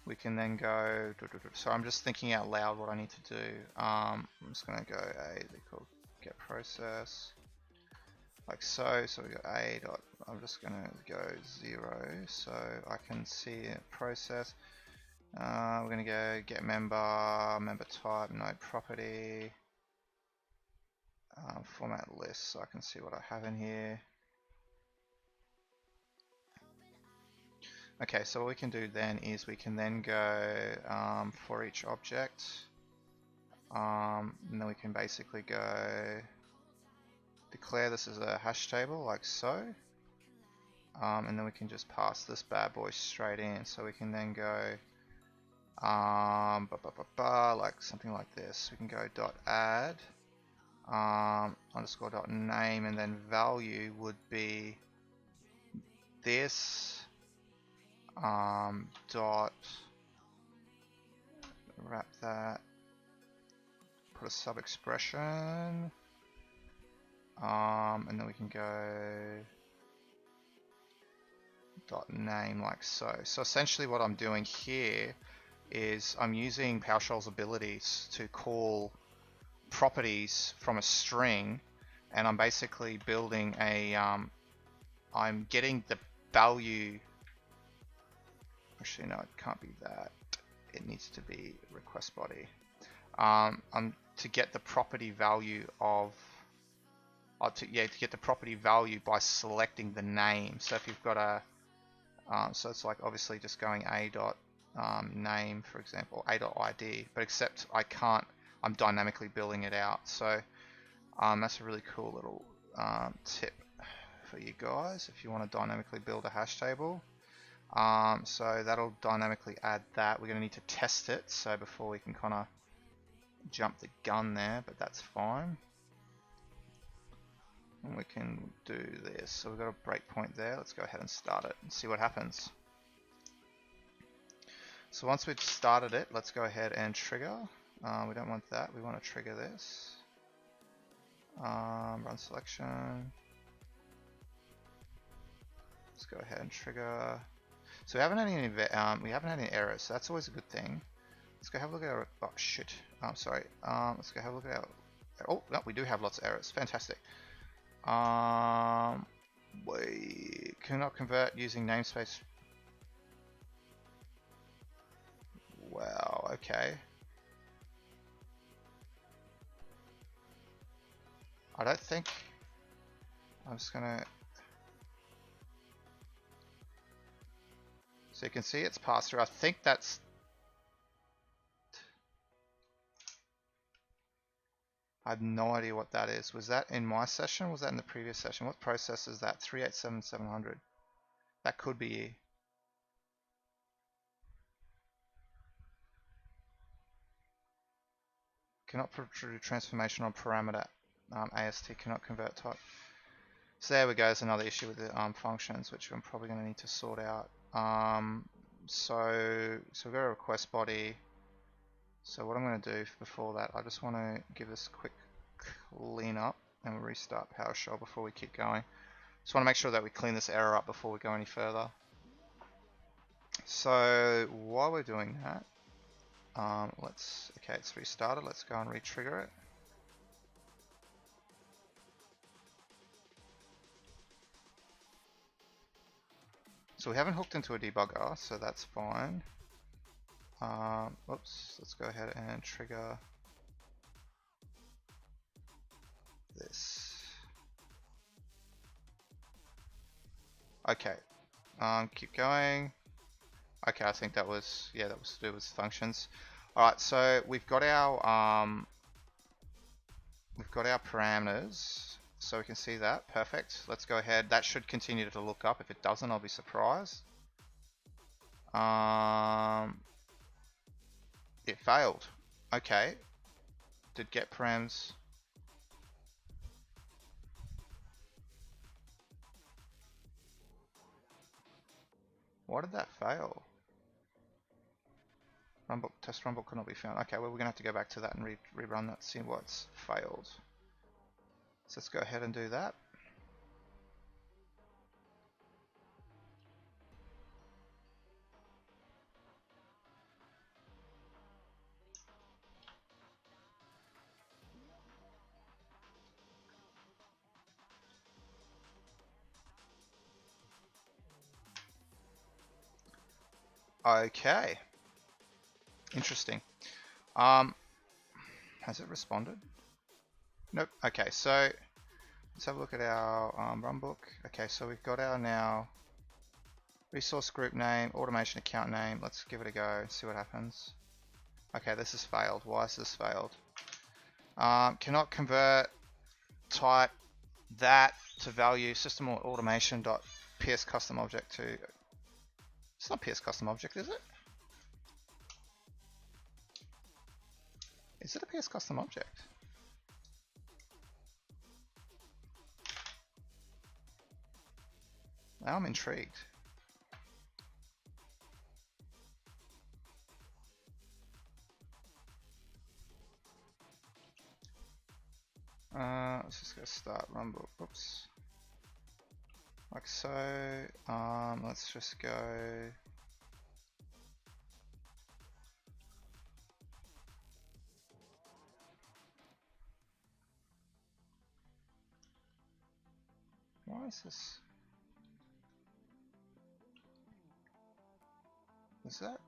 we can then go, so I'm just thinking out loud what I need to do. I'm just going to go a equal get process like so. So we got a dot, I'm just going to go 0 so I can see it process. We're going to go get member type, node property, format list so I can see what I have in here. Okay, so what we can do then is we can then go for each object, and then we can basically go declare this as a hash table like so, and then we can just pass this bad boy straight in. So we can then go like something like this. We can go dot add underscore dot name, and then value would be this dot wrap that, put a sub expression, and then we can go dot name like so. So essentially what I'm doing here is I'm using PowerShell's abilities to call properties from a string, and I'm basically building a I'm getting the value. Actually, no, it can't be that. It needs to be request body. To get the property value of, to get the property value by selecting the name. So if you've got a, so it's like obviously just going a dot name, for example, a dot id, but except I can't. I'm dynamically building it out. So that's a really cool little tip for you guys if you want to dynamically build a hash table. So that'll dynamically add that. We're going to need to test it, so before we can kind of jump the gun there, but that's fine. And we can do this. So we've got a breakpoint there. Let's go ahead and start it and see what happens. So once we've started it, let's go ahead and trigger. We don't want that. We want to trigger this. Run selection. Let's go ahead and trigger. So we haven't had any errors, so that's always a good thing. Let's go have a look at our, oh shit, I'm sorry. Let's go have a look at our, oh no, we do have lots of errors, fantastic. We cannot convert using namespace. Wow, okay. I don't think, I'm just gonna, so you can see it's passed through. I think that's, I have no idea what that is. Was that in my session? Was that in the previous session? What process is that? 387700. That could be. Cannot do transformation on parameter. AST cannot convert type. So there we go. There's another issue with the functions, which I'm probably going to need to sort out. So we've got a request body. So what I'm going to do before that, I just want to give this a quick clean up and restart PowerShell before we keep going. Just want to make sure that we clean this error up before we go any further. So while we're doing that, okay, it's restarted. Let's go and re-trigger it. So we haven't hooked into a debugger, so that's fine. Oops, let's go ahead and trigger this. Okay, keep going. Okay, I think that was, yeah, that was to do with functions. Alright, so we've got our parameters, so we can see that. Perfect. Let's go ahead. That should continue to look up. If it doesn't, I'll be surprised. It failed. Okay. Did get params. Why did that fail? Runbook, test runbook could not be found. Okay, well we're gonna have to go back to that and rerun that, see what's failed. So let's go ahead and do that. Okay. Interesting. Has it responded? Nope. Okay, so let's have a look at our runbook. Okay, so we've got our now resource group name, automation account name. Let's give it a go and see what happens. Okay, this has failed. Why has this failed? Cannot convert type that to value system or automation dot PS custom object to. It's not PS custom object, is it? Is it a PS custom object? Now I'm intrigued. Let's just go start runbook. Oops. Like so. Let's just go. Why is this? Is that?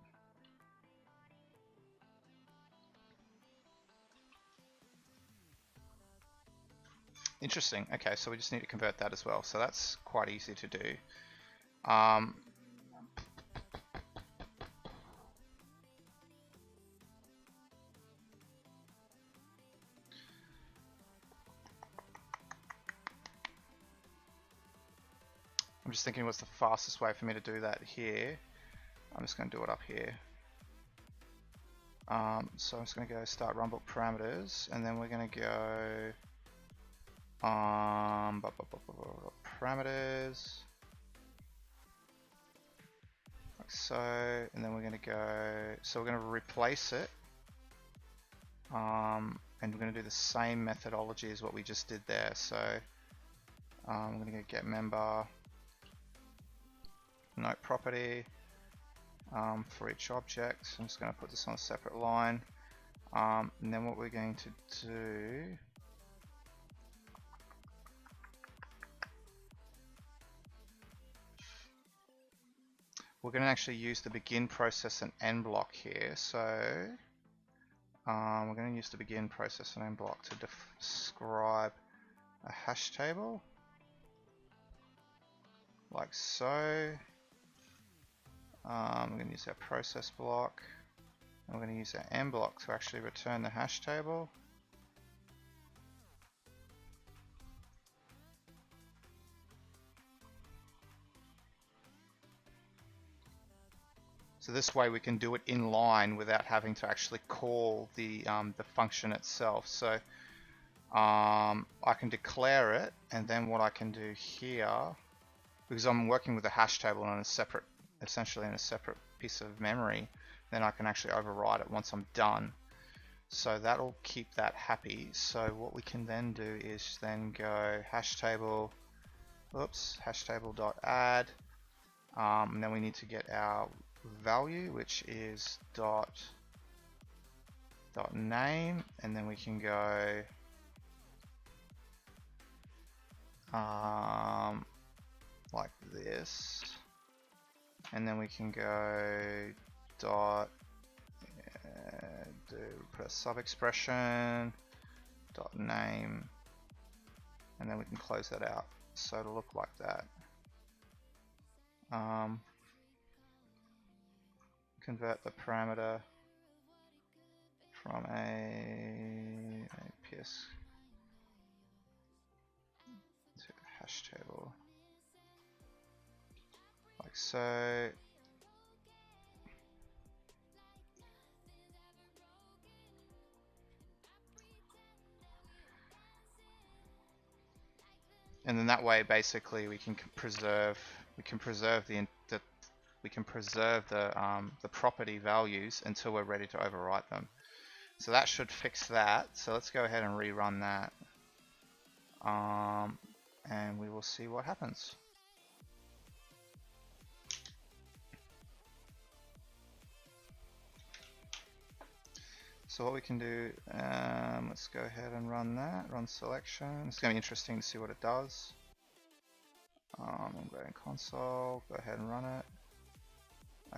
Interesting. Okay, so we just need to convert that as well. So that's quite easy to do. I'm just thinking what's the fastest way for me to do that here. I'm just going to do it up here. So I'm just going to go start runbook parameters, and then we're going to go parameters like so, and then we're going to go. So we're going to replace it, and we're going to do the same methodology as what we just did there. So I'm going to go get member note property. For each object, I'm just going to put this on a separate line, and then what we're going to do, we're going to actually use the begin process and end block here. So we're going to use the begin process and end block to describe a hash table like so. We're going to use our process block, and we're going to use our end block to actually return the hash table. So this way we can do it in line without having to actually call the function itself. So I can declare it, and then what I can do here, because I'm working with a hash table on a separate, essentially in a separate piece of memory, then I can actually override it once I'm done. So that'll keep that happy. So what we can then do is then go hash table, hash table dot add, and then we need to get our value, which is dot name, and then we can go like this, and then we can go dot put a sub expression dot name, and then we can close that out so it'll look like that. Convert the parameter from a PS to a hash table like so. And then that way, basically, we can preserve the property values until we're ready to overwrite them. So that should fix that. So let's go ahead and rerun that, and we will see what happens. So what we can do, let's go ahead and run that, run selection. It's going to be interesting to see what it does. I'm going to console, go ahead and run it.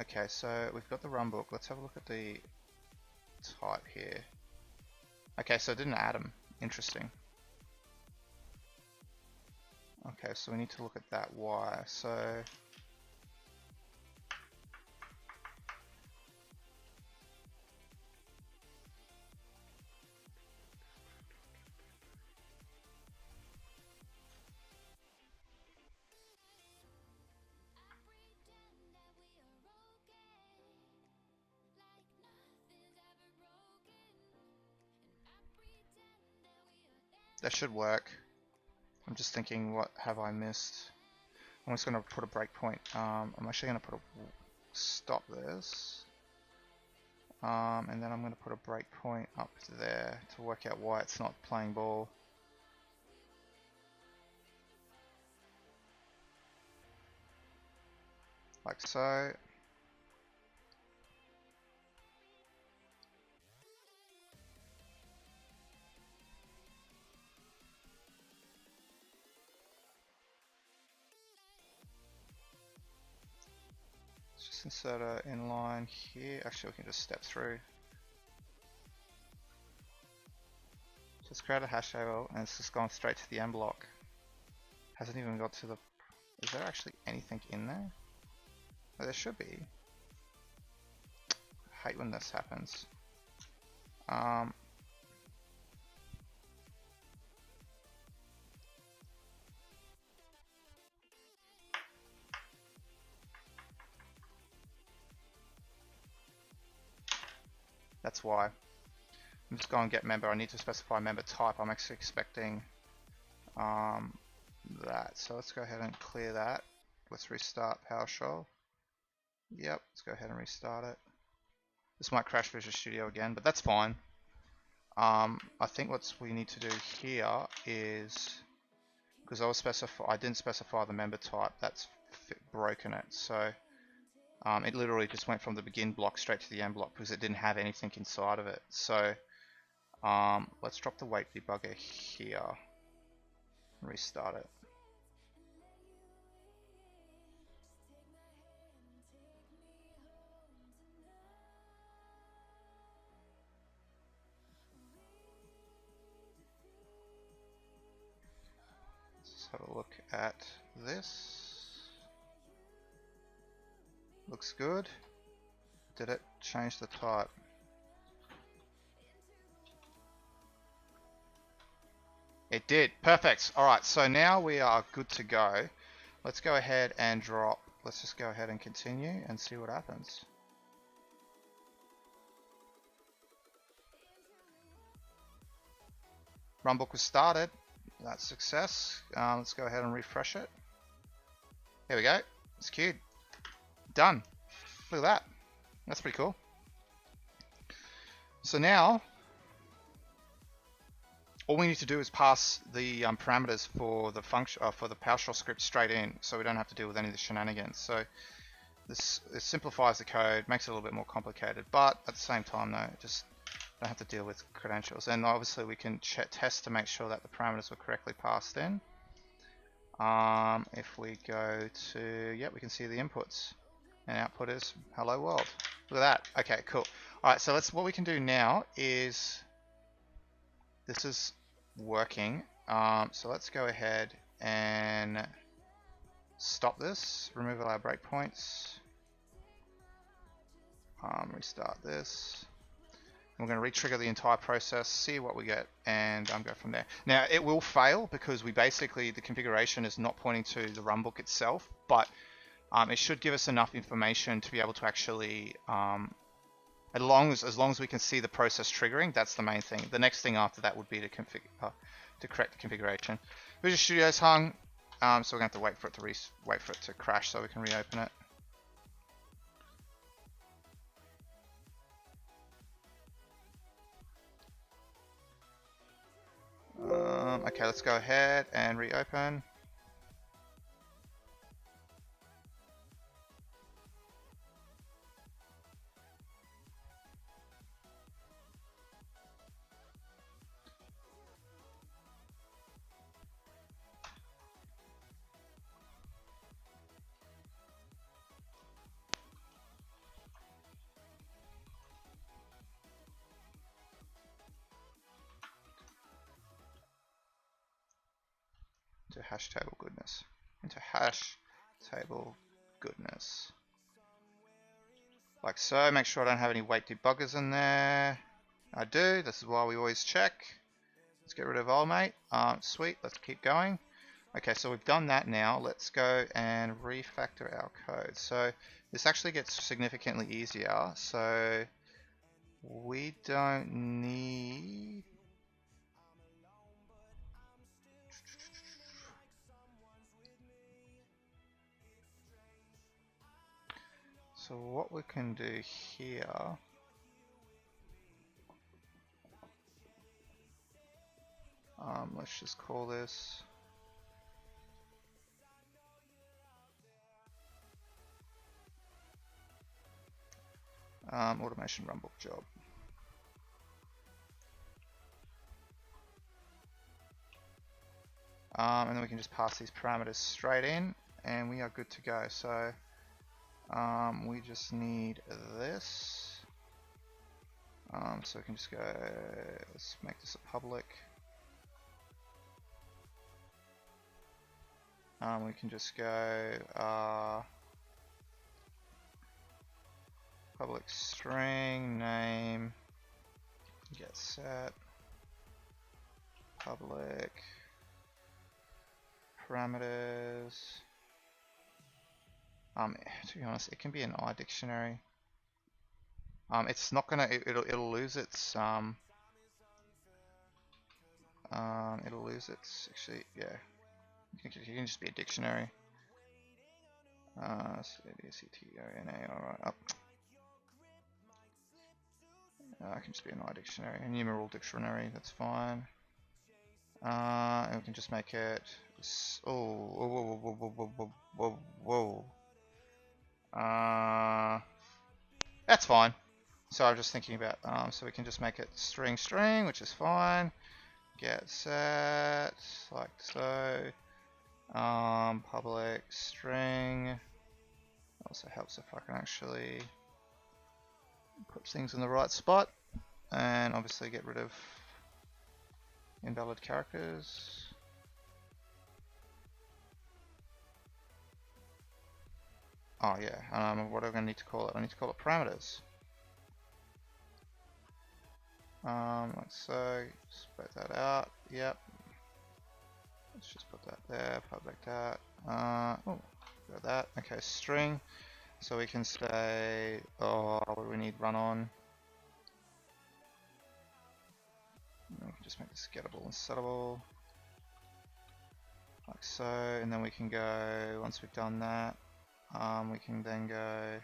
Okay, so we've got the run book. Let's have a look at the type here. Okay, so it didn't add them. Interesting. Okay, so we need to look at that why. So that should work. I'm just thinking, what have I missed? I'm just going to put a breakpoint. I'm actually going to put a stop this. And then I'm going to put a breakpoint up there to work out why it's not playing ball. Like so. Let's just insert a inline here. Actually, we can just step through. Just create a hash table, and it's just gone straight to the end block. Hasn't even got to the... Is there actually anything in there? Oh, there should be. I hate when this happens. That's why. I'm just going to get member. I need to specify member type. I'm actually expecting that. So let's go ahead and clear that. Let's restart PowerShell. Yep, let's go ahead and restart it. This might crash Visual Studio again, but that's fine. I think what we need to do here is, because I didn't specify the member type, that's broken it. So it literally just went from the begin block straight to the end block because it didn't have anything inside of it. So let's drop the wait debugger here and restart it. Let's have a look at this. Looks good. Did it change the type? It did. Perfect. Alright, so now we are good to go. Let's go ahead and drop. Let's just go ahead and continue and see what happens. Runbook was started. That's success. Let's go ahead and refresh it. Here we go. It's queued. Done. Look at that. That's pretty cool. So now, all we need to do is pass the parameters for the function for the PowerShell script straight in, so we don't have to deal with any of the shenanigans. So this simplifies the code, makes it a little bit more complicated, but at the same time, no, just don't have to deal with credentials. And obviously, we can test to make sure that the parameters were correctly passed in. If we go to, yeah, we can see the inputs, and output is hello world. Look at that. Okay, cool. All right, so what we can do now is, this is working. So let's go ahead and stop this, remove all our breakpoints, restart this. We're going to re-trigger the entire process, see what we get, and go from there. Now, it will fail because we basically, the configuration is not pointing to the runbook itself, but it should give us enough information to be able to actually, as long as we can see the process triggering, that's the main thing. The next thing after that would be to correct the configuration. Visual Studio's hung, so we're going to have to wait for it to crash so we can reopen it. Okay, let's go ahead and reopen. to hash table goodness. Into hash table goodness. Like so. Make sure I don't have any weight debuggers in there. I do. This is why we always check. Let's get rid of all, mate. Sweet. Let's keep going. Okay, so we've done that now. Let's go and refactor our code. So this actually gets significantly easier. So we don't need... So what we can do here... let's just call this... automation runbook job. And then we can just pass these parameters straight in, and we are good to go. So we just need this. So we can just go, let's make this a public. We can just go public string name get set public parameters. To be honest, it can be an I dictionary. It's not gonna. It'll lose its. It'll lose its. Actually, yeah. It can just be a dictionary. C-A-D-C-T-O-N-A. All right. Up. It can just be an I dictionary, a numeral dictionary. That's fine. And we can just make it. Whoa. That's fine. So I'm just thinking about. So we can just make it string, which is fine. Get set like so. Public string. Also helps if I can actually put things in the right spot, and obviously get rid of invalid characters. Oh yeah, what am I going to need to call it? I need to call it parameters. Like so, spread that out, yep. Let's just put that there, public that. Got that, okay, string. So we can say, what do we need run on? We can just make this gettable and settable. Like so, and then we can go, once we've done that, we can then go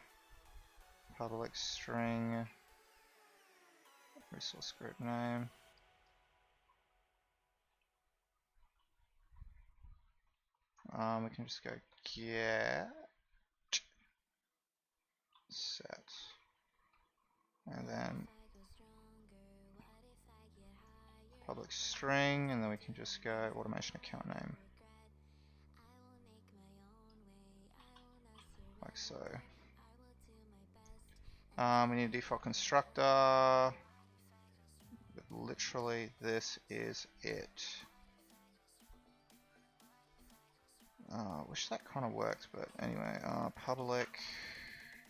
public string resource group name. We can just go get set, and then public string, and then we can just go automation account name, like so. We need a default constructor, but literally this is it. Wish that kind of worked, but anyway, public,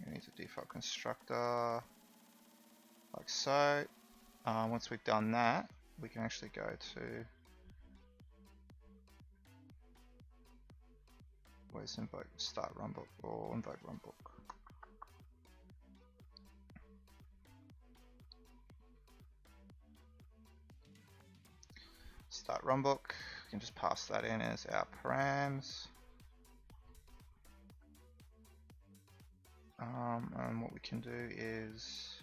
it needs a default constructor, like so. Once we've done that, we can actually go to, where's invoke start runbook or invoke runbook. Start runbook, we can just pass that in as our params. And what we can do is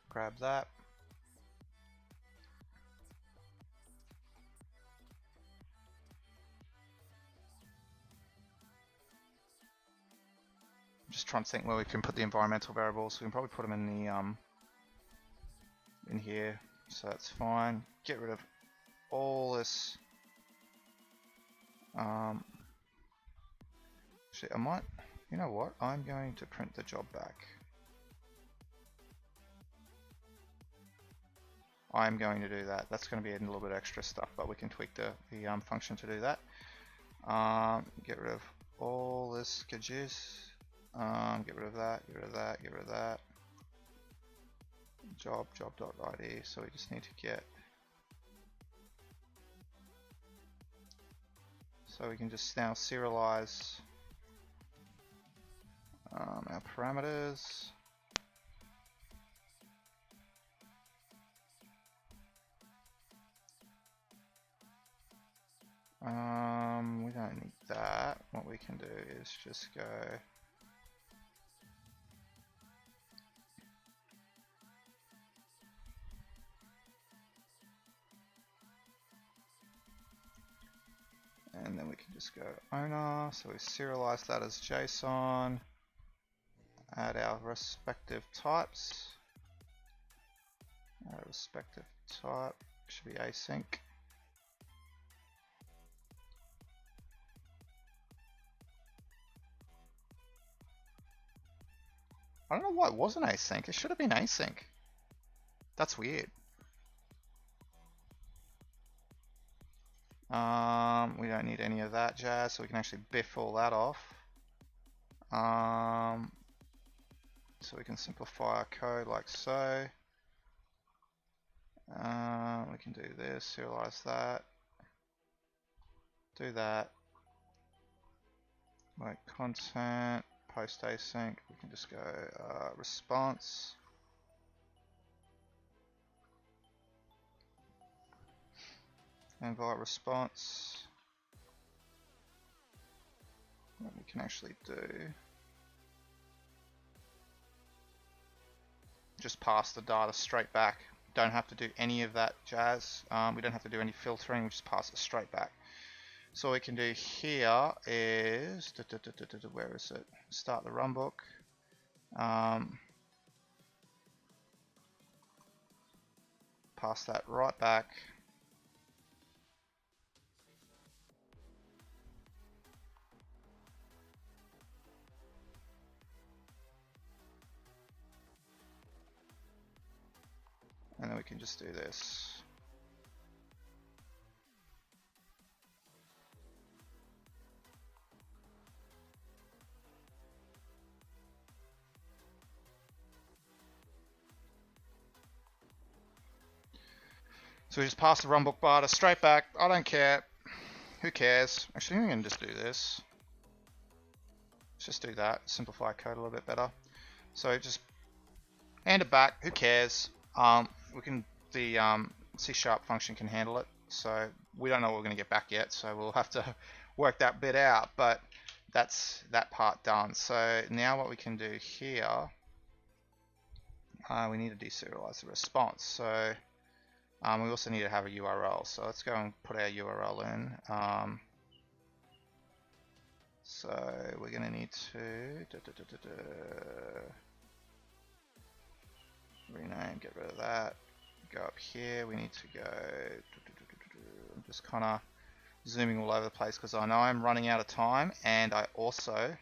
grab that. Just trying to think where we can put the environmental variables. We can probably put them in the in here, so that's fine. Get rid of all this Actually, I might, you know what? I'm going to print the job back. I'm going to do that. That's going to be a little bit extra stuff, but we can tweak the function to do that. Get rid of all this gajizz. Get rid of that, get rid of that, get rid of that. Job.id, so we just need to get, so we can just now serialize our parameters. We don't need that. What we can do is just go and then we can just go owner, so we serialize that as JSON, add our respective types. Our respective type should be async. I don't know why it wasn't async. It should have been async. That's weird. We don't need any of that jazz, so we can actually biff all that off. So we can simplify our code like so. We can do this, serialize that, do that. Like content, post async, we can just go response. Invite response. What we can actually do, just pass the data straight back. Don't have to do any of that jazz. We don't have to do any filtering, we just pass it straight back. So what we can do here is, where is it? Start the runbook. Pass that right back. And then we can just do this. So we just pass the runbook data straight back. I don't care. Who cares? Actually, we can just do this. Let's just do that. Simplify code a little bit better. So just hand it back. Who cares? We can, the C# function can handle it. So we don't know what we're going to get back yet. So we'll have to work that bit out. But that's that part done. So now what we can do here, we need to deserialize the response. So we also need to have a URL. So let's go and put our URL in. So we're going to need to rename, get rid of that. Go up here. We need to go. I'm just kind of zooming all over the place because I know I'm running out of time, and I also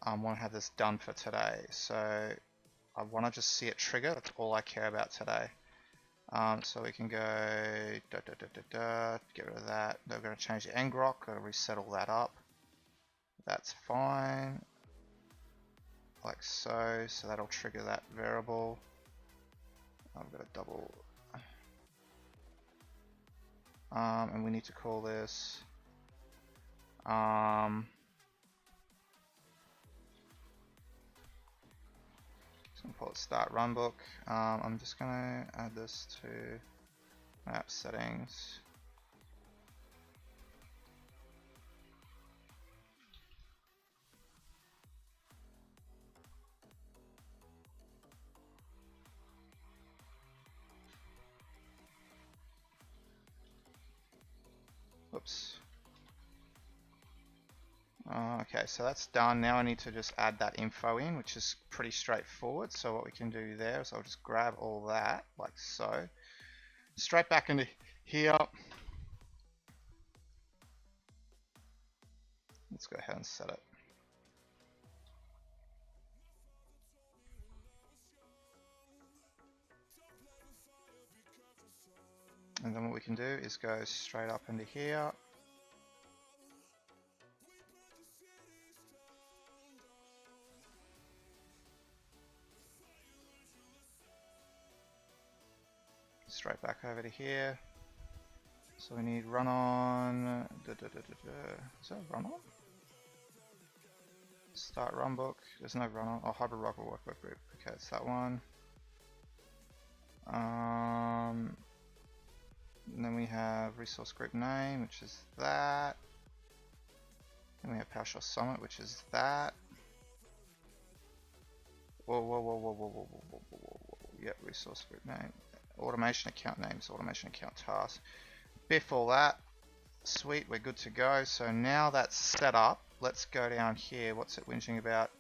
want to have this done for today. So I want to just see it trigger. That's all I care about today. So we can go get rid of that. They're going to change the ngrok. Got to reset all that up. That's fine, like so. So that'll trigger that variable. I've got a double, and we need to call this. So I'm call it start runbook. I'm just gonna add this to map settings. Whoops. Okay, so that's done. Now I need to just add that info in, which is pretty straightforward. So what we can do there is I'll just grab all that, like so, straight back into here. Let's go ahead and set it. And then what we can do is go straight up into here. Straight back over to here. So we need run on. Is that run on? Start run book. There's no run on. Oh, hybrid rock or workbook group. Okay, it's that one. And then we have resource group name, which is that. Then we have PowerShell Summit, which is that. Whoa, whoa, whoa, whoa, whoa, whoa, whoa, whoa, whoa, whoa. Yep, resource group name. Automation account names, automation account task. Biff all that. Sweet, we're good to go. So now that's set up. Let's go down here. What's it whinging about?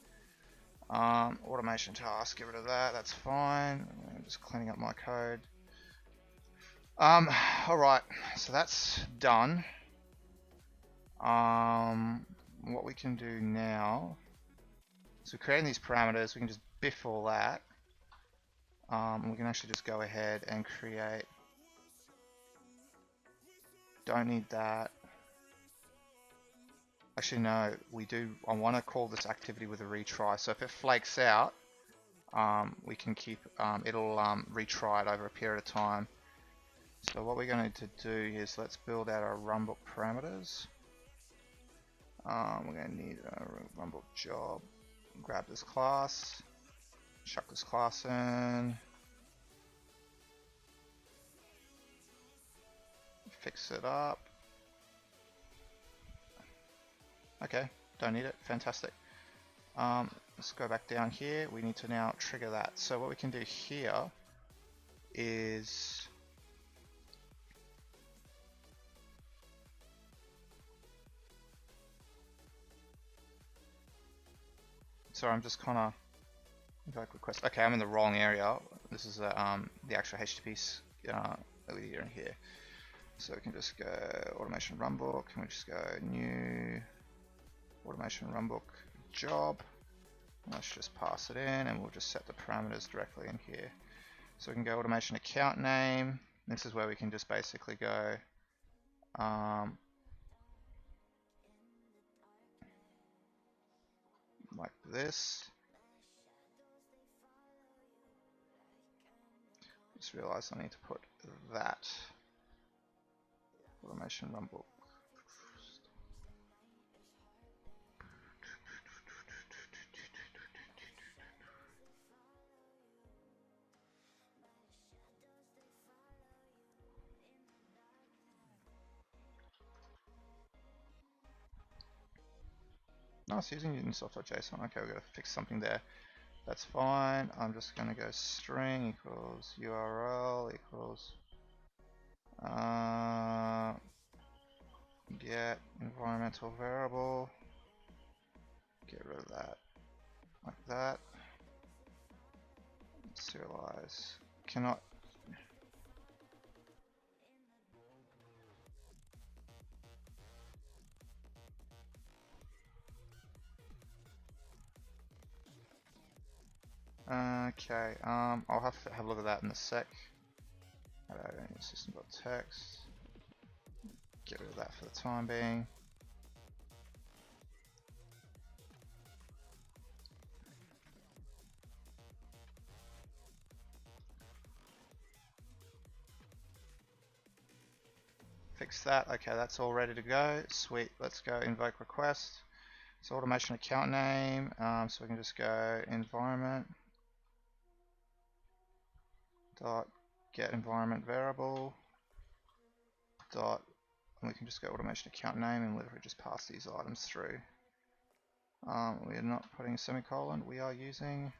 Automation task, get rid of that. That's fine. I'm just cleaning up my code. Alright, so that's done. What we can do now, so creating these parameters, we can just biff all that. We can actually just go ahead and create. Don't need that. Actually, no, we do. I want to call this activity with a retry. So if it flakes out, we can keep. It'll retry it over a period of time. So what we're going to do is let's build out our runbook parameters. We're going to need a runbook job. Grab this class, chuck this class in, fix it up. Okay, don't need it. Fantastic. Let's go back down here. We need to now trigger that. So what we can do here is sorry, I'm just kind of invoke request. Okay, I'm in the wrong area. This is the actual HTTP here and here. So we can just go automation runbook, and we just go new automation runbook job. Let's just pass it in, and we'll just set the parameters directly in here. So we can go automation account name. This is where we can just basically go like this. Just realized I need to put that automation runbook. No, it's using Unsoft.json. Okay, we've got to fix something there. That's fine. I'm just going to go string equals URL equals get environmental variable. Get rid of that. Like that. Serialize. Cannot. Okay, I'll have to have a look at that in a sec. System.text. Get rid of that for the time being. Fix that. Okay, that's all ready to go. Sweet. Let's go invoke request. So automation account name. So we can just go environment dot get environment variable dot, and we can just go automation account name and literally just pass these items through. We are not putting a semicolon. We are using,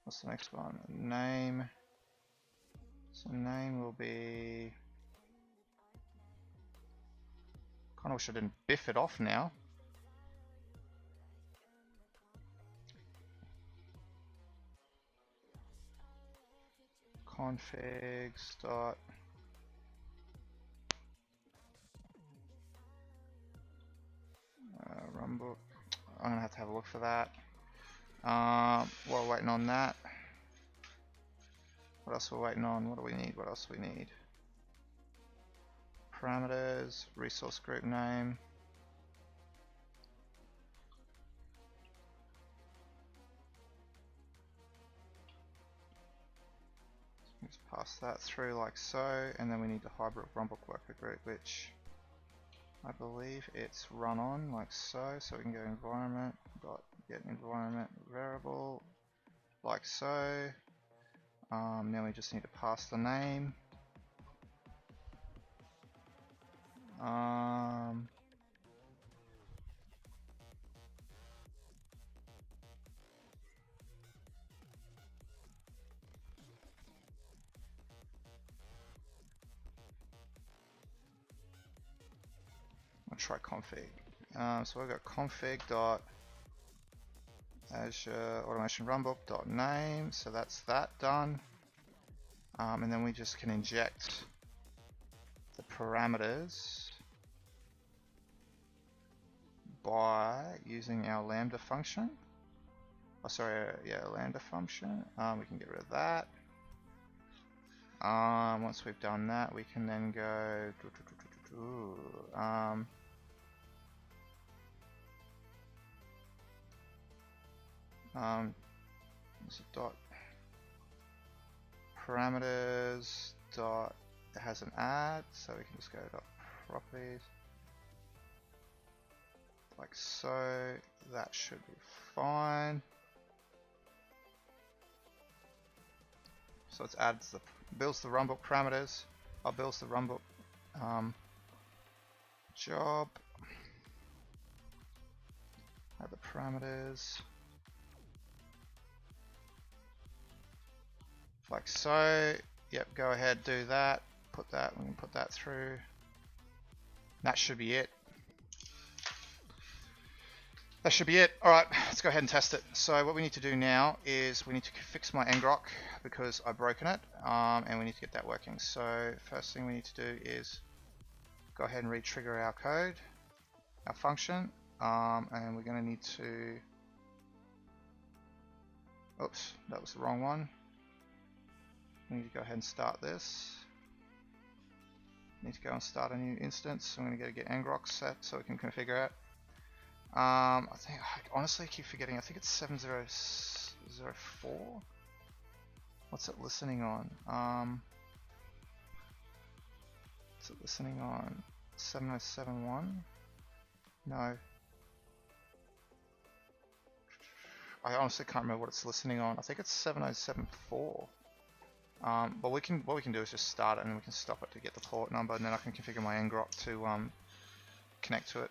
what's the next one? Name. So name will be, kind of wish I didn't biff it off now. Configs dot runbook. I'm gonna have to have a look for that. While we're waiting on that, what else we're waiting on? What do we need? What else do we need? parameters, resource group name. Just pass that through like so, and then we need the hybrid runbook worker group, which I believe it's run on like so. So we can go environment dot get environment variable like so. Now we just need to pass the name. I'll try config. So we've got config dot Azure automation runbook dot name. So that's that done. And then we just can inject the parameters by using our lambda function. Oh, sorry, yeah, lambda function. We can get rid of that. Once we've done that, we can then go. This is dot parameters dot. It has an add, so we can just go dot properties like so. That should be fine. So it adds the builds the runbook parameters. Builds the runbook job. Add the parameters like so. Yep, go ahead, do that. Put that. We can put that through. That should be it. That should be it. Alright, let's go ahead and test it. So what we need to do now is we need to fix my ngrok because I've broken it, and we need to get that working. So first thing we need to do is go ahead and re-trigger our code, our function, and we're going to need to, oops, that was the wrong one. We need to go ahead and start this. Need to go and start a new instance. I'm going to go get ngrok set so we can configure it. I think, I honestly keep forgetting, I think it's 7004. What's it listening on? What's it listening on? 7071? No. I honestly can't remember what it's listening on. I think it's 7074. But what we can do is just start it and we can stop it to get the port number, and then I can configure my ngrok to connect to it.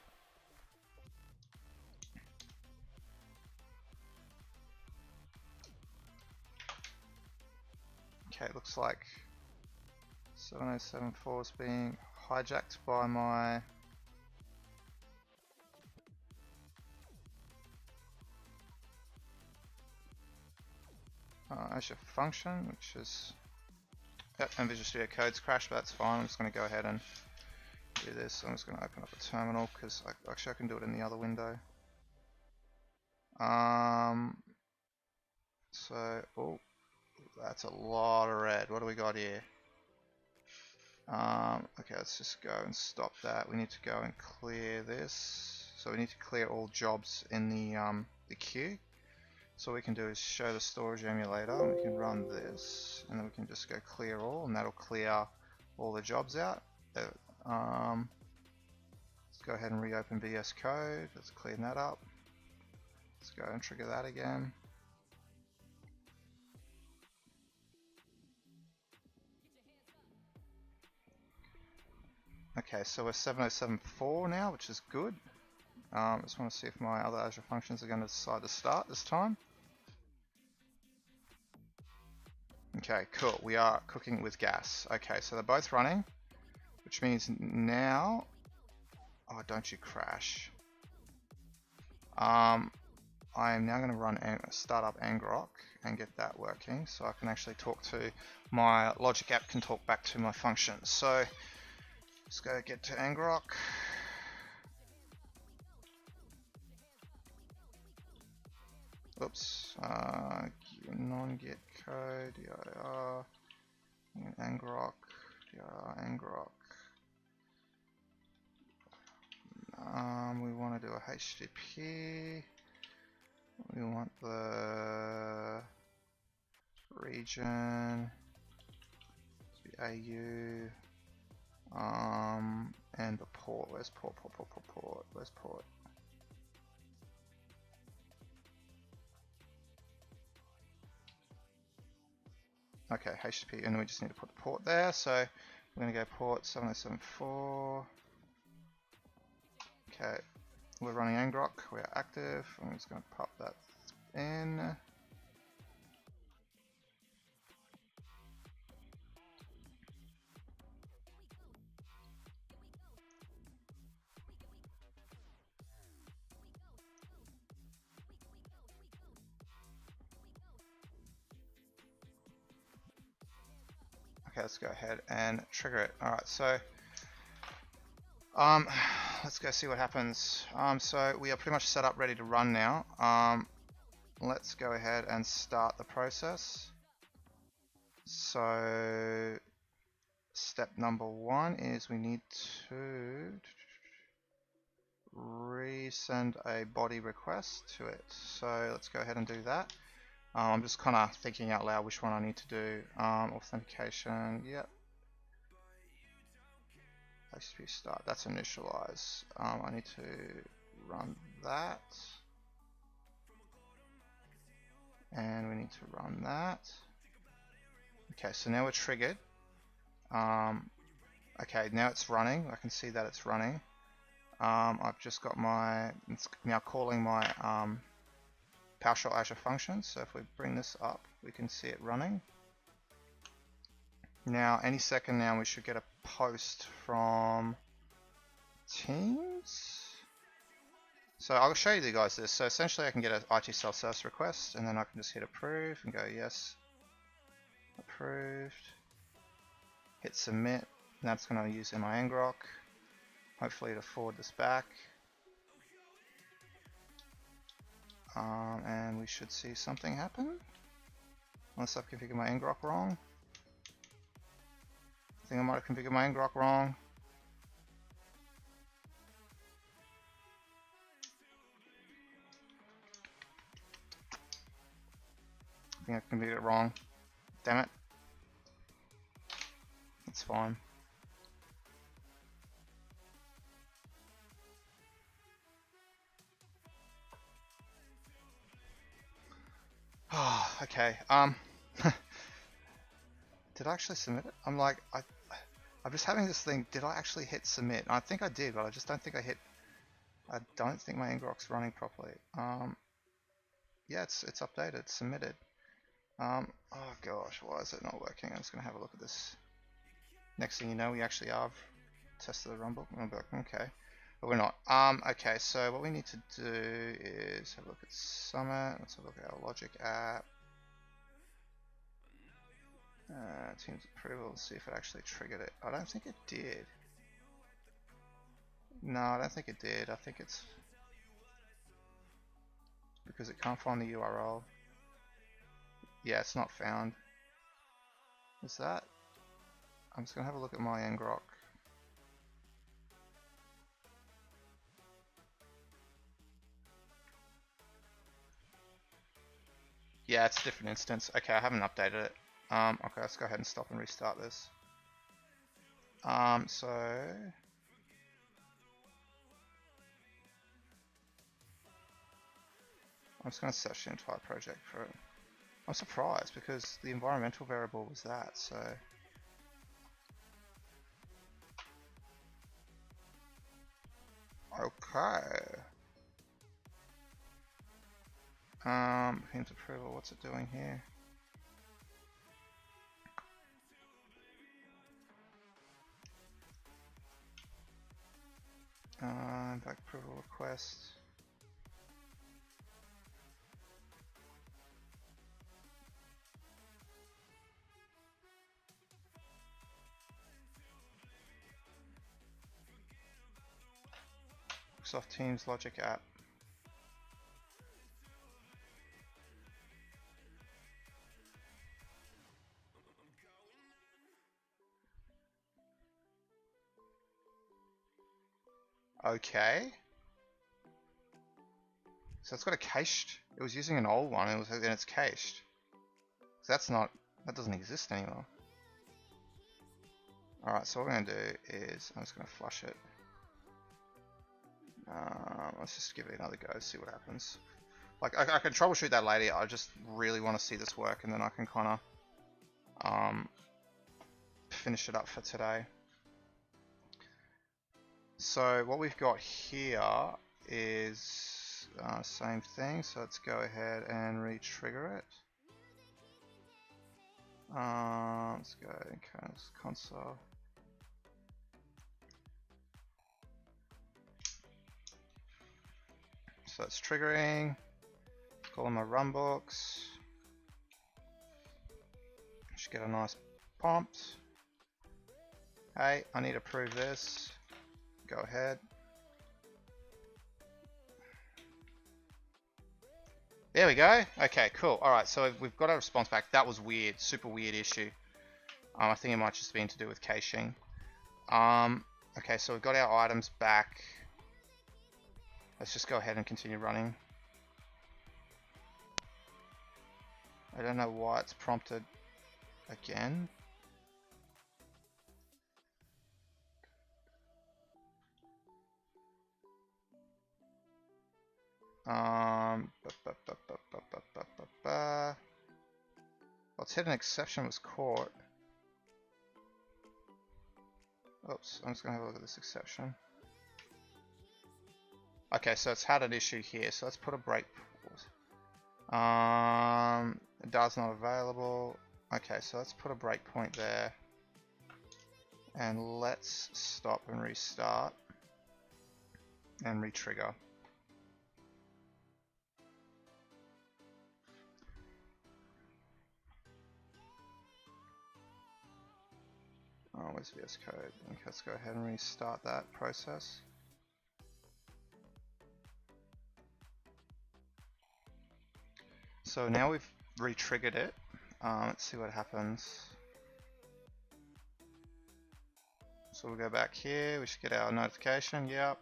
Okay, it looks like 7074 is being hijacked by my Azure function, which is, yep, and Visual Studio Code's crashed, but that's fine. I'm just going to go ahead and do this. I'm just going to open up a terminal because actually I can do it in the other window. So, oh, that's a lot of red. What do we got here? Okay, let's just go and stop that. We need to go and clear this. So we need to clear all jobs in the queue. So what we can do is show the storage emulator, and we can run this, and then we can just go clear all, and that'll clear all the jobs out. Let's go ahead and reopen VS Code. Let's clean that up. Let's go and trigger that again. Okay, so we're 7074 now, which is good. I just want to see if my other Azure functions are going to decide to start this time. Okay, cool. We are cooking with gas. Okay, so they're both running, which means now... Oh, don't you crash. I am now going to run start up ngrok and get that working, so I can actually talk to my logic app, can talk back to my function. So let's go get to ngrok. Oops, non-git code, dir, ngrok, dir, ngrok. HTTP. We want the region to be AU. And the port. Where's port? Where's port? Okay, HTTP, and we just need to put the port there. So we're going to go port 7074. Okay, we're running ngrok. We are active. I'm just going to pop that in. Okay, let's go ahead and trigger it. Alright, so let's go see what happens. So we are pretty much set up, ready to run now. Let's go ahead and start the process. So step number 1 is we need to resend a body request to it. So let's go ahead and do that. I'm just kind of thinking out loud which one I need to do. Authentication, yep. HTTP start, that's initialize. I need to run that. And we need to run that. Okay, so now we're triggered. Okay, now it's running. I can see that it's running. I've just got my, it's now calling my PowerShell Azure Functions. So if we bring this up, we can see it running. Now, any second now, we should get a post from Teams. So I'll show you guys this. So essentially, I can get an IT self-service request, and then I can just hit approve and go yes, approved. Hit submit. And that's going to use my ngrok. Hopefully, to forward this back. And we should see something happen. Unless I've configured my ngrok wrong. I think I might have configured my ngrok wrong. I think I configured it wrong. Damn it. That's fine. Oh, okay. Did I actually submit it? I'm like, I'm just having this thing. Did I actually hit submit? I think I did, but I just don't think I hit. I don't think my ngrok's running properly. Yeah, it's updated, submitted. Oh gosh, why is it not working? I'm just gonna have a look at this. Next thing you know, we actually have tested the rumble. Okay, but we're not. Okay, so what we need to do is have a look at Summit. Let's have a look at our Logic app. Teams approval. Let's see if it actually triggered it. I don't think it did. No, I don't think it did. I think it's because it can't find the URL. Yeah, it's not found. Is that? I'm just gonna have a look at my ngrok. Yeah, it's a different instance. Okay, I haven't updated it. Okay, let's go ahead and stop and restart this. So I'm just going to search the entire project for it. I'm surprised because the environmental variable was that, so okay. Hint approval, what's it doing here? Back approval request. Microsoft Teams Logic app. Okay. So it's got a cached. It was using an old one, and it's cached. So that doesn't exist anymore. Alright, so what we're going to do is, I'm just going to flush it. Let's just give it another go, see what happens. Like, I can troubleshoot that later, I just really want to see this work, and then I can kind of finish it up for today. So what we've got here is same thing, so let's go ahead and re-trigger it. Let's go console. So it's triggering. Call them my runbooks. Should get a nice prompt. Hey, I need to prove this. Go ahead. There we go. Okay, cool. Alright, so we've got a response back. That was weird. Super weird issue. I think it might just been to do with caching. Okay, so we've got our items back. Let's just go ahead and continue running. I don't know why it's prompted again. Let's hit an exception was caught. Oops, I'm just gonna have a look at this exception. Okay, so it's had an issue here, so let's put a break. Does not available. Okay, so let's put a breakpoint there. And let's stop and restart. And re-trigger. Oh, where's VS Code? Okay, let's go ahead and restart that process. So now we've re-triggered it. Let's see what happens. So we'll go back here. We should get our notification. Yep.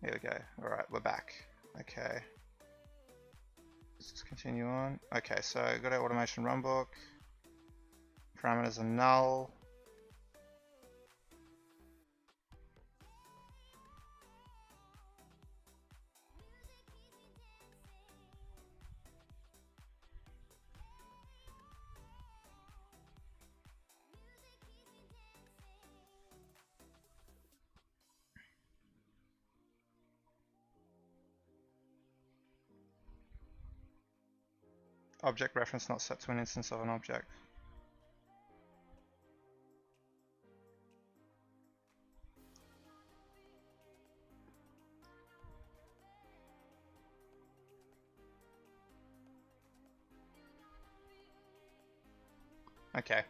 Here we go. Alright, we're back. Okay. Let's just continue on. Okay, so got our automation runbook. Parameters are null. Object reference not set to an instance of an object. Okay.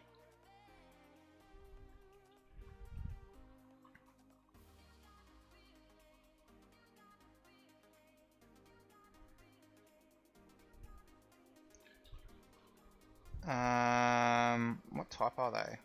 What type are they?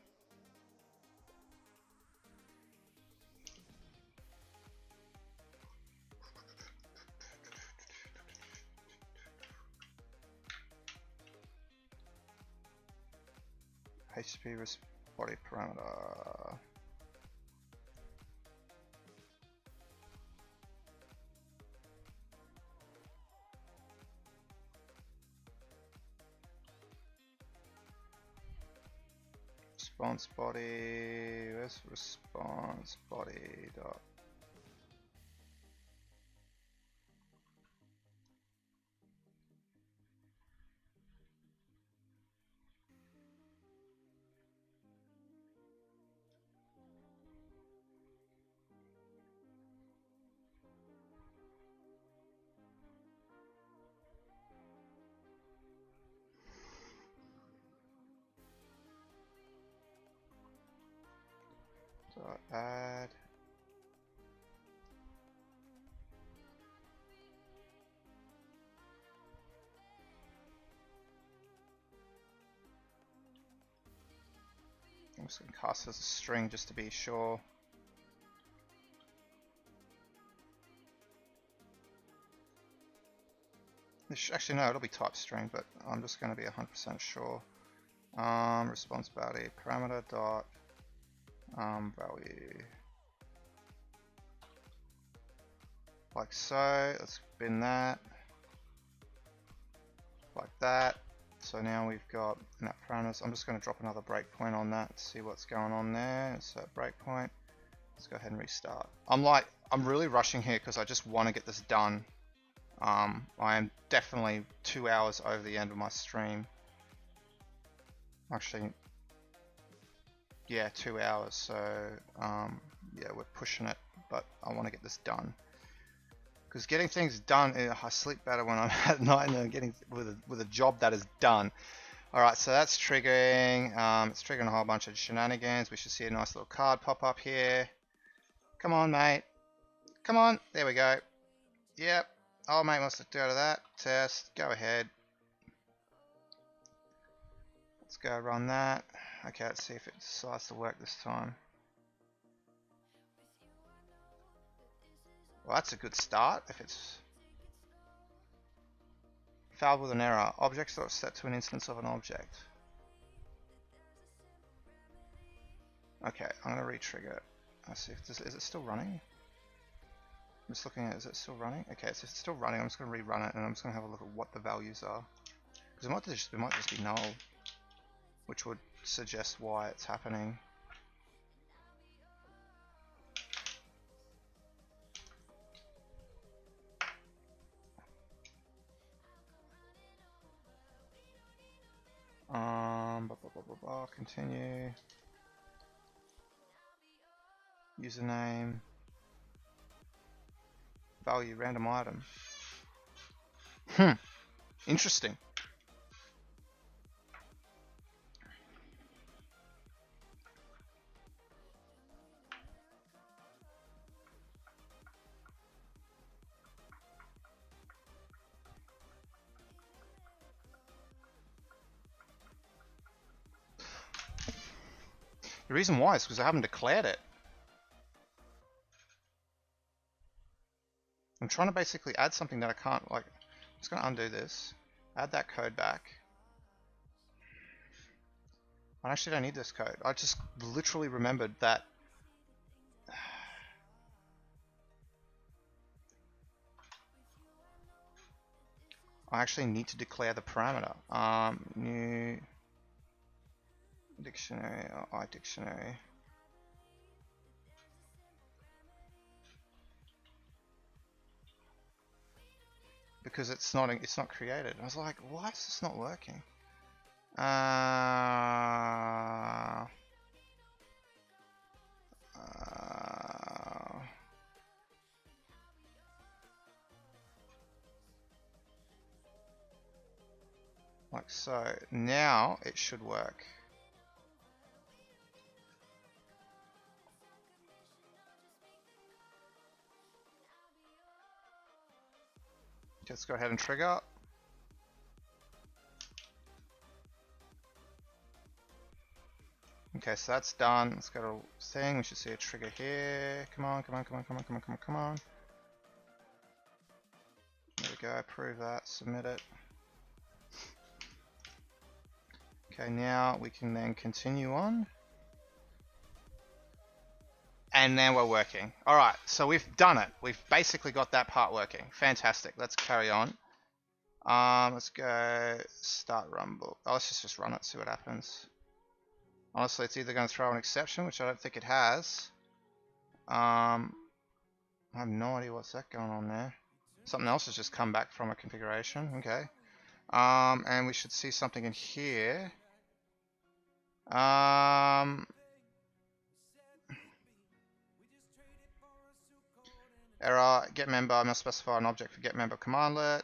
HTTP body parameter. Response body. Where's response body dot? Add. I'm just going to cast as a string just to be sure. Actually, no, it'll be type string, but I'm just going to be 100% sure. Responsibility parameter dot value, like so. Let's bin that like that. So now we've got map parameters. I'm just going to drop another breakpoint on that to see what's going on there. So breakpoint. Let's go ahead and restart. I'm really rushing here because I just want to get this done. I am definitely 2 hours over the end of my stream. Actually, yeah, 2 hours. So yeah, we're pushing it, but I want to get this done. Because getting things done, I sleep better when I'm at night and I'm getting with a job that is done. All right, so that's triggering. It's triggering a whole bunch of shenanigans. We should see a nice little card pop up here. Come on, mate. Come on. There we go. Yep. Oh, mate wants to go to that test. Go ahead. Let's go run that. Okay, let's see if it decides to work this time. Well, that's a good start. If it's failed with an error, objects are set to an instance of an object. Okay, I'm gonna re-trigger it. Let's see if this is it still running. I'm just looking at, is it still running? Okay, so if it's still running, I'm just gonna rerun it and I'm just gonna have a look at what the values are. Because it might just be null, which would suggest why it's happening. Continue. Username. Value random item. Interesting. The reason why is because I haven't declared it. I'm trying to basically add something that I can't, like, I'm just going to undo this, add that code back. I actually don't need this code. I just literally remembered that I actually need to declare the parameter. New dictionary or iDictionary. Because it's not created. I was like, why is this not working? Like so. Now it should work. Let's go ahead and trigger. Okay, so that's done. Let's go to thing. We should see a trigger here. Come on, come on, come on, come on, come on, come on, come on. There we go. Approve that. Submit it. Okay, now we can then continue on. And now we're working. Alright, so we've done it. We've basically got that part working. Fantastic. Let's carry on. Let's go start Rumble. Oh, let's just run it, see what happens. Honestly, it's either going to throw an exception, which I don't think it has. I have no idea what's that going on there. Something else has just come back from a configuration. Okay. And we should see something in here. Error, get member, I must specify an object for get member commandlet.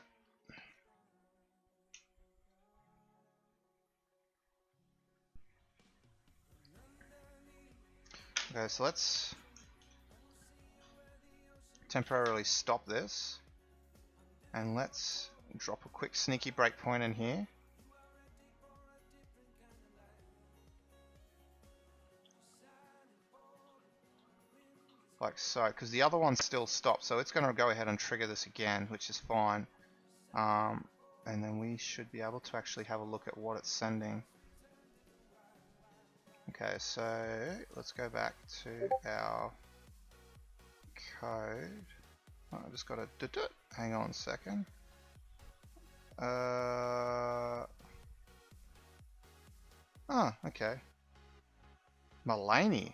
Okay, so let's temporarily stop this. And let's drop a quick sneaky breakpoint in here. Like so, because the other one still stopped, so it's going to go ahead and trigger this again, which is fine. and then we should be able to actually have a look at what it's sending. Okay, so let's go back to our code. Oh, I just got to hang on a second. Oh, okay. Mulaney.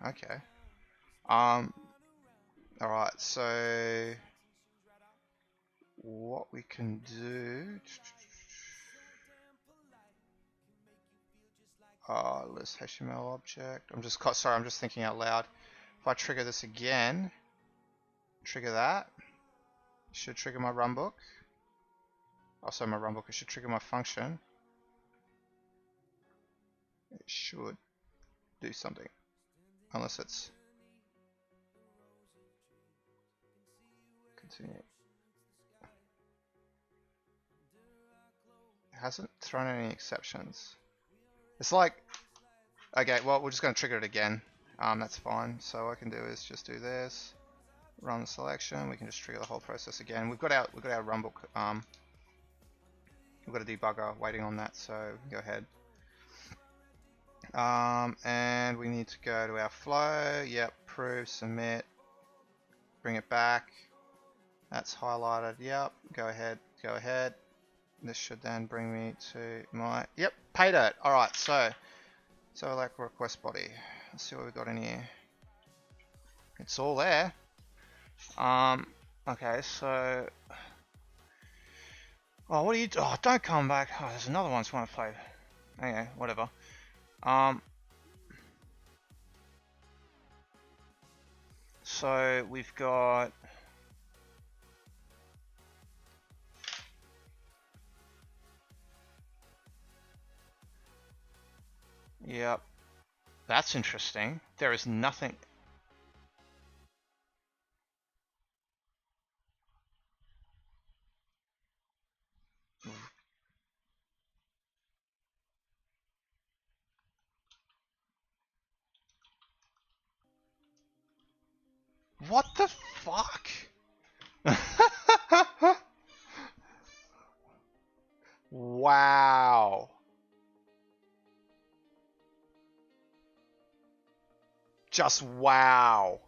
Okay. Alright, so what we can do. List HTML object. I'm just thinking out loud. If I trigger this again, trigger that, it should trigger my runbook. Also my runbook, it should trigger my function. It should do something. Unless it's continue. It hasn't thrown any exceptions. It's like, okay, well, we're just going to trigger it again. That's fine. So what I can do is just do this, run the selection. We can just trigger the whole process again. We've got our runbook. We've got a debugger waiting on that, so we can go ahead. And we need to go to our flow. Yep, prove, submit, bring it back. That's highlighted. Yep, go ahead, go ahead. This should then bring me to my, yep, pay dirt. Alright, so like request body. Let's see what we've got in here. It's all there. Okay, so, oh, what are you, oh, don't come back. Oh, there's another one I want to play. Okay, whatever. So we've got, yep, that's interesting. There is nothing. What the fuck? Wow. Just wow.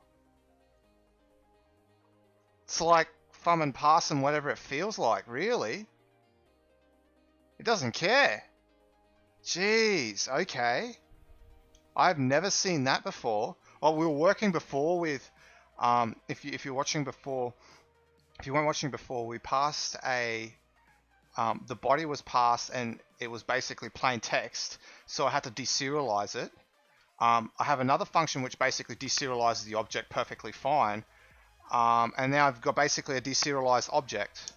It's like thumb and pass and whatever it feels like, really. It doesn't care. Jeez, okay. I've never seen that before. Oh, we were working before with, if you're watching before, if you weren't watching before, we passed a, the body was passed and it was basically plain text, so I had to deserialize it. I have another function which basically deserializes the object perfectly fine, and now I've got basically a deserialized object.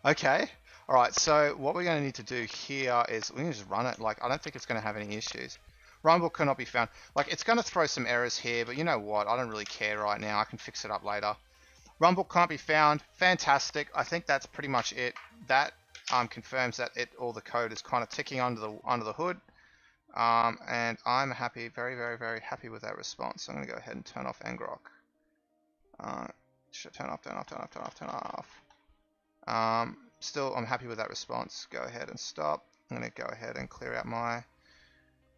Okay. Alright, so what we're going to need to do here is we can just run it. Like, I don't think it's going to have any issues. Runbook cannot be found. Like, it's going to throw some errors here, but you know what? I don't really care right now. I can fix it up later. Runbook can't be found. Fantastic. I think that's pretty much it. That confirms that all the code is kind of ticking under the hood. And I'm happy, very, very, very happy with that response. So I'm going to go ahead and turn off ngrok. Should turn off, turn off, turn off, turn off, turn off. Still, I'm happy with that response. Go ahead and stop. I'm going to go ahead and clear out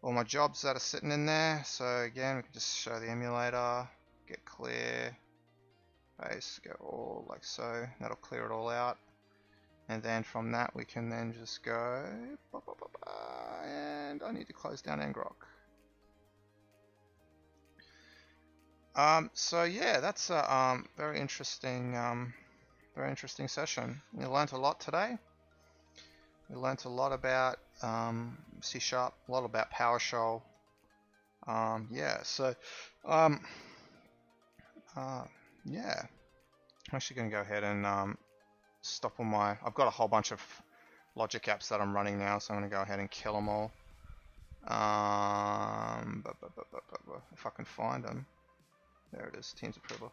all my jobs that are sitting in there. So again, we can just show the emulator, get clear, base, go all like so. That'll clear it all out. And then from that, we can then just go, and I need to close down ngrok. So yeah, that's a very interesting session. We learnt a lot today. We learnt a lot about C#, a lot about PowerShell. Yeah, so yeah, I'm actually going to go ahead and stop all my. I've got a whole bunch of logic apps that I'm running now, so I'm going to go ahead and kill them all. If I can find them. There it is, Teams Approval.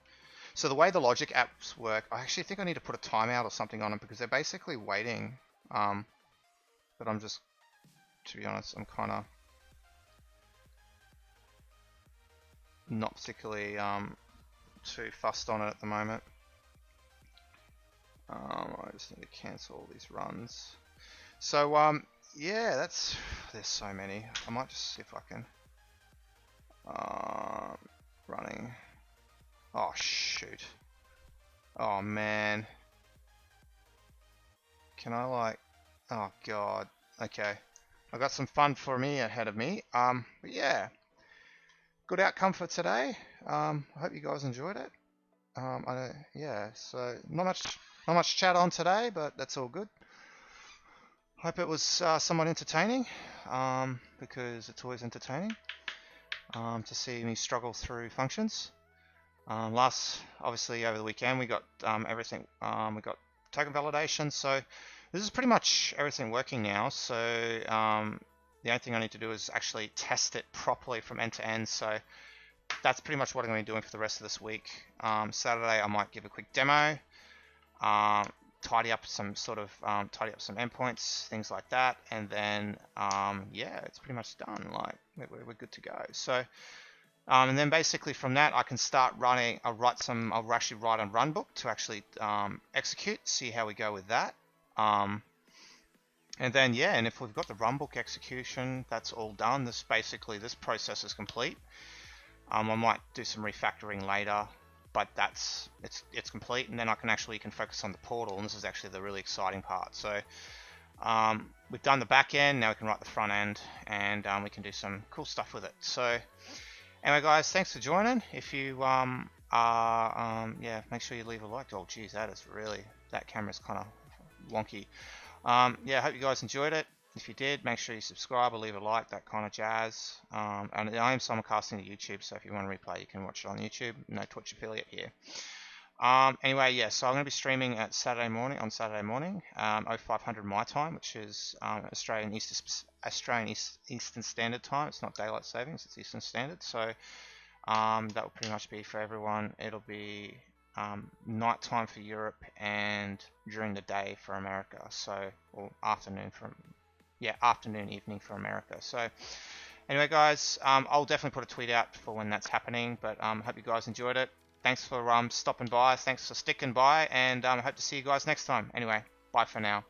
So the way the logic apps work, I actually think I need to put a timeout or something on them because they're basically waiting. But I'm just, to be honest, I'm kind of not particularly too fussed on it at the moment. I just need to cancel all these runs. So yeah, there's so many. I might just see if I can running. Oh shoot. Oh man. Can I like? Oh god. Okay. I got some fun for me ahead of me. But yeah, good outcome for today. I hope you guys enjoyed it. Yeah. So not much chat on today, but that's all good. Hope it was somewhat entertaining, because it's always entertaining to see me struggle through functions. Obviously over the weekend we got everything. We got token validation, so this is pretty much everything working now. So the only thing I need to do is actually test it properly from end to end. So that's pretty much what I'm going to be doing for the rest of this week. Saturday I might give a quick demo, tidy up some endpoints, things like that, and then yeah, it's pretty much done. Like we're good to go. So and then basically from that I can start running. I'll actually write a run book to actually execute, see how we go with that. And then yeah, and if we've got the run book execution, that's all done. This process is complete. I might do some refactoring later, but it's complete, and then you can focus on the portal, and this is actually the really exciting part. So we've done the back end, now we can write the front end, and we can do some cool stuff with it. So anyway guys, thanks for joining. If you yeah, make sure you leave a like. Oh geez, that camera's kind of wonky. Yeah, I hope you guys enjoyed it. If you did, make sure you subscribe or leave a like, that kind of jazz. And I am simulcasting to YouTube, so if you want to replay, you can watch it on YouTube. No Twitch affiliate here. Anyway, yeah, so I'm going to be streaming on Saturday morning, 0500 my time, which is Australian Eastern Standard Time. It's not daylight savings, it's Eastern Standard. So that will pretty much be for everyone. It'll be night time for Europe and during the day for America. So, or afternoon, evening for America. So anyway guys, I'll definitely put a tweet out for when that's happening, but hope you guys enjoyed it. Thanks for stopping by, thanks for sticking by, and I hope to see you guys next time. Anyway, bye for now.